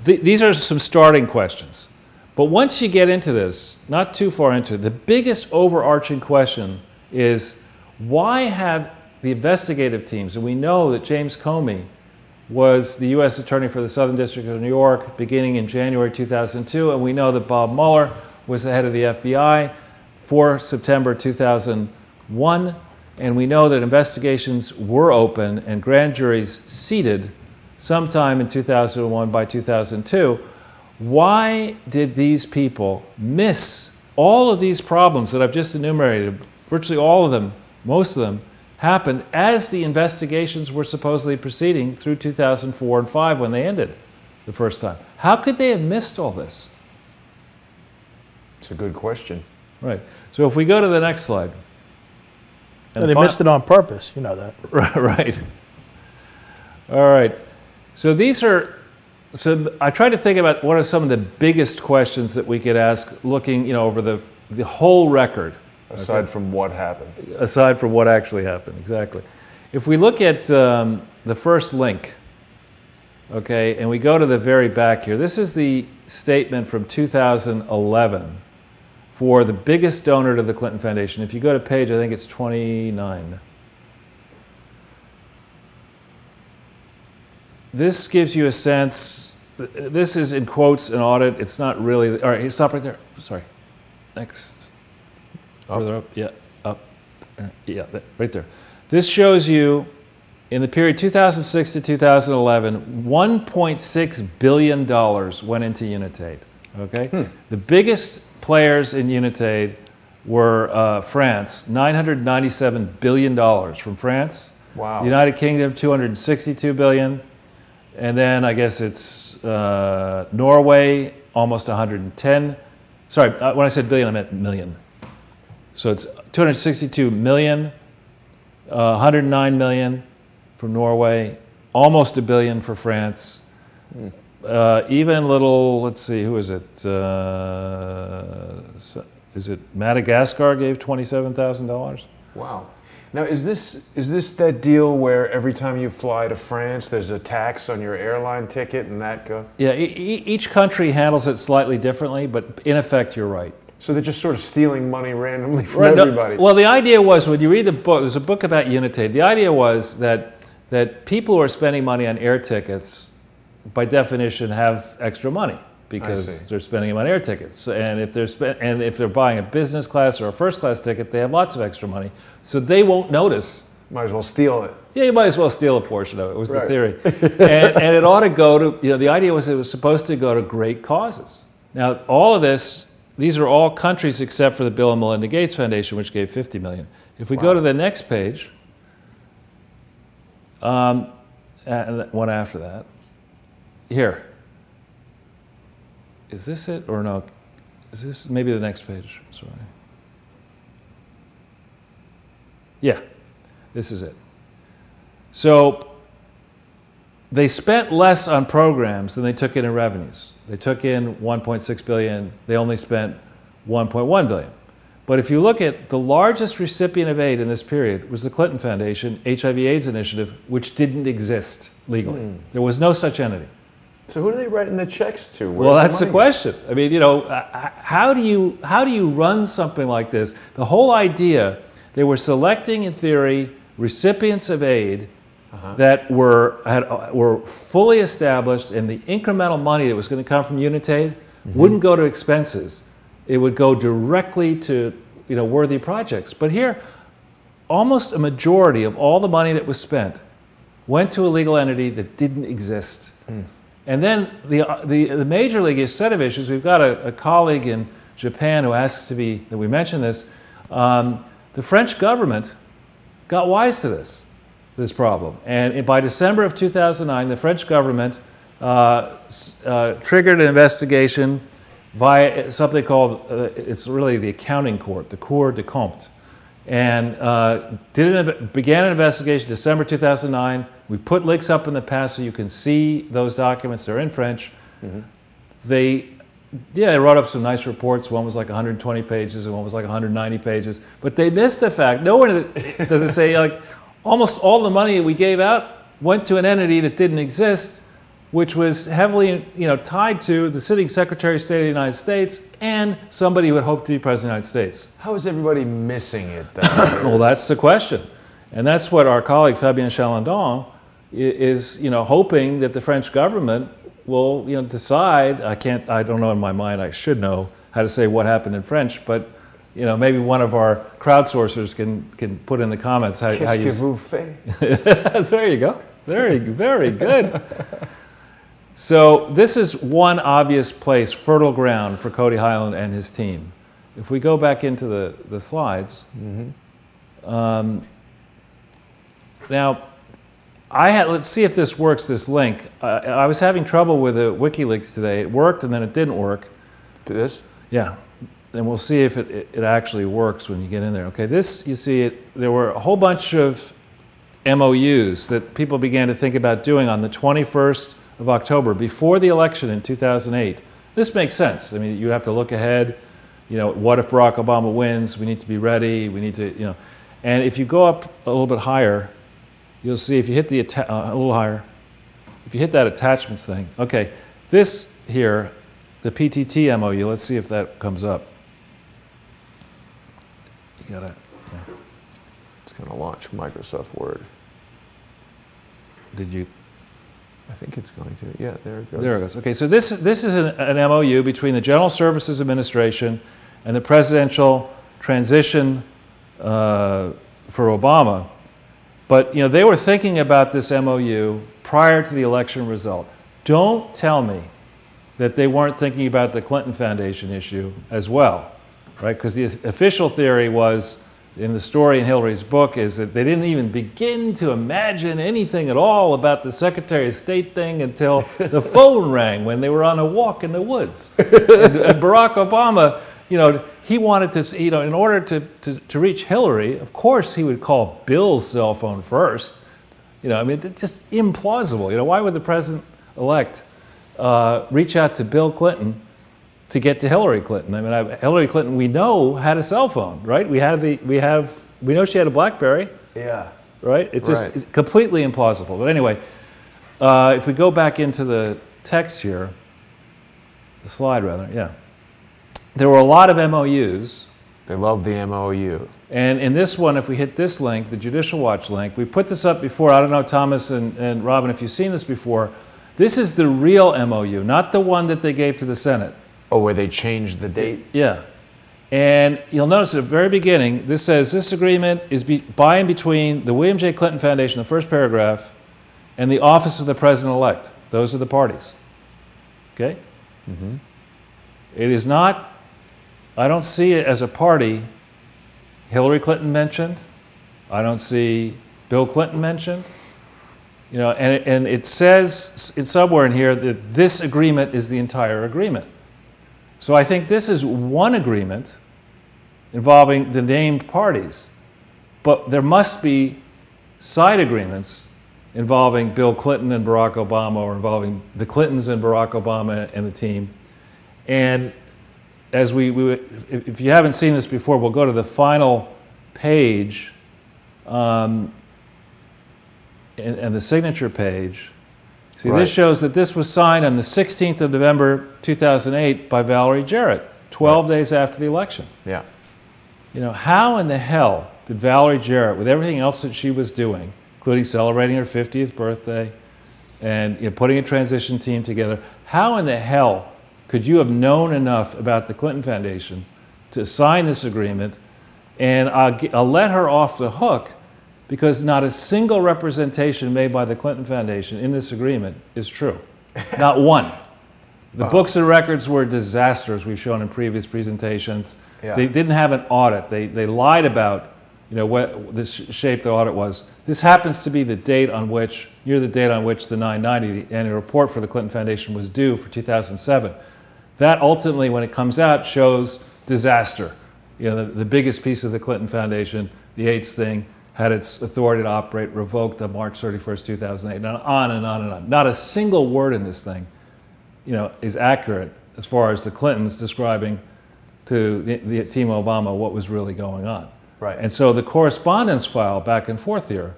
S2: these are some starting questions. But once you get into this, not too far into it, the biggest overarching question is, why have the investigative teams, and we know that James Comey was the U.S. Attorney for the Southern District of New York beginning in January 2002, and we know that Bob Mueller was the head of the FBI for September 2001, and we know that investigations were open and grand juries seated sometime in 2001 by 2002. Why did these people miss all of these problems that I've just enumerated? Virtually all of them, most of them, happened as the investigations were supposedly proceeding through 2004 and 5 when they ended the first time. How could they have missed all this?
S1: It's a good question.
S2: Right. So if we go to the next slide.
S4: And they missed it on purpose, you know that.
S2: Right. All right. So these are, so I tried to think about what are some of the biggest questions that we could ask looking, over the whole record.
S1: Aside from what happened.
S2: Aside from what actually happened, exactly. If we look at the first link, okay, and we go to the very back here, this is the statement from 2011 for the biggest donor to the Clinton Foundation. If you go to page, I think it's 29. This gives you a sense, this is in quotes an audit, it's not really, all right, stop right there, sorry. Next. Further up, yeah, up, yeah, right there. This shows you, in the period 2006 to 2011, $1.6 billion went into Unitaid, okay? The biggest players in Unitaid were France, $997 billion from France.
S1: Wow.
S2: The United Kingdom, $262 billion. And then I guess it's Norway, almost 110. Sorry, when I said billion, I meant million. So it's 262 million, 109 million from Norway, almost $1 billion for France. Even little, let's see, who is it? Is it Madagascar gave $27,000?
S1: Wow. Now, is this that deal where every time you fly to France, there's a tax on your airline ticket and that goes?
S2: Yeah, each country handles it slightly differently, but in effect, you're right.
S1: So they're just sort of stealing money randomly from everybody.
S2: Well, the idea was, when you read the book, there's a book about Unitaid. The idea was that people who are spending money on air tickets, by definition, have extra money because they're spending them on air tickets. And if they're buying a business class or a first class ticket, they have lots of extra money. So they won't notice.
S1: Might as well steal it.
S2: Yeah, you might as well steal a portion of it, was the theory. and it ought to go to, the idea was it was supposed to go to great causes. Now, all of this, these are all countries except for the Bill and Melinda Gates Foundation, which gave $50 million. If we go to the next page, and one after that, here. Is this it or no? Is this maybe the next page? Sorry. Yeah, this is it. So they spent less on programs than they took in revenues. They took in $1.6 billion. They only spent $1.1 billion. But if you look at the largest recipient of aid in this period was the Clinton Foundation HIV/AIDS Initiative, which didn't exist legally. There was no such entity.
S1: So who are they writing the checks to?
S2: Well, that's the question. I mean, how do you run something like this? The whole idea, they were selecting, in theory, recipients of aid that were fully established, and the incremental money that was going to come from Unitaid wouldn't go to expenses. It would go directly to worthy projects. But here, almost a majority of all the money that was spent went to a legal entity that didn't exist. And then the major league set of issues, we've got a colleague in Japan who asks to be, that we mentioned this, the French government got wise to this problem. And by December of 2009, the French government triggered an investigation via something called, it's really the accounting court, the Cour des Comptes, and began an investigation December 2009. We put links up in the past so you can see those documents. They're in French. They wrote up some nice reports. One was like 120 pages and one was like 190 pages. But they missed the fact, nowhere does it say, like, almost all the money that we gave out went to an entity that didn't exist, which was heavily, tied to the sitting Secretary of State of the United States and somebody who had hoped to be President of the United States.
S1: How is everybody missing it then?
S2: Well, that's the question. And that's what our colleague Fabien Chalandon is, hoping that the French government will, decide. I don't know in my mind, I should know how to say what happened in French, but, maybe one of our crowdsourcers can put in the comments how you...
S1: Qu'est-ce que vous faites?
S2: There you go. Very, very good. So this is one obvious place, fertile ground for Cody Highland and his team. If we go back into the slides, now let's see if this works, this link. I was having trouble with the WikiLeaks today. It worked and then it didn't work.
S1: This?
S2: Yeah. And we'll see if it actually works when you get in there. Okay, this, you see it, there were a whole bunch of MOUs that people began to think about doing on the 21st of October, before the election in 2008. This makes sense. I mean, you have to look ahead. What if Barack Obama wins? We need to be ready. We need to, And if you go up a little bit higher, you'll see if you hit a little higher, if you hit that attachments thing. Okay, this here, the PTT MOU, let's see if that comes up. You gotta,
S1: It's going to launch Microsoft Word.
S2: Did you?
S1: I think it's going to. Yeah, there it goes.
S2: There it goes. Okay, so this is an MOU between the General Services Administration and the presidential transition for Obama. But they were thinking about this MOU prior to the election result. Don't tell me that they weren't thinking about the Clinton Foundation issue as well, right? Because the official theory was, in the story in Hillary's book, is that they didn't even begin to imagine anything at all about the Secretary of State thing until the phone rang when they were on a walk in the woods. And Barack Obama, he wanted to, in order to reach Hillary, of course he would call Bill's cell phone first. I mean, it's just implausible. Why would the president-elect reach out to Bill Clinton to get to Hillary Clinton? I mean, Hillary Clinton, we know, had a cell phone, right? We know she had a BlackBerry.
S1: Yeah.
S2: Right? It's just It's completely implausible. But anyway, if we go back into the text here, the slide rather, yeah. There were a lot of MOUs.
S1: They love the MOU.
S2: And in this one, if we hit this link, the Judicial Watch link, we put this up before. I don't know, Thomas and Robin, if you've seen this before. This is the real MOU, not the one that they gave to the Senate.
S1: Oh, where they changed the date?
S2: Yeah. And you'll notice at the very beginning, this says this agreement is by and between the William J. Clinton Foundation, the first paragraph, and the Office of the President-elect. Those are the parties. Okay? Mm-hmm. It is not, I don't see it as a party Hillary Clinton mentioned. I don't see Bill Clinton mentioned. And it says somewhere in here that this agreement is the entire agreement. So I think this is one agreement involving the named parties, but there must be side agreements involving Bill Clinton and Barack Obama, or involving the Clintons and Barack Obama and the team. And as if you haven't seen this before, we'll go to the final page and the signature page. See, this shows that this was signed on the 16th of November 2008 by Valerie Jarrett, 12 days after the election.
S1: Yeah.
S2: How in the hell did Valerie Jarrett, with everything else that she was doing, including celebrating her 50th birthday and putting a transition team together, how in the hell could you have known enough about the Clinton Foundation to sign this agreement? And I'll let her off the hook, because not a single representation made by the Clinton Foundation in this agreement is true. Not one. The books and records were disasters, we've shown in previous presentations. Yeah. They didn't have an audit. They lied about you know, what the shape the audit was. This happens to be the date on which, near the date on which the 990, the annual report for the Clinton Foundation, was due for 2007. That ultimately, when it comes out, shows disaster. You know, the biggest piece of the Clinton Foundation, the AIDS thing, had its authority to operate revoked on March 31st, 2008, and on and on and on. Not a single word in this thing, you know, is accurate as far as the Clintons describing to the team Obama what was really going on.
S1: Right.
S2: And so the correspondence file back and forth here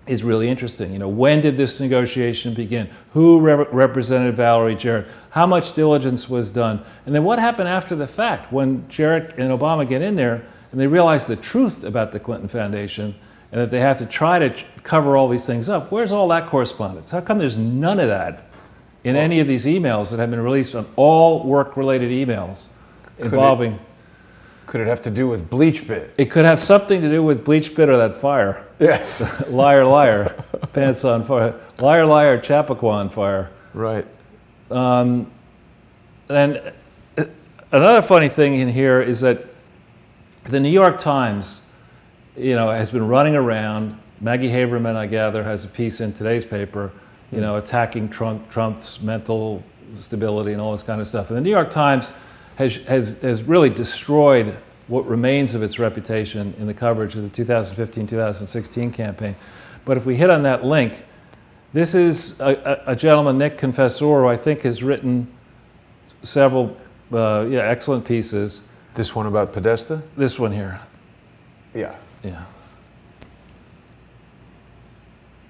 S2: is really interesting. You know, when did this negotiation begin? Who represented Valerie Jarrett? How much diligence was done? And then what happened after the fact when Jarrett and Obama get in there and they realize the truth about the Clinton Foundation and that they have to try to cover all these things up? Where's all that correspondence? How come there's none of that in any of these emails that have been released on all work-related emails involving...
S1: Could it have to do with BleachBit?
S2: It could have something to do with BleachBit or that fire.
S1: Yes.
S2: Liar, liar, pants on fire. Liar, liar, Chappaqua on fire.
S1: Right.
S2: And another funny thing in here is that the New York Times, you know, has been running around. Maggie Haberman, I gather, has a piece in today's paper, you know, attacking Trump's mental stability and all this kind of stuff. And the New York Times has really destroyed what remains of its reputation in the coverage of the 2015-2016 campaign. But if we hit on that link, this is a gentleman, Nick Confessor, who I think has written several excellent pieces.
S1: This one about Podesta?
S2: This one here.
S1: Yeah.
S2: Yeah.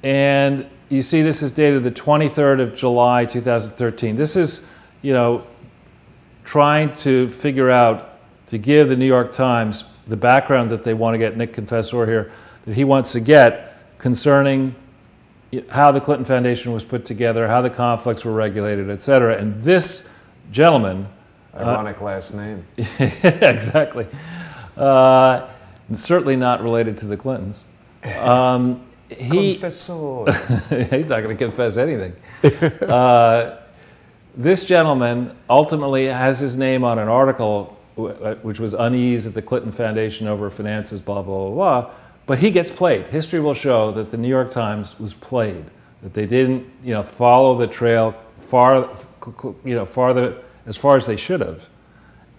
S2: And you see this is dated the 23rd of July, 2013. This is, you know, trying to figure out, to give the New York Times the background that they want to get Nick Confessor here, that he wants to get concerning how the Clinton Foundation was put together, how the conflicts were regulated, et cetera. And this gentleman...
S1: Ironic last name.
S2: Exactly. Certainly not related to the Clintons.
S1: Confessor.
S2: He's not going to confess anything. This gentleman ultimately has his name on an article which was unease at the Clinton Foundation over finances, blah, blah, blah, blah. But he gets played. History will show that the New York Times was played, that they didn't, you know, follow the trail farther as far as they should have.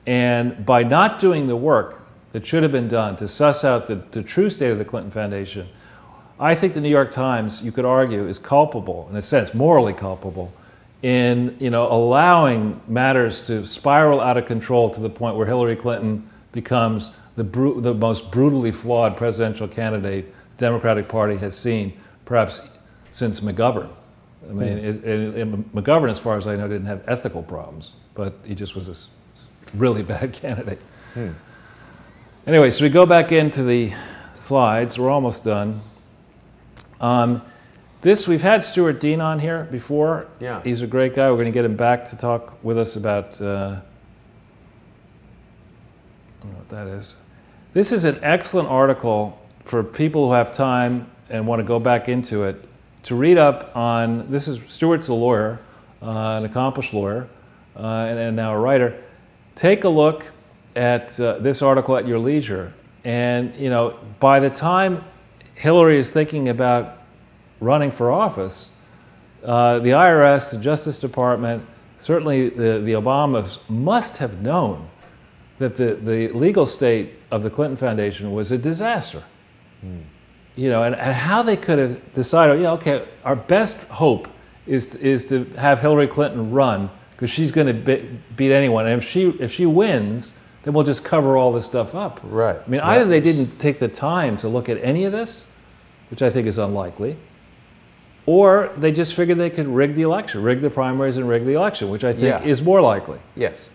S2: And by not doing the work that should have been done to suss out the true state of the Clinton Foundation, I think the New York Times, you could argue, is culpable, in a sense, morally culpable, in, you know, allowing matters to spiral out of control to the point where Hillary Clinton becomes the most brutally flawed presidential candidate the Democratic Party has seen, perhaps since McGovern. I mean, McGovern, as far as I know, didn't have ethical problems, but he just was a really bad candidate. Anyway, so we go back into the slides. We're almost done. We've had Stuart Dean on here before.
S1: Yeah.
S2: He's a great guy. We're going to get him back to talk with us about, I don't know what that is. This is an excellent article for people who have time and want to go back into it, to read up on, Stuart's a lawyer, an accomplished lawyer, and now a writer. Take a look at this article at your leisure. And, you know, by the time Hillary is thinking about running for office, the IRS, the Justice Department, certainly the Obamas must have known that the legal state of the Clinton Foundation was a disaster. You know, and how they could have decided, yeah, okay, our best hope is to have Hillary Clinton run because she's going to beat anyone, and if she wins, then we'll just cover all this stuff up.
S1: Right.
S2: I mean, either they didn't take the time to look at any of this, which I think is unlikely, or they just figured they could rig the election, rig the primaries and rig the election, which I think is more likely.
S1: Yes.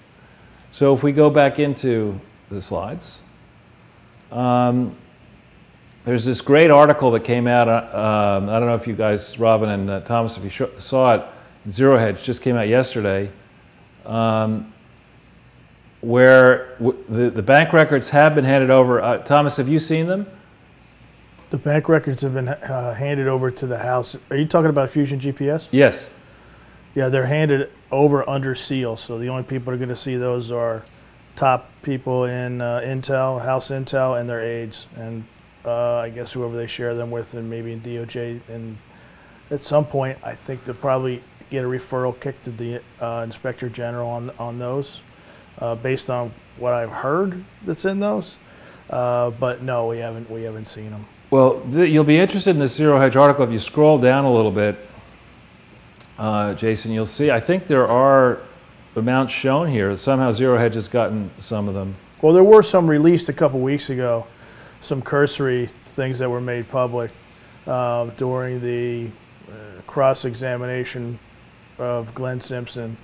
S2: So if we go back into the slides, there's this great article that came out, I don't know if you guys, Robin and Thomas, if you saw it, Zero Hedge, just came out yesterday, where the bank records have been handed over. Thomas, have you seen them?
S4: The bank records have been handed over to the House. Are you talking about Fusion GPS?
S2: Yes.
S4: Yeah, they're handed over under seal, so the only people who are going to see those are top people in Intel, House Intel, and their aides. And I guess whoever they share them with, and maybe in DOJ. And at some point, I think they'll probably get a referral kicked to the Inspector General on those, based on what I've heard that's in those. But no, we haven't seen them.
S2: Well, you'll be interested in this Zero Hedge article. If you scroll down a little bit, Jason, you'll see, I think there are amounts shown here. Somehow Zero Hedge has gotten some of them.
S4: Well, there were some released a couple weeks ago, some cursory things that were made public during the cross-examination of Glenn Simpson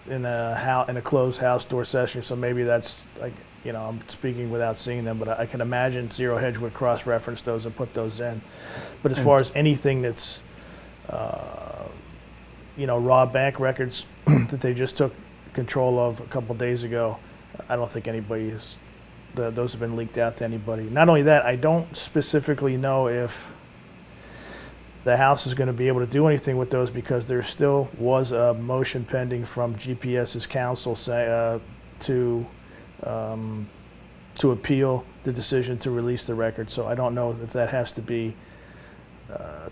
S4: in a closed house door session. So maybe that's, like, you know, I'm speaking without seeing them, but I can imagine Zero Hedge would cross-reference those and put those in. But as far as anything that's, you know, raw bank records that they just took control of a couple days ago, I don't think anybody is, those have been leaked out to anybody. Not only that, I don't specifically know if the House is going to be able to do anything with those, because there still was a motion pending from GPS's counsel to appeal the decision to release the record. So I don't know if that has to be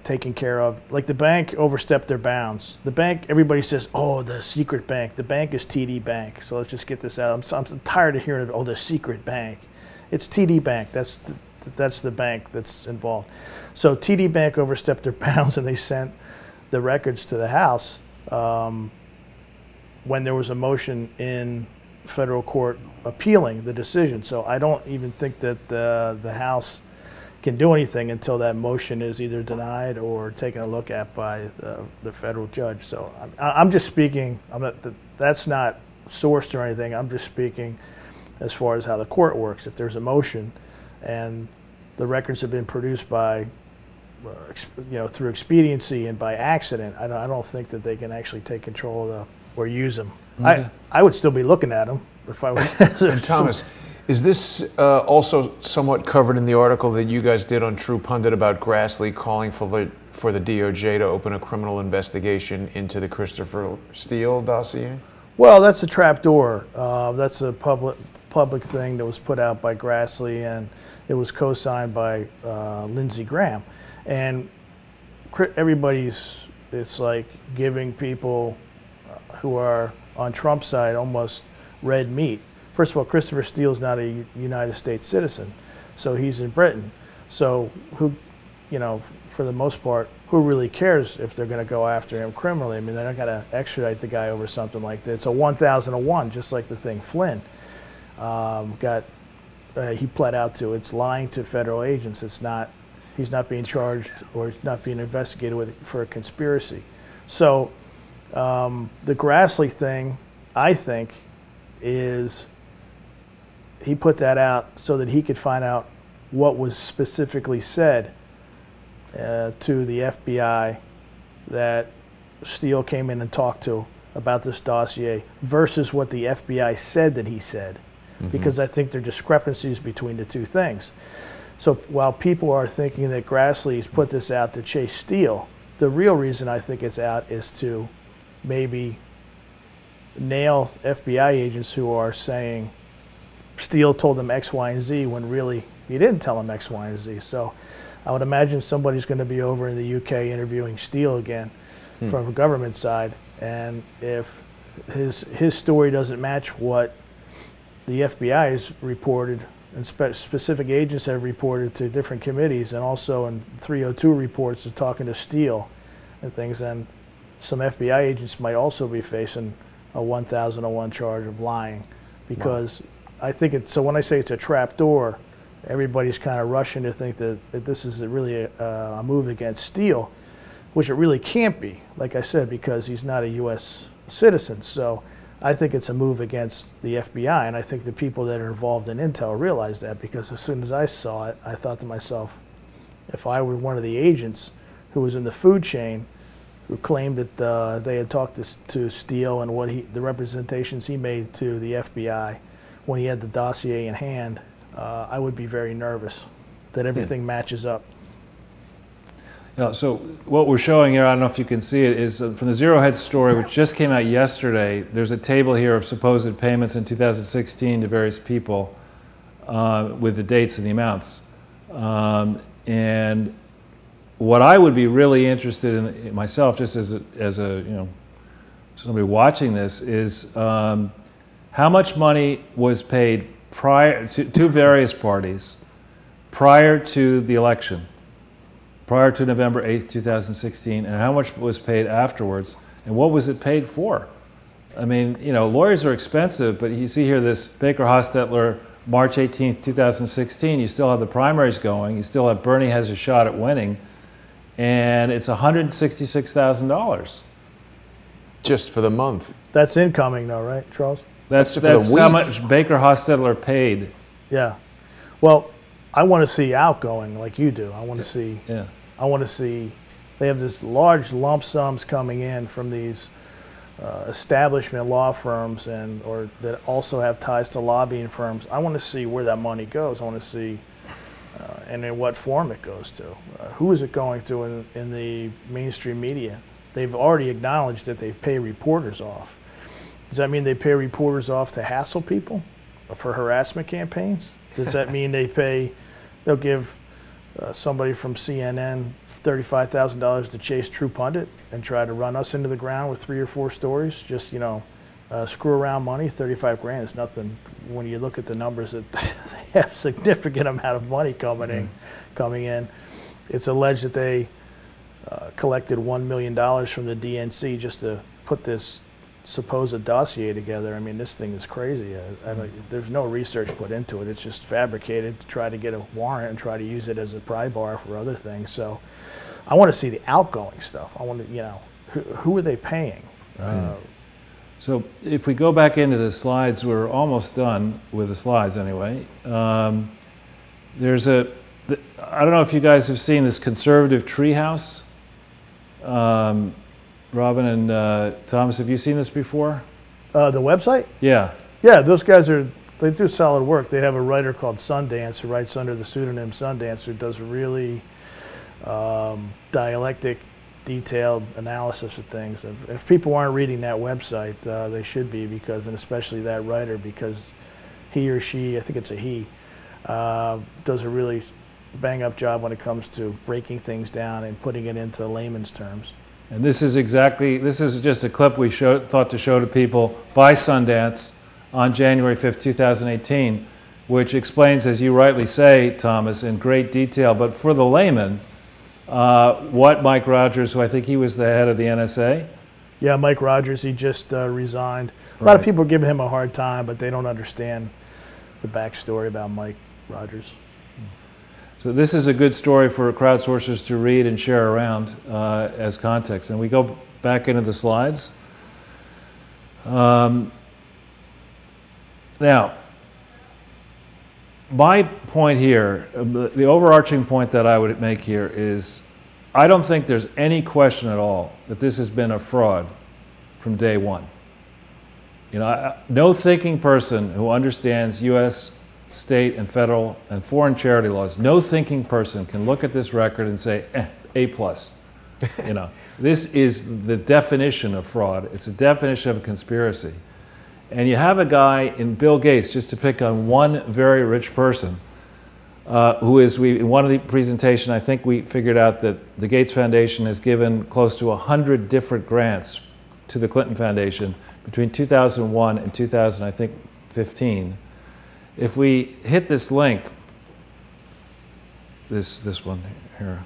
S4: taken care of. Like, the bank overstepped their bounds. The bank, everybody says, oh, the secret bank. The bank is TD Bank. So let's just get this out. I'm tired of hearing, oh, the secret bank. It's TD Bank. That's the bank that's involved. So TD Bank overstepped their bounds, and they sent the records to the House when there was a motion in federal court appealing the decision. So I don't even think that the House can do anything until that motion is either denied or taken a look at by the federal judge. So I'm just speaking, that's not sourced or anything. I'm just speaking as far as how the court works. If there's a motion and the records have been produced by, you know, through expediency and by accident, I don't think that they can actually take control of or use them. Okay. I would still be looking at them if I was.
S1: And Thomas, is this also somewhat covered in the article that you guys did on True Pundit about Grassley calling for the DOJ to open a criminal investigation into the Christopher Steele dossier?
S4: Well, that's a trapdoor. That's a public thing that was put out by Grassley, and it was co-signed by Lindsey Graham. And it's like giving people who are on Trump's side almost red meat. First of all, Christopher Steele's not a United States citizen, so he's in Britain. So who, you know, for the most part, who really cares if they're going to go after him criminally? I mean, they're not going to extradite the guy over something like that. It's a 1,001, just like the thing Flynn he pled out to. It's lying to federal agents. It's not. He's not being charged or he's not being investigated for a conspiracy. So the Grassley thing, I think, is he put that out so that he could find out what was specifically said to the FBI that Steele came in and talked to about this dossier versus what the FBI said that he said, because I think there are discrepancies between the two things. So while people are thinking that Grassley's put this out to chase Steele, the real reason I think it's out is to maybe nail FBI agents who are saying Steele told them X, Y, and Z when really he didn't tell them X, Y, and Z. So I would imagine somebody's going to be over in the UK interviewing Steele again from the government side, and if his story doesn't match what the FBI has reported and specific agents have reported to different committees, and also in 302 reports of talking to Steele and things, and some FBI agents might also be facing a 1001 charge of lying, because I think it's, so when I say it's a trap door, everybody's kind of rushing to think that this is really a move against Steele, which it really can't be, like I said, because he's not a U.S. citizen. So I think it's a move against the FBI, and I think the people that are involved in intel realize that, because as soon as I saw it, I thought to myself, if I were one of the agents who was in the food chain who claimed that they had talked to Steele and what the representations he made to the FBI when he had the dossier in hand, I would be very nervous that everything matches up.
S2: Yeah, so what we're showing here, I don't know if you can see it, is from the Zero Hedge story, which just came out yesterday. There's a table here of supposed payments in 2016 to various people with the dates and the amounts. And what I would be really interested in myself, just as a somebody watching this, is how much money was paid prior to various parties prior to the election, prior to November 8th, 2016, and how much was paid afterwards, and what was it paid for? I mean, lawyers are expensive, but you see here this Baker-Hostetler, March 18th, 2016, you still have the primaries going, you still have Bernie has a shot at winning, and it's $166,000.
S1: Just for the month.
S4: That's incoming though, right, Charles?
S2: That's how much Baker-Hostetler paid.
S4: Yeah. Well, I want to see outgoing like you do. I want to see.
S2: Yeah.
S4: I want to see. They have this large lump sums coming in from these establishment law firms or that also have ties to lobbying firms. I want to see where that money goes. I want to see and in what form it goes to. Who is it going to in the mainstream media? They've already acknowledged that they pay reporters off. Does that mean they pay reporters off to hassle people for harassment campaigns? Does that mean they'll give somebody from CNN $35,000 to chase True Pundit and try to run us into the ground with 3 or 4 stories? Just, screw around money, 35 grand is nothing. When you look at the numbers, that they have significant amount of money coming in. It's alleged that they collected $1 million from the DNC just to put this supposed dossier together. I mean, this thing is crazy. There's no research put into it. It's just fabricated to try to get a warrant and try to use it as a pry bar for other things. So I want to see the outgoing stuff. I want to, who are they paying?
S2: Right. So if we go back into the slides, we're almost done with the slides anyway. There's I don't know if you guys have seen this conservative treehouse. Robin and Thomas, have you seen this before?
S4: The website?
S2: Yeah.
S4: Yeah, those guys they do solid work. They have a writer called Sundance who writes under the pseudonym Sundance, who does really dialectic, detailed analysis of things. If people aren't reading that website, they should be, and especially that writer, because he or she, I think it's a he, does a really bang-up job when it comes to breaking things down and putting it into layman's terms.
S2: And this is just a clip we thought to show to people by Sundance on January 5th, 2018, which explains, as you rightly say, Thomas, in great detail, but for the layman, what Mike Rogers, who I think he was the head of the NSA.
S4: Yeah, Mike Rogers, he just resigned. A lot of people are giving him a hard time, but they don't understand the backstory about Mike Rogers.
S2: So this is a good story for crowdsourcers to read and share around as context. And we go back into the slides. Now, my point here, the overarching point that I would make here is, I don't think there's any question at all that this has been a fraud from day one. No thinking person who understands U.S. state and federal and foreign charity laws, no thinking person can look at this record and say, A+. This is the definition of fraud. It's a definition of a conspiracy. And you have a guy in Bill Gates, just to pick on one very rich person, who is, in one of the presentation, I think we figured out that the Gates Foundation has given close to 100 different grants to the Clinton Foundation between 2001 and 2015. If we hit this link, this one here,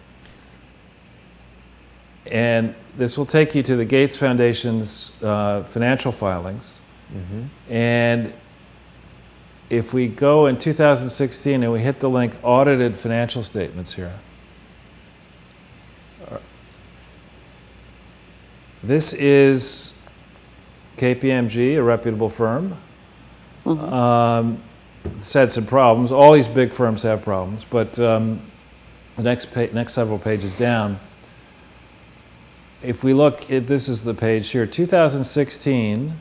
S2: and this will take you to the Gates Foundation's financial filings. Mm-hmm. And if we go in 2016 and we hit the link audited financial statements here, this is KPMG, a reputable firm. Mm-hmm. It's had some problems. All these big firms have problems, but the next several pages down, if we look at, this is the page here, 2016.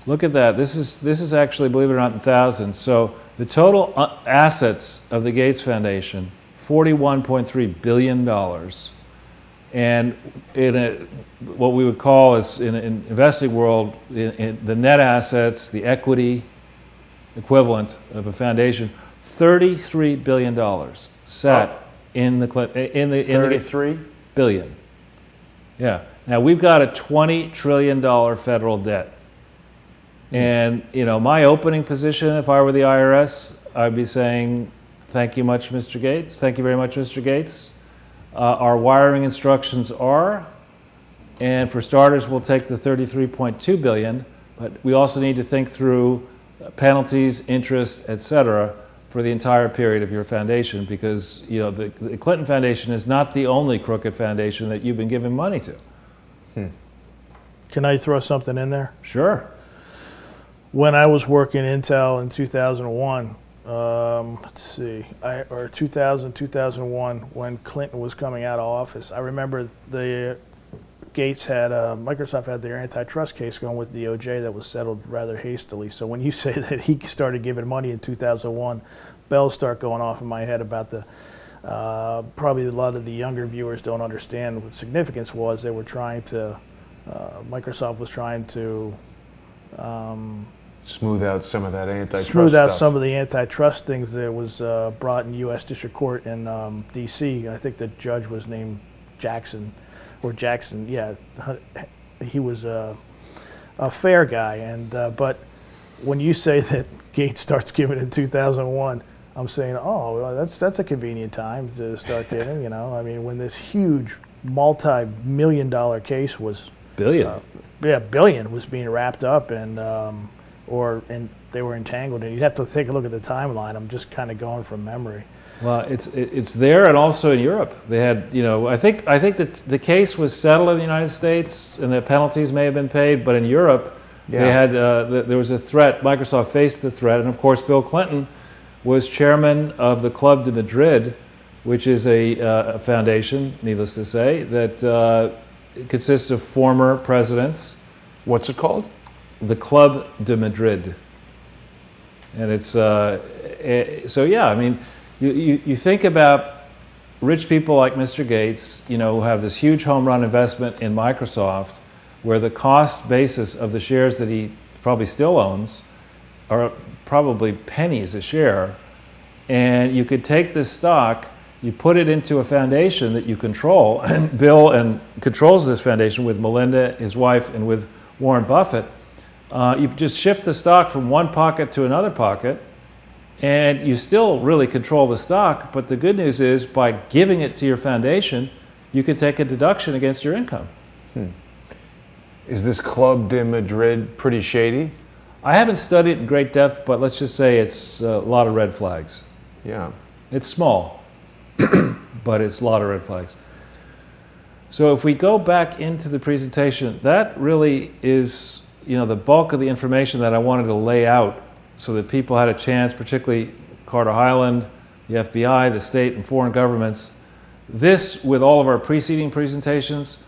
S2: Look at that. This is actually, believe it or not, in thousands. So the total assets of the Gates Foundation, $41.3 billion. And in what we would call, is in an investing world, in the net assets, the equity equivalent of a foundation, $33 billion. sat in the
S1: 33
S2: billion. Yeah. Now we've got a $20 trillion federal debt. And, you know, my opening position, if I were the IRS, I'd be saying, thank you much, Mr. Gates. Thank you very much, Mr. Gates. Our wiring instructions are, and for starters, we'll take the 33.2 billion, but we also need to think through penalties, interest, et cetera, for the entire period of your foundation, because, you know, the Clinton Foundation is not the only crooked foundation that you've been giving money to.
S4: Can I throw something in there?
S2: Sure.
S4: When I was working Intel in 2001, let's see, or 2001, when Clinton was coming out of office, I remember the Gates had, Microsoft had their antitrust case going with DOJ that was settled rather hastily. So when you say that he started giving money in 2001, bells start going off in my head about the, probably a lot of the younger viewers don't understand what significance was. They were trying to, Microsoft was trying to
S1: smooth out some of that antitrust
S4: smooth out
S1: stuff.
S4: some of the antitrust things that was brought in U.S. District Court in D.C. I think the judge was named Jackson, yeah. He was a fair guy, and but when you say that Gates starts giving in 2001, I'm saying, oh, well, that's a convenient time to start giving, you know. I mean, when this huge multi-million-dollar case was billion was being wrapped up, and and they were entangled, and you'd have to take a look at the timeline. I'm just kind of going from memory.
S2: Well, it's there, and also in Europe. They had, you know, I think that the case was settled in the United States, and the penalties may have been paid, but in Europe, they had there was a threat. Microsoft faced the threat, and of course, Bill Clinton was chairman of the Club de Madrid, which is a foundation, needless to say, that consists of former presidents.
S1: What's it called?
S2: The Club de Madrid. And it's, so yeah, I mean, you think about rich people like Mr. Gates, you know, who have this huge home run investment in Microsoft, where the cost basis of the shares that he probably still owns are probably pennies a share. And you could take this stock, you put it into a foundation that you control, and Bill controls this foundation with Melinda, his wife, and with Warren Buffett. You just shift the stock from one pocket to another pocket, and you still really control the stock, but the good news is by giving it to your foundation, you can take a deduction against your income.
S1: Is this Club de Madrid pretty shady?
S2: I haven't studied it in great depth, but let's just say it's a lot of red flags.
S1: Yeah.
S2: It's small, but it's a lot of red flags. So if we go back into the presentation, that really is, you know, the bulk of the information that I wanted to lay out so that people had a chance, particularly Carter Highland, the FBI, the state and foreign governments. This, with all of our preceding presentations,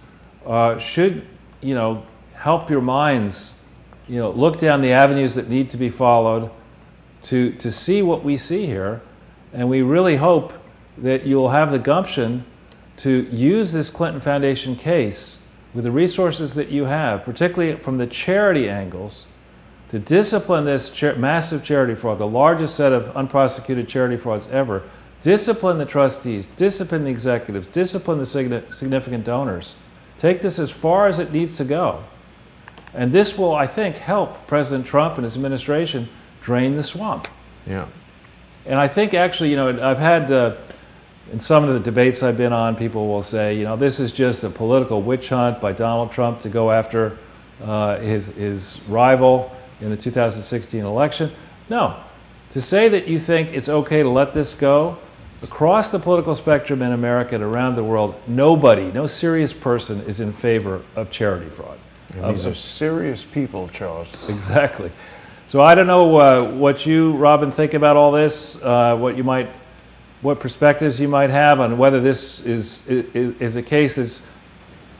S2: should, you know, help your minds, you know, look down the avenues that need to be followed to see what we see here. And we really hope that you'll have the gumption to use this Clinton Foundation case with the resources that you have, particularly from the charity angles, to discipline this massive charity fraud, the largest set of unprosecuted charity frauds ever, discipline the trustees, discipline the executives, discipline the significant donors. Take this as far as it needs to go. And this will, I think, help President Trump and his administration drain the swamp.
S1: Yeah.
S2: And I think actually, you know, I've had, in some of the debates I've been on, people will say, you know, this is just a political witch hunt by Donald Trump to go after his rival in the 2016 election. No. To say that you think it's okay to let this go, across the political spectrum in America and around the world, nobody, no serious person is in favor of charity fraud.
S1: And these are serious people, Charles.
S2: Exactly. So I don't know what you, Robin, think about all this, what perspectives you might have on whether this is a case that's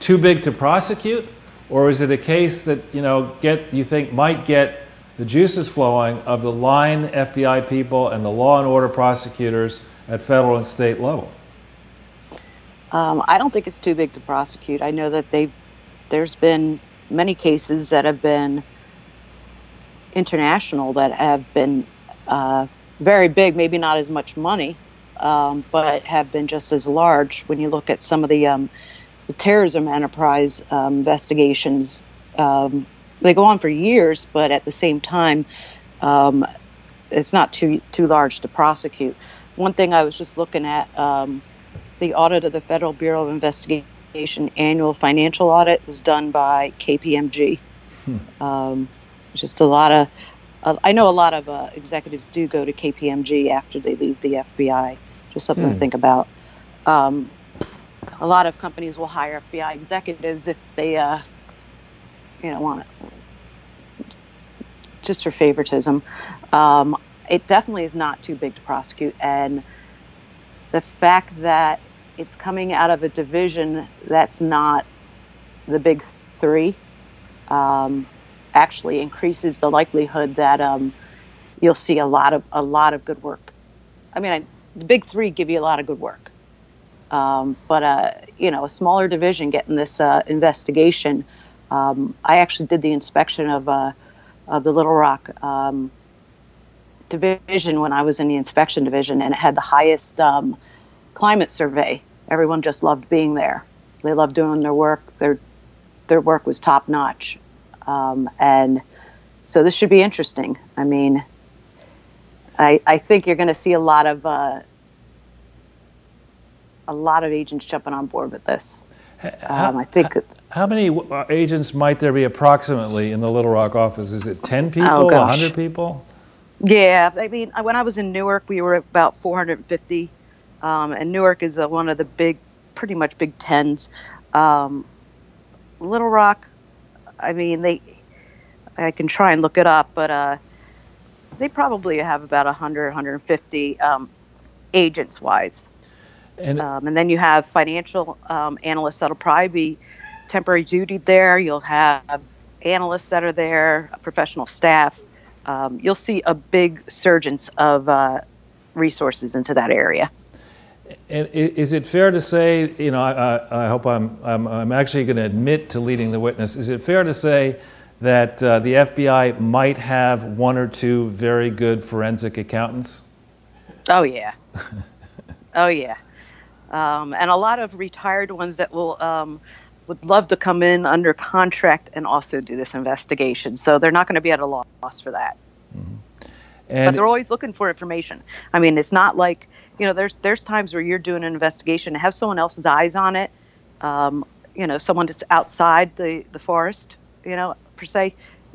S2: too big to prosecute, or is it a case that, you know, you think might get the juices flowing of the line FBI people and the law and order prosecutors at federal and state level?
S3: I don't think it's too big to prosecute. I know that there's been many cases that have been international that have been very big, maybe not as much money, but have been just as large. When you look at some of the terrorism enterprise investigations, they go on for years, but at the same time, it's not too large to prosecute. One thing I was just looking at, the audit of the Federal Bureau of Investigation annual financial audit was done by KPMG. Just a lot of, I know a lot of executives do go to KPMG after they leave the FBI. Just something to think about. A lot of companies will hire FBI executives if they, want it, just for favoritism. It definitely is not too big to prosecute, and the fact that it's coming out of a division that's not the big three actually increases the likelihood that you'll see a lot of good work. I mean, the big three give you a lot of good work, but a smaller division getting this investigation. I actually did the inspection of the Little Rock division when I was in the inspection division, and it had the highest climate survey. Everyone just loved being there. They loved doing their work. Their work was top notch, and so this should be interesting. I mean, I think you're going to see a lot of agents jumping on board with this. I think.
S2: How many agents might there be approximately in the Little Rock office? Is it 10 people, 100 people?
S3: Yeah, I mean, when I was in Newark, we were about 450, and Newark is one of the pretty much Big Tens. Little Rock, I mean, I can try and look it up, but they probably have about 100, 150 agents-wise. And then you have financial analysts that'll probably be temporary duty there. You'll have analysts that are there, professional staff. You'll see a big surgence of resources into that area.
S2: And is it fair to say, I hope I'm actually going to admit to leading the witness. Is it fair to say that the FBI might have one or two very good forensic accountants?
S3: Oh yeah, oh yeah, and a lot of retired ones that would love to come in under contract and also do this investigation. So they're not going to be at a loss for that. But they're always looking for information. I mean, it's not like, there's times where you're doing an investigation and have someone else's eyes on it. Someone that's outside the forest, per se.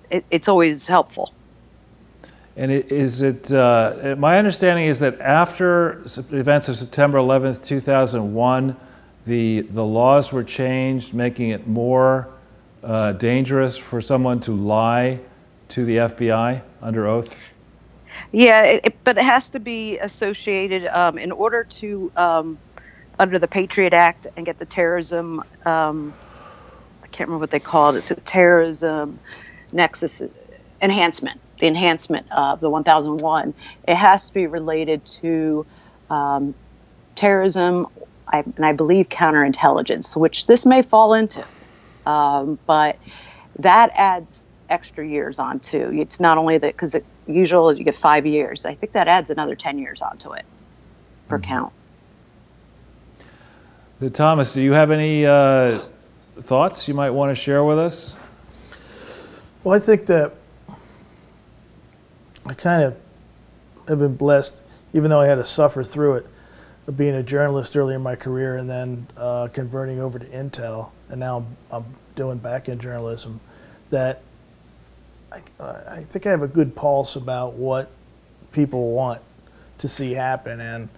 S3: It's always helpful.
S2: And is it, my understanding is that after the events of September 11th, 2001, the laws were changed, making it more dangerous for someone to lie to the FBI under oath?
S3: Yeah, but it has to be associated in order to, under the Patriot Act and get the terrorism, I can't remember what they call it, it's a terrorism nexus enhancement, the enhancement of the 1001. It has to be related to terrorism, and I believe counterintelligence, which this may fall into, but that adds extra years on too. It's not only that, because usually you get 5 years. I think that adds another 10 years onto it per count.
S2: Thomas, do you have any thoughts you might want to share with us?
S4: Well, I think that I kind of have been blessed, even though I had to suffer through it, of being a journalist early in my career and then converting over to Intel, and now I'm doing back-end journalism, that I think I have a good pulse about what people want to see happen. And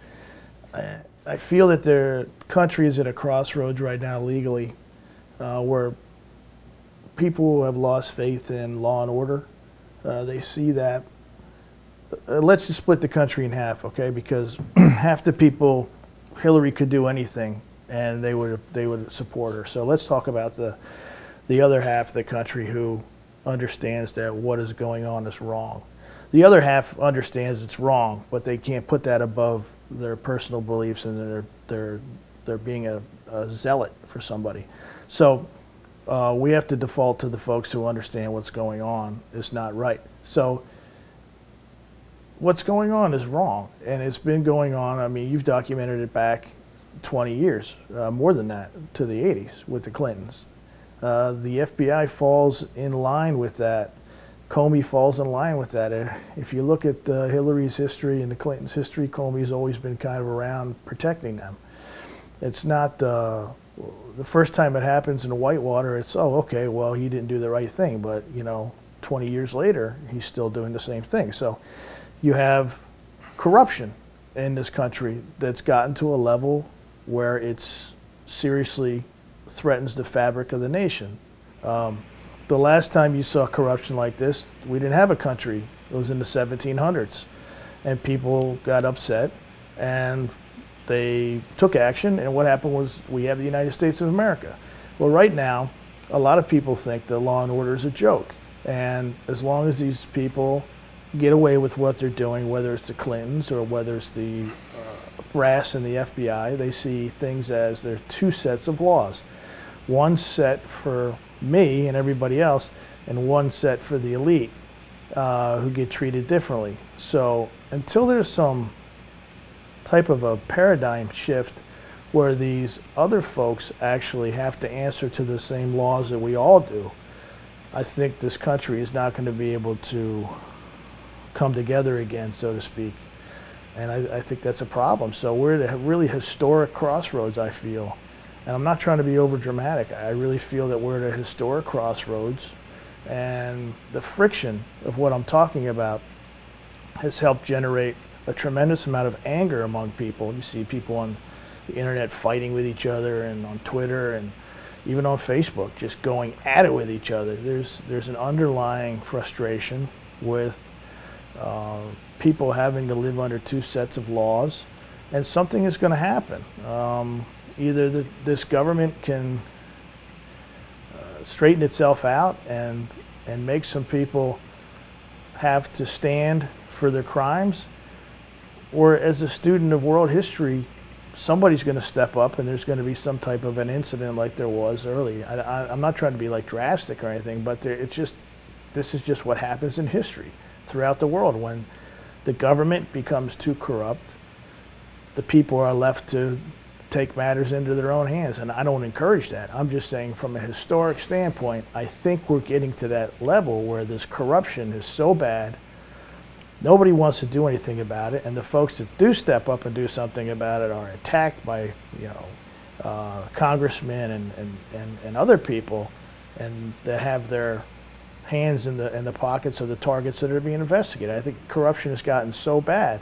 S4: I feel that the country is at a crossroads right now legally where people have lost faith in law and order. They see that. Let's just split the country in half, okay? Because half the people, Hillary could do anything and they would support her. So let's talk about the other half of the country who understands that what is going on is wrong. The other half understands it's wrong, but they can't put that above their personal beliefs, and they're being a zealot for somebody. So we have to default to the folks who understand what's going on is not right. So what's going on is wrong, and it's been going on. I mean, you've documented it back 20 years, more than that, to the 80s with the Clintons. The FBI falls in line with that. Comey falls in line with that. If you look at Hillary's history and the Clintons' history, Comey's always been kind of around protecting them. It's not the first time it happens in Whitewater, it's, oh, okay, well, he didn't do the right thing. But, you know, 20 years later, he's still doing the same thing. So you have corruption in this country that's gotten to a level where it's seriously threatens the fabric of the nation. The last time you saw corruption like this, we didn't have a country. It was in the 1700s. And people got upset and they took action, and what happened was we have the United States of America. Well, right now, a lot of people think that law and order is a joke. And as long as these people get away with what they're doing, whether it's the Clintons or whether it's the brass in the FBI, they see things as there's two sets of laws. One set for me and everybody else, and one set for the elite who get treated differently. So until there's some type of a paradigm shift where these other folks actually have to answer to the same laws that we all do, I think this country is not going to be able to come together again, so to speak. And I think that's a problem. So we're at a really historic crossroads, I feel. And I'm not trying to be over dramatic. I really feel that we're at a historic crossroads, and the friction of what I'm talking about has helped generate a tremendous amount of anger among people. You see people on the internet fighting with each other, and on Twitter, and even on Facebook, just going at it with each other. There's an underlying frustration with people having to live under two sets of laws, and something is going to happen. Either this government can straighten itself out and make some people have to stand for their crimes, or as a student of world history, somebody's going to step up and there's going to be some type of an incident like there was early. I'm not trying to be like drastic or anything, but this is just what happens in history throughout the world. When the government becomes too corrupt, the people are left to take matters into their own hands, and I don't encourage that. I'm just saying from a historic standpoint, I think we're getting to that level where this corruption is so bad, nobody wants to do anything about it, and the folks that do step up and do something about it are attacked by, you know, congressmen and other people, and that have their hands in the pockets of the targets that are being investigated. I think corruption has gotten so bad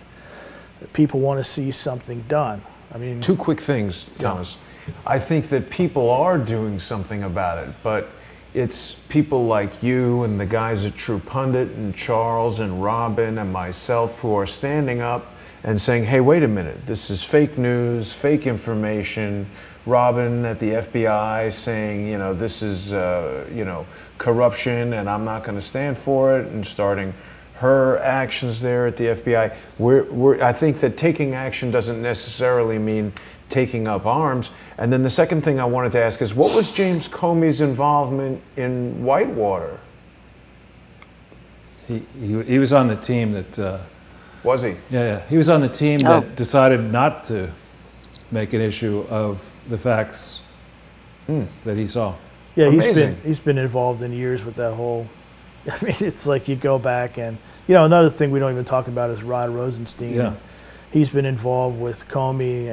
S4: that people want to see something done. I mean,
S1: two quick things, Thomas. Yeah. I think that people are doing something about it, but it's people like you and the guys at True Pundit and Charles and Robin and myself who are standing up and saying, hey, wait a minute, this is fake news, fake information. Robin at the FBI saying, you know, this is, you know, corruption and I'm not going to stand for it, and starting her actions there at the FBI. I think that taking action doesn't necessarily mean taking up arms. And then the second thing I wanted to ask is, what was James Comey's involvement in Whitewater?
S2: He was on the team that...
S1: was he?
S2: Yeah, he was on the team that decided not to make an issue of the facts that he saw.
S4: Yeah, he's been involved in years with that whole... I mean, it's like you go back and, you know, another thing we don't even talk about is Rod Rosenstein.
S2: Yeah.
S4: He's been involved with Comey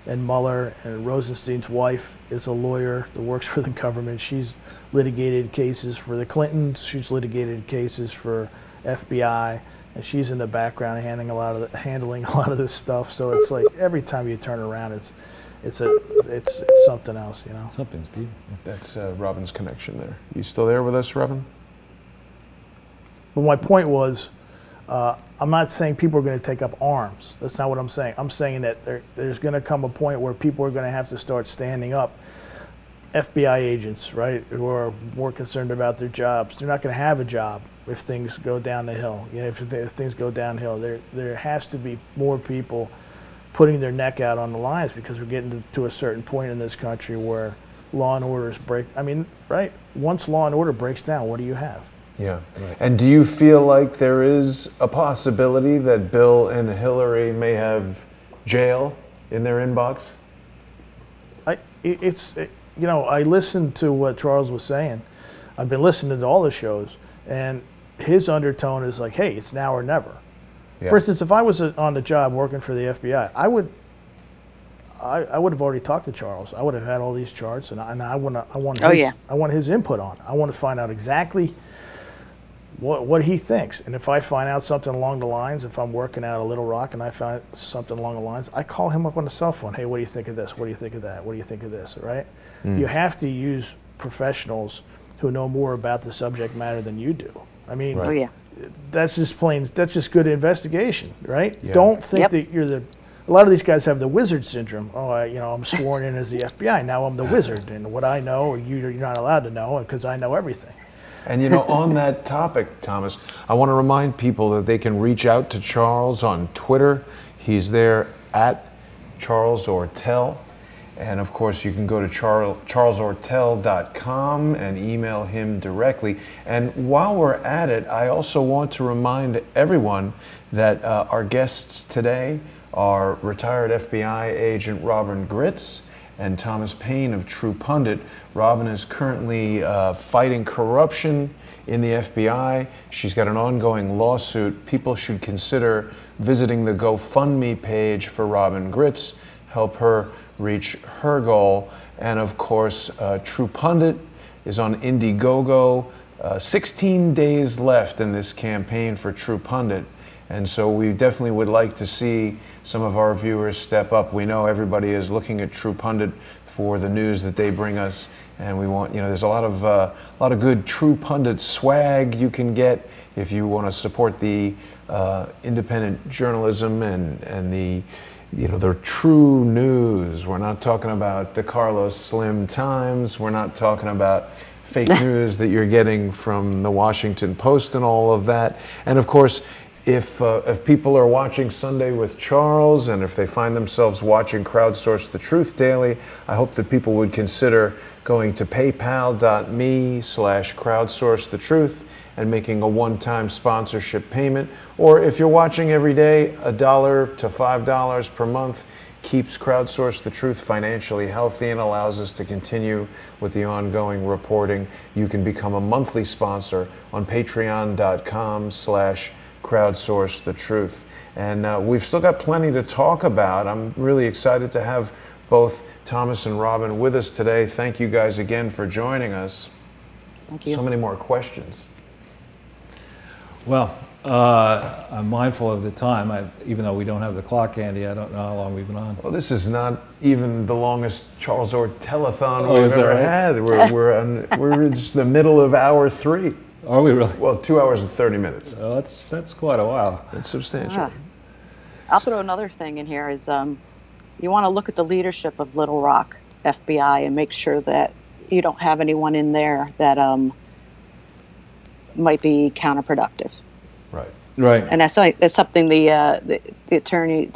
S4: and Mueller, and Rosenstein's wife is a lawyer that works for the government. She's litigated cases for the Clintons. She's litigated cases for FBI, and she's in the background handling a lot of this stuff. So it's like every time you turn around, it's something else, you know.
S2: Something's beautiful.
S1: That's Robin's connection there. You still there with us, Robin?
S4: But my point was, I'm not saying people are going to take up arms. That's not what I'm saying. I'm saying that there's going to come a point where people are going to have to start standing up. FBI agents, right, who are more concerned about their jobs, they're not going to have a job if things go down the hill. You know, if things go downhill, there has to be more people putting their neck out on the lines, because we're getting to a certain point in this country where law and orders break. I mean, right? Once law and order breaks down, what do you have?
S1: Yeah. Right. And do you feel like there is a possibility that Bill and Hillary may have jail in their inbox?
S4: You know, I listened to what Charles was saying. I've been listening to all the shows, and his undertone is like, hey, it's now or never. Yeah. For instance, if I was on the job working for the FBI, I would have already talked to Charles. I would have had all these charts, and I want his input on it. I want to find out exactly what he thinks. And if I find out something along the lines, if I'm working out of Little Rock and I find something along the lines, I call him up on the cell phone. Hey, what do you think of this? What do you think of that? What do you think of this? Right? You have to use professionals who know more about the subject matter than you do. I mean, that's just good investigation, right? Yeah. Don't think that you're a lot of these guys have the wizard syndrome. Oh, I'm sworn in as the FBI. Now I'm the wizard, and what I know, you're not allowed to know because I know everything.
S1: And on that topic, Thomas, I want to remind people that they can reach out to Charles on Twitter. He's there at Charles Ortel. And of course, you can go to charlesortel.com and email him directly. And while we're at it, I also want to remind everyone that our guests today are retired FBI agent Robin Gritz and Thomas Paine of True Pundit. Robin is currently fighting corruption in the FBI. She's got an ongoing lawsuit. People should consider visiting the GoFundMe page for Robin Gritz, help her reach her goal. And of course, True Pundit is on Indiegogo. 16 days left in this campaign for True Pundit. And so we definitely would like to see some of our viewers step up. We know everybody is looking at True Pundit for the news that they bring us, and we want, there's a lot of good True Pundit swag you can get if you want to support the independent journalism and the the true news. We're not talking about the Carlos Slim Times. We're not talking about fake news that you're getting from the Washington Post and all of that. And of course, if people are watching Sunday with Charles, and if they find themselves watching Crowdsource the Truth Daily, I hope that people would consider going to paypal.me/crowdsourcethetruth and making a one-time sponsorship payment. Or if you're watching every day, $1 to $5 per month keeps Crowdsource the Truth financially healthy and allows us to continue with the ongoing reporting. You can become a monthly sponsor on patreon.com/crowdsource the truth. And we've still got plenty to talk about. I'm really excited to have both Thomas and Robin with us today. Thank you guys again for joining us.
S3: Thank you.
S1: So many more questions.
S2: Well, I'm mindful of the time. Even though we don't have the clock handy, I don't know how long we've been on.
S1: Well, this is not even the longest Charles Ortel-a-thon we've ever had. We're in just the middle of hour 3.
S2: Are we really?
S1: Well, 2 hours and 30 minutes.
S2: Oh, that's quite a while.
S1: That's substantial.
S3: I'll throw another thing in here is you want to look at the leadership of Little Rock FBI and make sure that you don't have anyone in there that might be counterproductive.
S1: Right.
S3: Right. And that's something the attorney,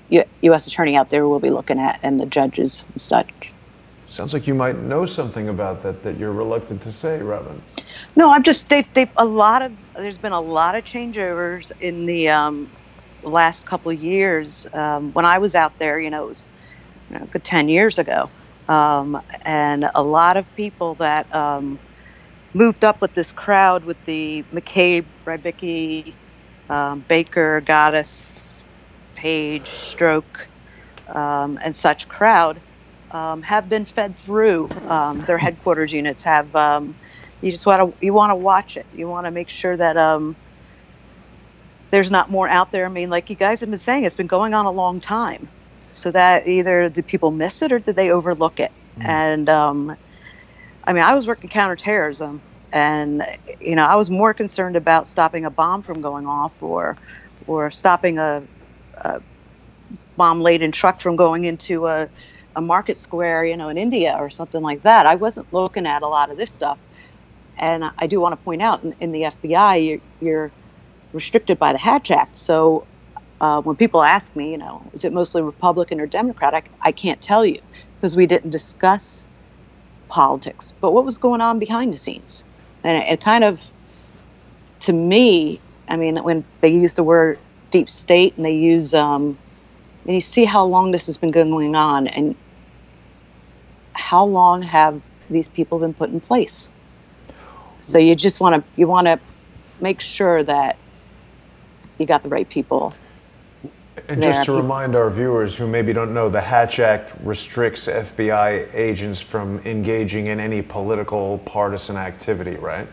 S3: the U.S. attorney out there will be looking at, and the judges and such.
S1: Sounds like you might know something about that you're reluctant to say, Robin.
S3: No, I'm just there's been a lot of changeovers in the last couple of years. When I was out there, it was a good 10 years ago, and a lot of people that moved up with this crowd with the McCabe, Rybicki, Baker, Goddess, Page, Stroke, and such crowd have been fed through. Their headquarters units have. You want to watch it. You want to make sure that there's not more out there. I mean, like you guys have been saying, it's been going on a long time. So that either did people miss it or did they overlook it? And I was working counterterrorism, and I was more concerned about stopping a bomb from going off, or stopping a bomb-laden truck from going into a market square, in India or something like that. I wasn't looking at a lot of this stuff. And I do want to point out, in the FBI, you're restricted by the Hatch Act. So when people ask me, is it mostly Republican or Democrat, I can't tell you, because we didn't discuss politics. But what was going on behind the scenes? And it kind of to me, I mean, when they use the word deep state and they use, and you see how long this has been going on, and how long have these people been put in place. So you just want to make sure that you got the right people.
S1: And just to remind our viewers who maybe don't know, the Hatch Act restricts FBI agents from engaging in any political partisan activity, right?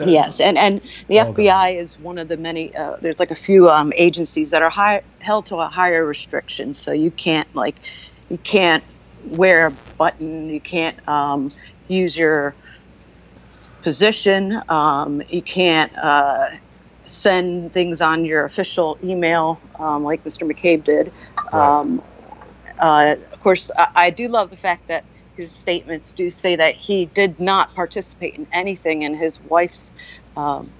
S3: Yes, and the FBI is one of the many. There's like a few agencies that are held to a higher restriction. So you can't wear a button. You can't use your position. You can't send things on your official email like Mr. McCabe did. Of course, I do love the fact that his statements do say that he did not participate in anything in his wife's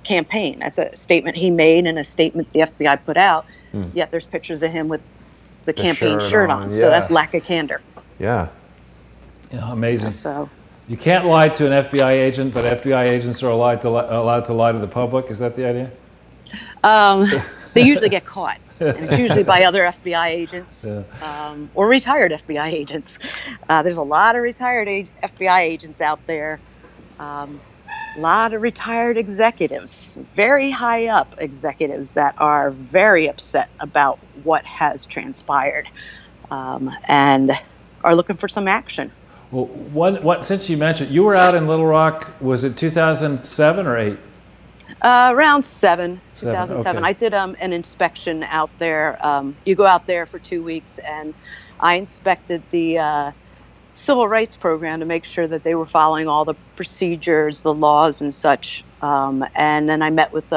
S3: campaign. That's a statement he made and a statement the FBI put out. Yet there's pictures of him with the campaign shirt on. So that's lack of candor.
S1: Yeah.
S2: Yeah, amazing.
S3: So
S2: you can't lie to an FBI agent, but FBI agents are allowed to lie to the public. Is that the idea?
S3: They usually get caught. And it's usually by other FBI agents or retired FBI agents. There's a lot of retired FBI agents out there. A lot of retired executives, very high up executives that are very upset about what has transpired and are looking for some action.
S2: Well, since you mentioned, you were out in Little Rock, was it 2007 or 8?
S3: Around 2007.
S2: Okay.
S3: I did an inspection out there. You go out there for 2 weeks, and I inspected the civil rights program to make sure that they were following all the procedures, the laws and such. And then I met with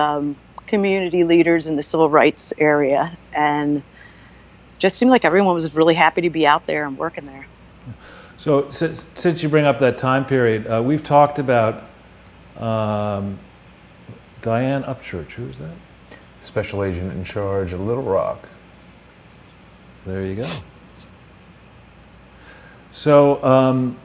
S3: community leaders in the civil rights area, and just seemed like everyone was really happy to be out there and working there.
S2: So since you bring up that time period, we've talked about Diane Upchurch. Who is that?
S1: Special agent in charge of Little Rock.
S2: There you go. So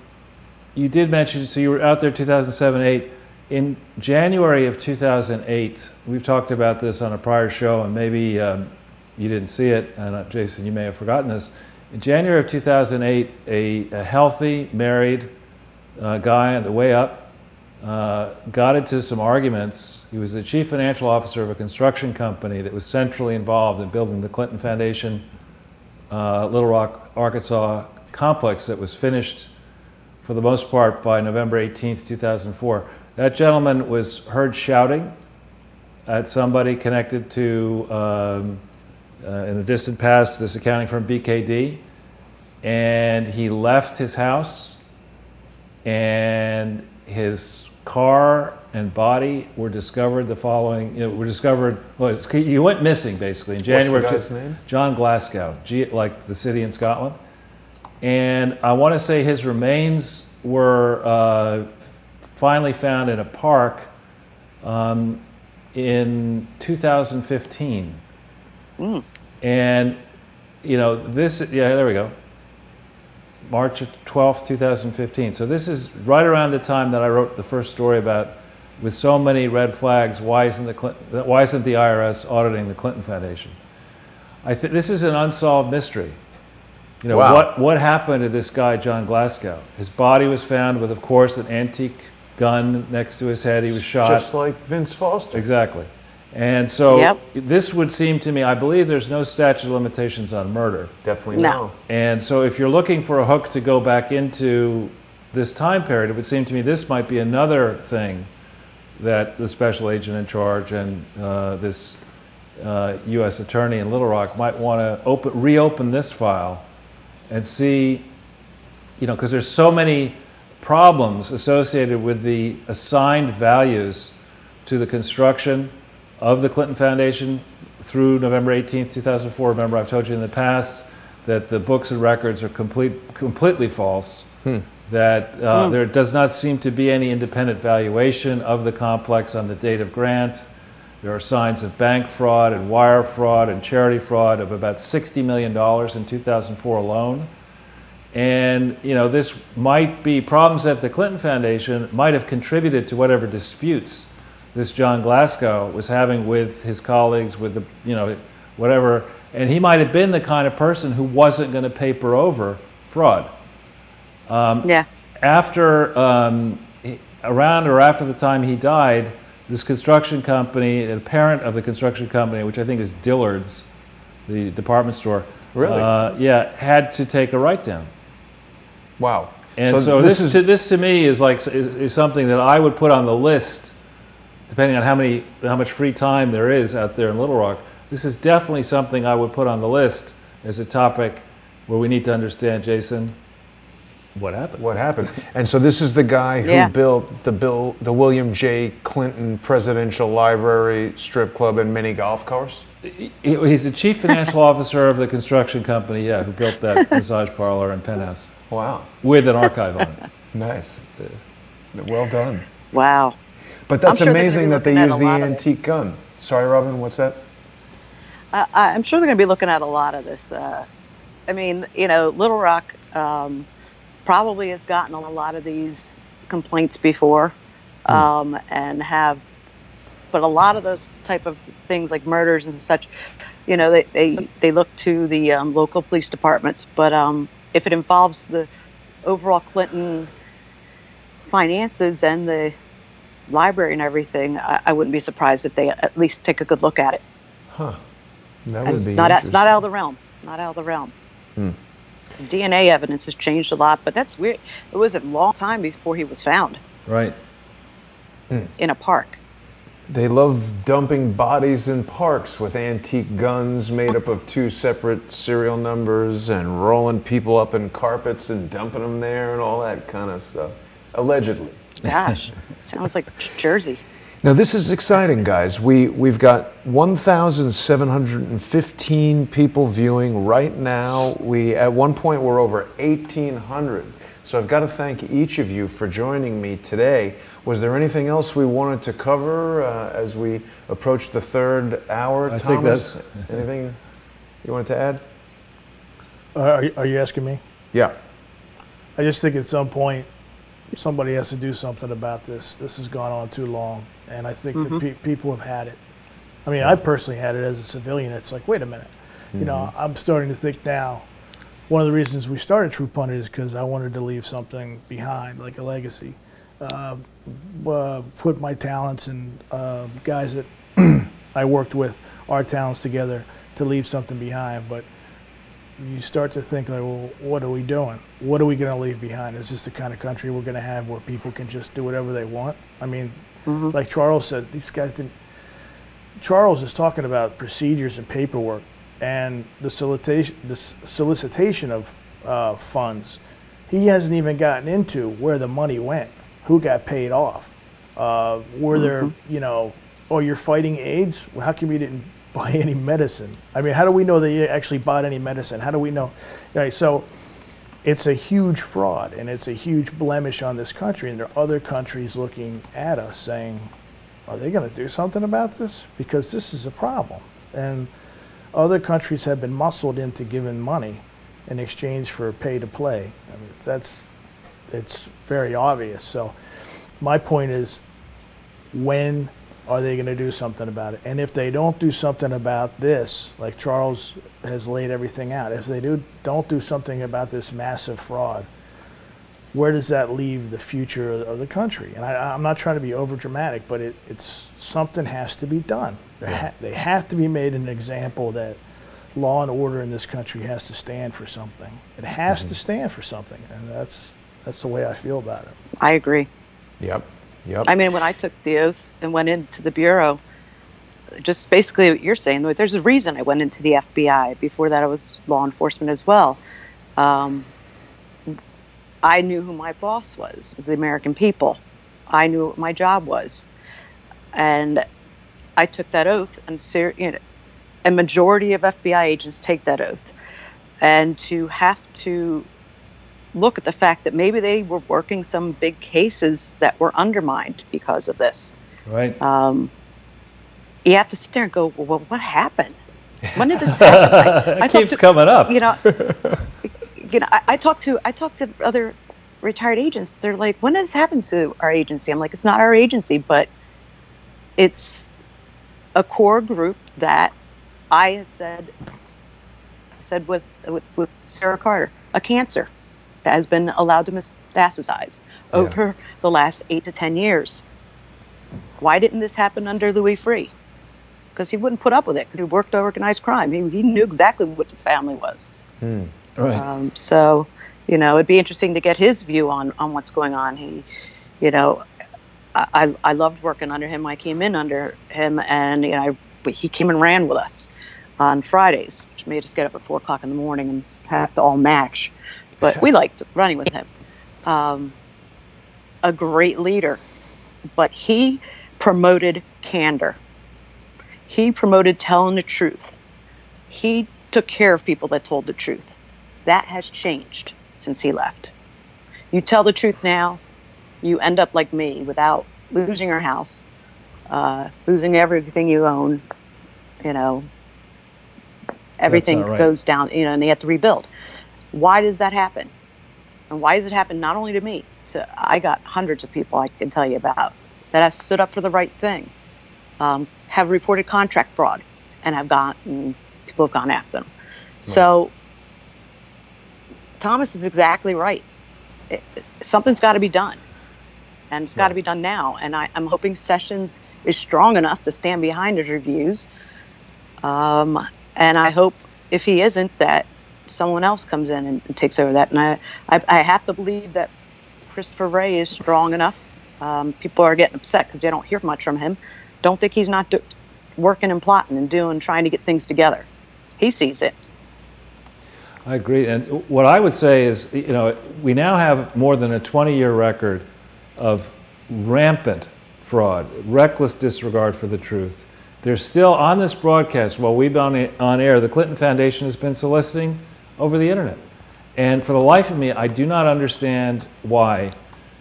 S2: you did mention, so you were out there 2007-8. In January of 2008, we've talked about this on a prior show, and maybe you didn't see it, and Jason, you may have forgotten this. In January of 2008, a healthy, married guy on the way up got into some arguments. He was the chief financial officer of a construction company that was centrally involved in building the Clinton Foundation Little Rock, Arkansas complex that was finished for the most part by November 18th, 2004. That gentleman was heard shouting at somebody connected to, in the distant past, this accounting firm BKD, and he left his house, and his car and body were discovered the following, well, he went missing basically in January.
S1: What's the guy's name?
S2: John Glasgow, like the city in Scotland. And I want to say his remains were finally found in a park in 2015. And, this, there we go. March 12th, 2015. So this is right around the time that I wrote the first story about, with so many red flags, why isn't the IRS auditing the Clinton Foundation? This is an unsolved mystery.
S1: Wow.
S2: What happened to this guy, John Glasgow? His body was found with, of course, an antique gun next to his head. He was shot.
S1: Just like Vince Foster.
S2: Exactly. And so this would seem to me, I believe there's no statute of limitations on murder.
S1: Definitely no.
S2: And so if you're looking for a hook to go back into this time period, it would seem to me this might be another thing that the special agent in charge and this U.S. attorney in Little Rock might want to reopen this file and see, because there's so many problems associated with the assigned values to the construction of the Clinton Foundation through November 18th, 2004. Remember, I've told you in the past that the books and records are completely false, that there does not seem to be any independent valuation of the complex on the date of grant. There are signs of bank fraud and wire fraud and charity fraud of about $60 million in 2004 alone. And, this might be problems at the Clinton Foundation might have contributed to whatever disputes this John Glasgow was having with his colleagues, with the, you know, whatever, and he might have been the kind of person who wasn't going to paper over fraud.
S3: Yeah.
S2: After, around or after the time he died, this construction company, the parent of the construction company, which I think is Dillard's, the department store,
S1: Really?
S2: Yeah, had to take a write-down.
S1: Wow.
S2: And so this to me is like is something that I would put on the list, depending on how much free time there is out there in Little Rock. This is definitely something I would put on the list as a topic where we need to understand, Jason, what happened.
S1: What happened? And so this is the guy who built the William J. Clinton Presidential Library, strip club, and mini golf course?
S2: He's the chief financial officer of the construction company, yeah, who built that massage parlor and penthouse.
S1: Wow.
S2: With an archive on it.
S1: Nice. Well done.
S3: Wow.
S1: But that's
S3: sure
S1: amazing that they use the antique gun. Sorry, Robin, what's that?
S3: I'm sure they're going to be looking at a lot of this. I mean, you know, Little Rock probably has gotten a lot of these complaints before, and but a lot of those type of things like murders and such, you know, they look to the local police departments. But if it involves the overall Clinton finances and the library and everything, I wouldn't be surprised if they at least take a good look at it.
S1: Huh. That would be
S3: it's not out of the realm. It's not out of the realm. DNA evidence has changed a lot, but that's weird. It was a long time before he was found.
S2: Right.
S3: In a park.
S1: They love dumping bodies in parks with antique guns made up of 2 separate serial numbers and rolling people up in carpets and dumping them there and all that kind of stuff. Allegedly.
S3: Gosh, sounds like Jersey.
S1: Now this is exciting, guys. We've got 1,715 people viewing right now. At one point were over 1,800. So I've got to thank each of you for joining me today. Was there anything else we wanted to cover as we approach the 3rd hour?
S2: I
S1: Thomas,
S2: think that's...
S1: anything you wanted to add?
S4: Are you asking me?
S1: Yeah.
S4: I just think at some point somebody has to do something about this. This has gone on too long, and I think that people have had it. I mean, I personally had it as a civilian. It's like, wait a minute. You know, I'm starting to think now, one of the reasons we started True Pundit is because I wanted to leave something behind, like a legacy. Put my talents and guys that I worked with, our talents together to leave something behind. But you start to think, like, well, what are we doing? What are we going to leave behind? Is this the kind of country we're going to have where people can just do whatever they want? I mean, like Charles said, these guys didn't. Charles is talking about procedures and paperwork and the solicitation of funds. He hasn't even gotten into where the money went, who got paid off. Were there, you know, oh, you're fighting AIDS? Well, how come you didn't buy any medicine? I mean, how do we know that you actually bought any medicine? How do we know? Right, so it's a huge fraud, and it's a huge blemish on this country, and there are other countries looking at us saying, are they going to do something about this? Because this is a problem. And other countries have been muscled into giving money in exchange for pay to play. I mean, it's very obvious. So my point is, when are they going to do something about it? And if they don't do something about this, like Charles has laid everything out, if they don't do something about this massive fraud, where does that leave the future of the country? And I'm not trying to be over dramatic, but it's something has to be done. They have to be made an example that law and order in this country has to stand for something. It has to stand for something, and that's the way I feel about it.
S3: I agree.
S1: Yep.
S3: I mean, when I took the oath and went into the Bureau, just basically what you're saying, there's a reason I went into the FBI. Before that, I was law enforcement as well. I knew who my boss was. It was the American people. I knew what my job was. And I took that oath, and a majority of FBI agents take that oath. And to have to look at the fact that maybe they were working some big cases that were undermined because of this.
S2: Right.
S3: You have to sit there and go, well, what happened? When did this happen?
S2: It keeps coming up.
S3: You know, I talk to other retired agents. They're like, when did this happen to our agency? I'm like, it's not our agency, but it's a core group that I said with Sarah Carter, a cancer that has been allowed to metastasize over the last 8 to 10 years. Why didn't this happen under Louis Freeh? Because he wouldn't put up with it, because he worked organized crime. He knew exactly what the family was.
S2: Right.
S3: So, you know, it'd be interesting to get his view on what's going on. He, you know, I loved working under him. I came in under him, and, you know, he came and ran with us on Fridays, which made us get up at 4 o'clock in the morning and have to all match. But we liked running with him. A great leader, but he promoted candor. He promoted telling the truth. He took care of people that told the truth. That has changed since he left. You tell the truth now, you end up like me, without losing your house, losing everything you own, you know, everything goes down, you know, and they have to rebuild. Why does that happen? And why does it happen not only to me? I got hundreds of people I can tell you about that have stood up for the right thing, have reported contract fraud, and people have gone after them. Right. So Thomas is exactly right. Something's got to be done, and it's got to be done now. And I'm hoping Sessions is strong enough to stand behind his reviews. And I hope, if he isn't, that someone else comes in and takes over that. And I have to believe that Christopher Wray is strong enough. People are getting upset because they don't hear much from him. Don't think he's not working and plotting and trying to get things together. He sees it.
S2: I agree. And what I would say is, you know, we now have more than a 20-year record of rampant fraud, reckless disregard for the truth. There's still, on this broadcast, while we've been on air, the Clinton Foundation has been soliciting over the internet. And for the life of me, I do not understand why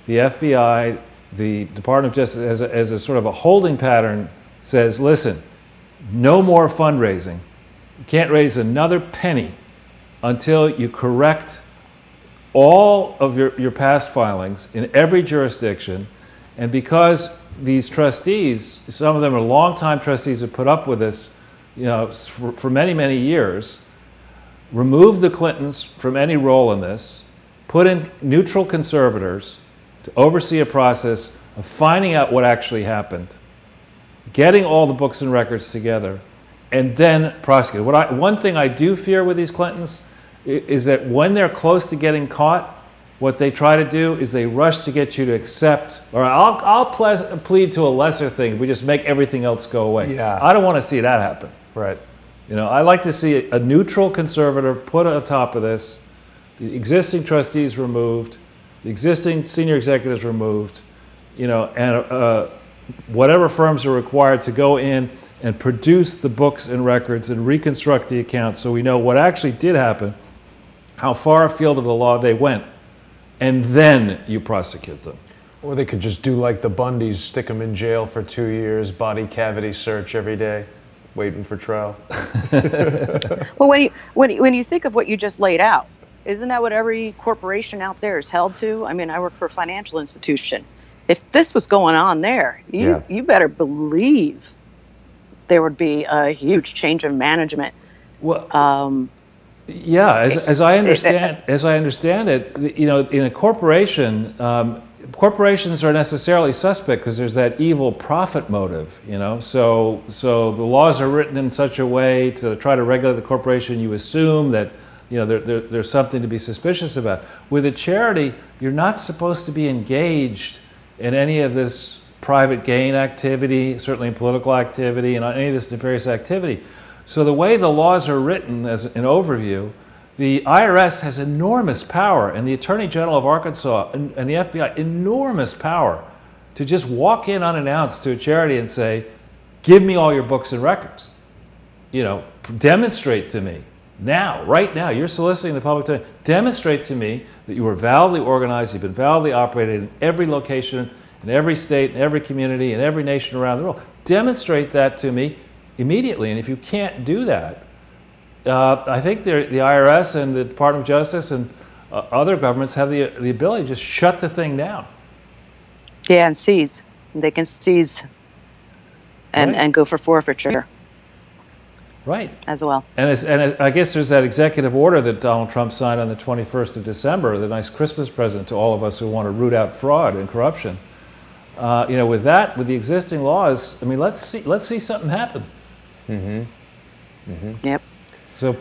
S2: the FBI, the Department of Justice, as a sort of a holding pattern, says, listen, no more fundraising. You can't raise another penny until you correct all of your past filings in every jurisdiction. And because these trustees, some of them are longtime trustees who put up with this, you know, for many, many years, remove the Clintons from any role in this, put in neutral conservators to oversee a process of finding out what actually happened, getting all the books and records together, and then prosecute. One thing I do fear with these Clintons is that when they're close to getting caught, what they try to do is they rush to get you to accept, or I'll plead to a lesser thing if we just make everything else go away.
S1: Yeah.
S2: I don't want to see that happen.
S1: Right.
S2: You know, I like to see a neutral conservator put on top of this, the existing trustees removed, the existing senior executives removed, you know, and whatever firms are required to go in and produce the books and records and reconstruct the accounts so we know what actually did happen, how far afield of the law they went, and then you prosecute them.
S1: Or they could just do like the Bundys, stick them in jail for 2 years, body cavity search every day, waiting for trial.
S3: Well, when you think of what you just laid out, isn't that what every corporation out there is held to? I mean, I work for a financial institution. If this was going on there, you better believe there would be a huge change of management.
S2: Well, yeah, as I understand it, you know, in a corporation, corporations are necessarily suspect because there's that evil profit motive, you know. So the laws are written in such a way to try to regulate the corporation. You assume that, you know, there's something to be suspicious about. With a charity, you're not supposed to be engaged in any of this private gain activity, certainly in political activity, and any of this nefarious activity. So the way the laws are written, as an overview, the IRS has enormous power, and the Attorney General of Arkansas and the FBI, enormous power to just walk in unannounced to a charity and say, give me all your books and records. You know, demonstrate to me now, right now, you're soliciting the public to demonstrate to me that you were validly organized, you've been validly operated in every location, in every state, in every community, in every nation around the world. Demonstrate that to me immediately. And if you can't do that, I think the IRS and the Department of Justice and other governments have the ability to just shut the thing down.
S3: Yeah, and seize. They can seize and go for forfeiture
S2: Right.
S3: as well.
S2: And I guess there's that executive order that Donald Trump signed on the 21st of December, the nice Christmas present to all of us who want to root out fraud and corruption. You know, with the existing laws, I mean, let's see something happen.
S3: Yep.
S2: So,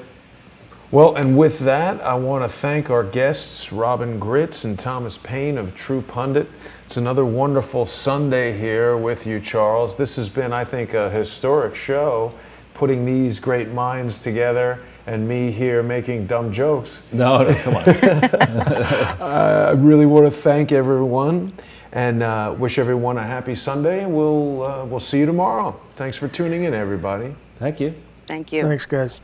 S1: Well, and with that, I want to thank our guests, Robin Gritz and Thomas Paine of True Pundit. It's another wonderful Sunday here with you, Charles. This has been, I think, a historic show, putting these great minds together and me here making dumb jokes.
S2: no, come on.
S1: I really want to thank everyone and wish everyone a happy Sunday, and we'll see you tomorrow. Thanks for tuning in, everybody.
S2: Thank you.
S3: Thank you.
S4: Thanks, guys.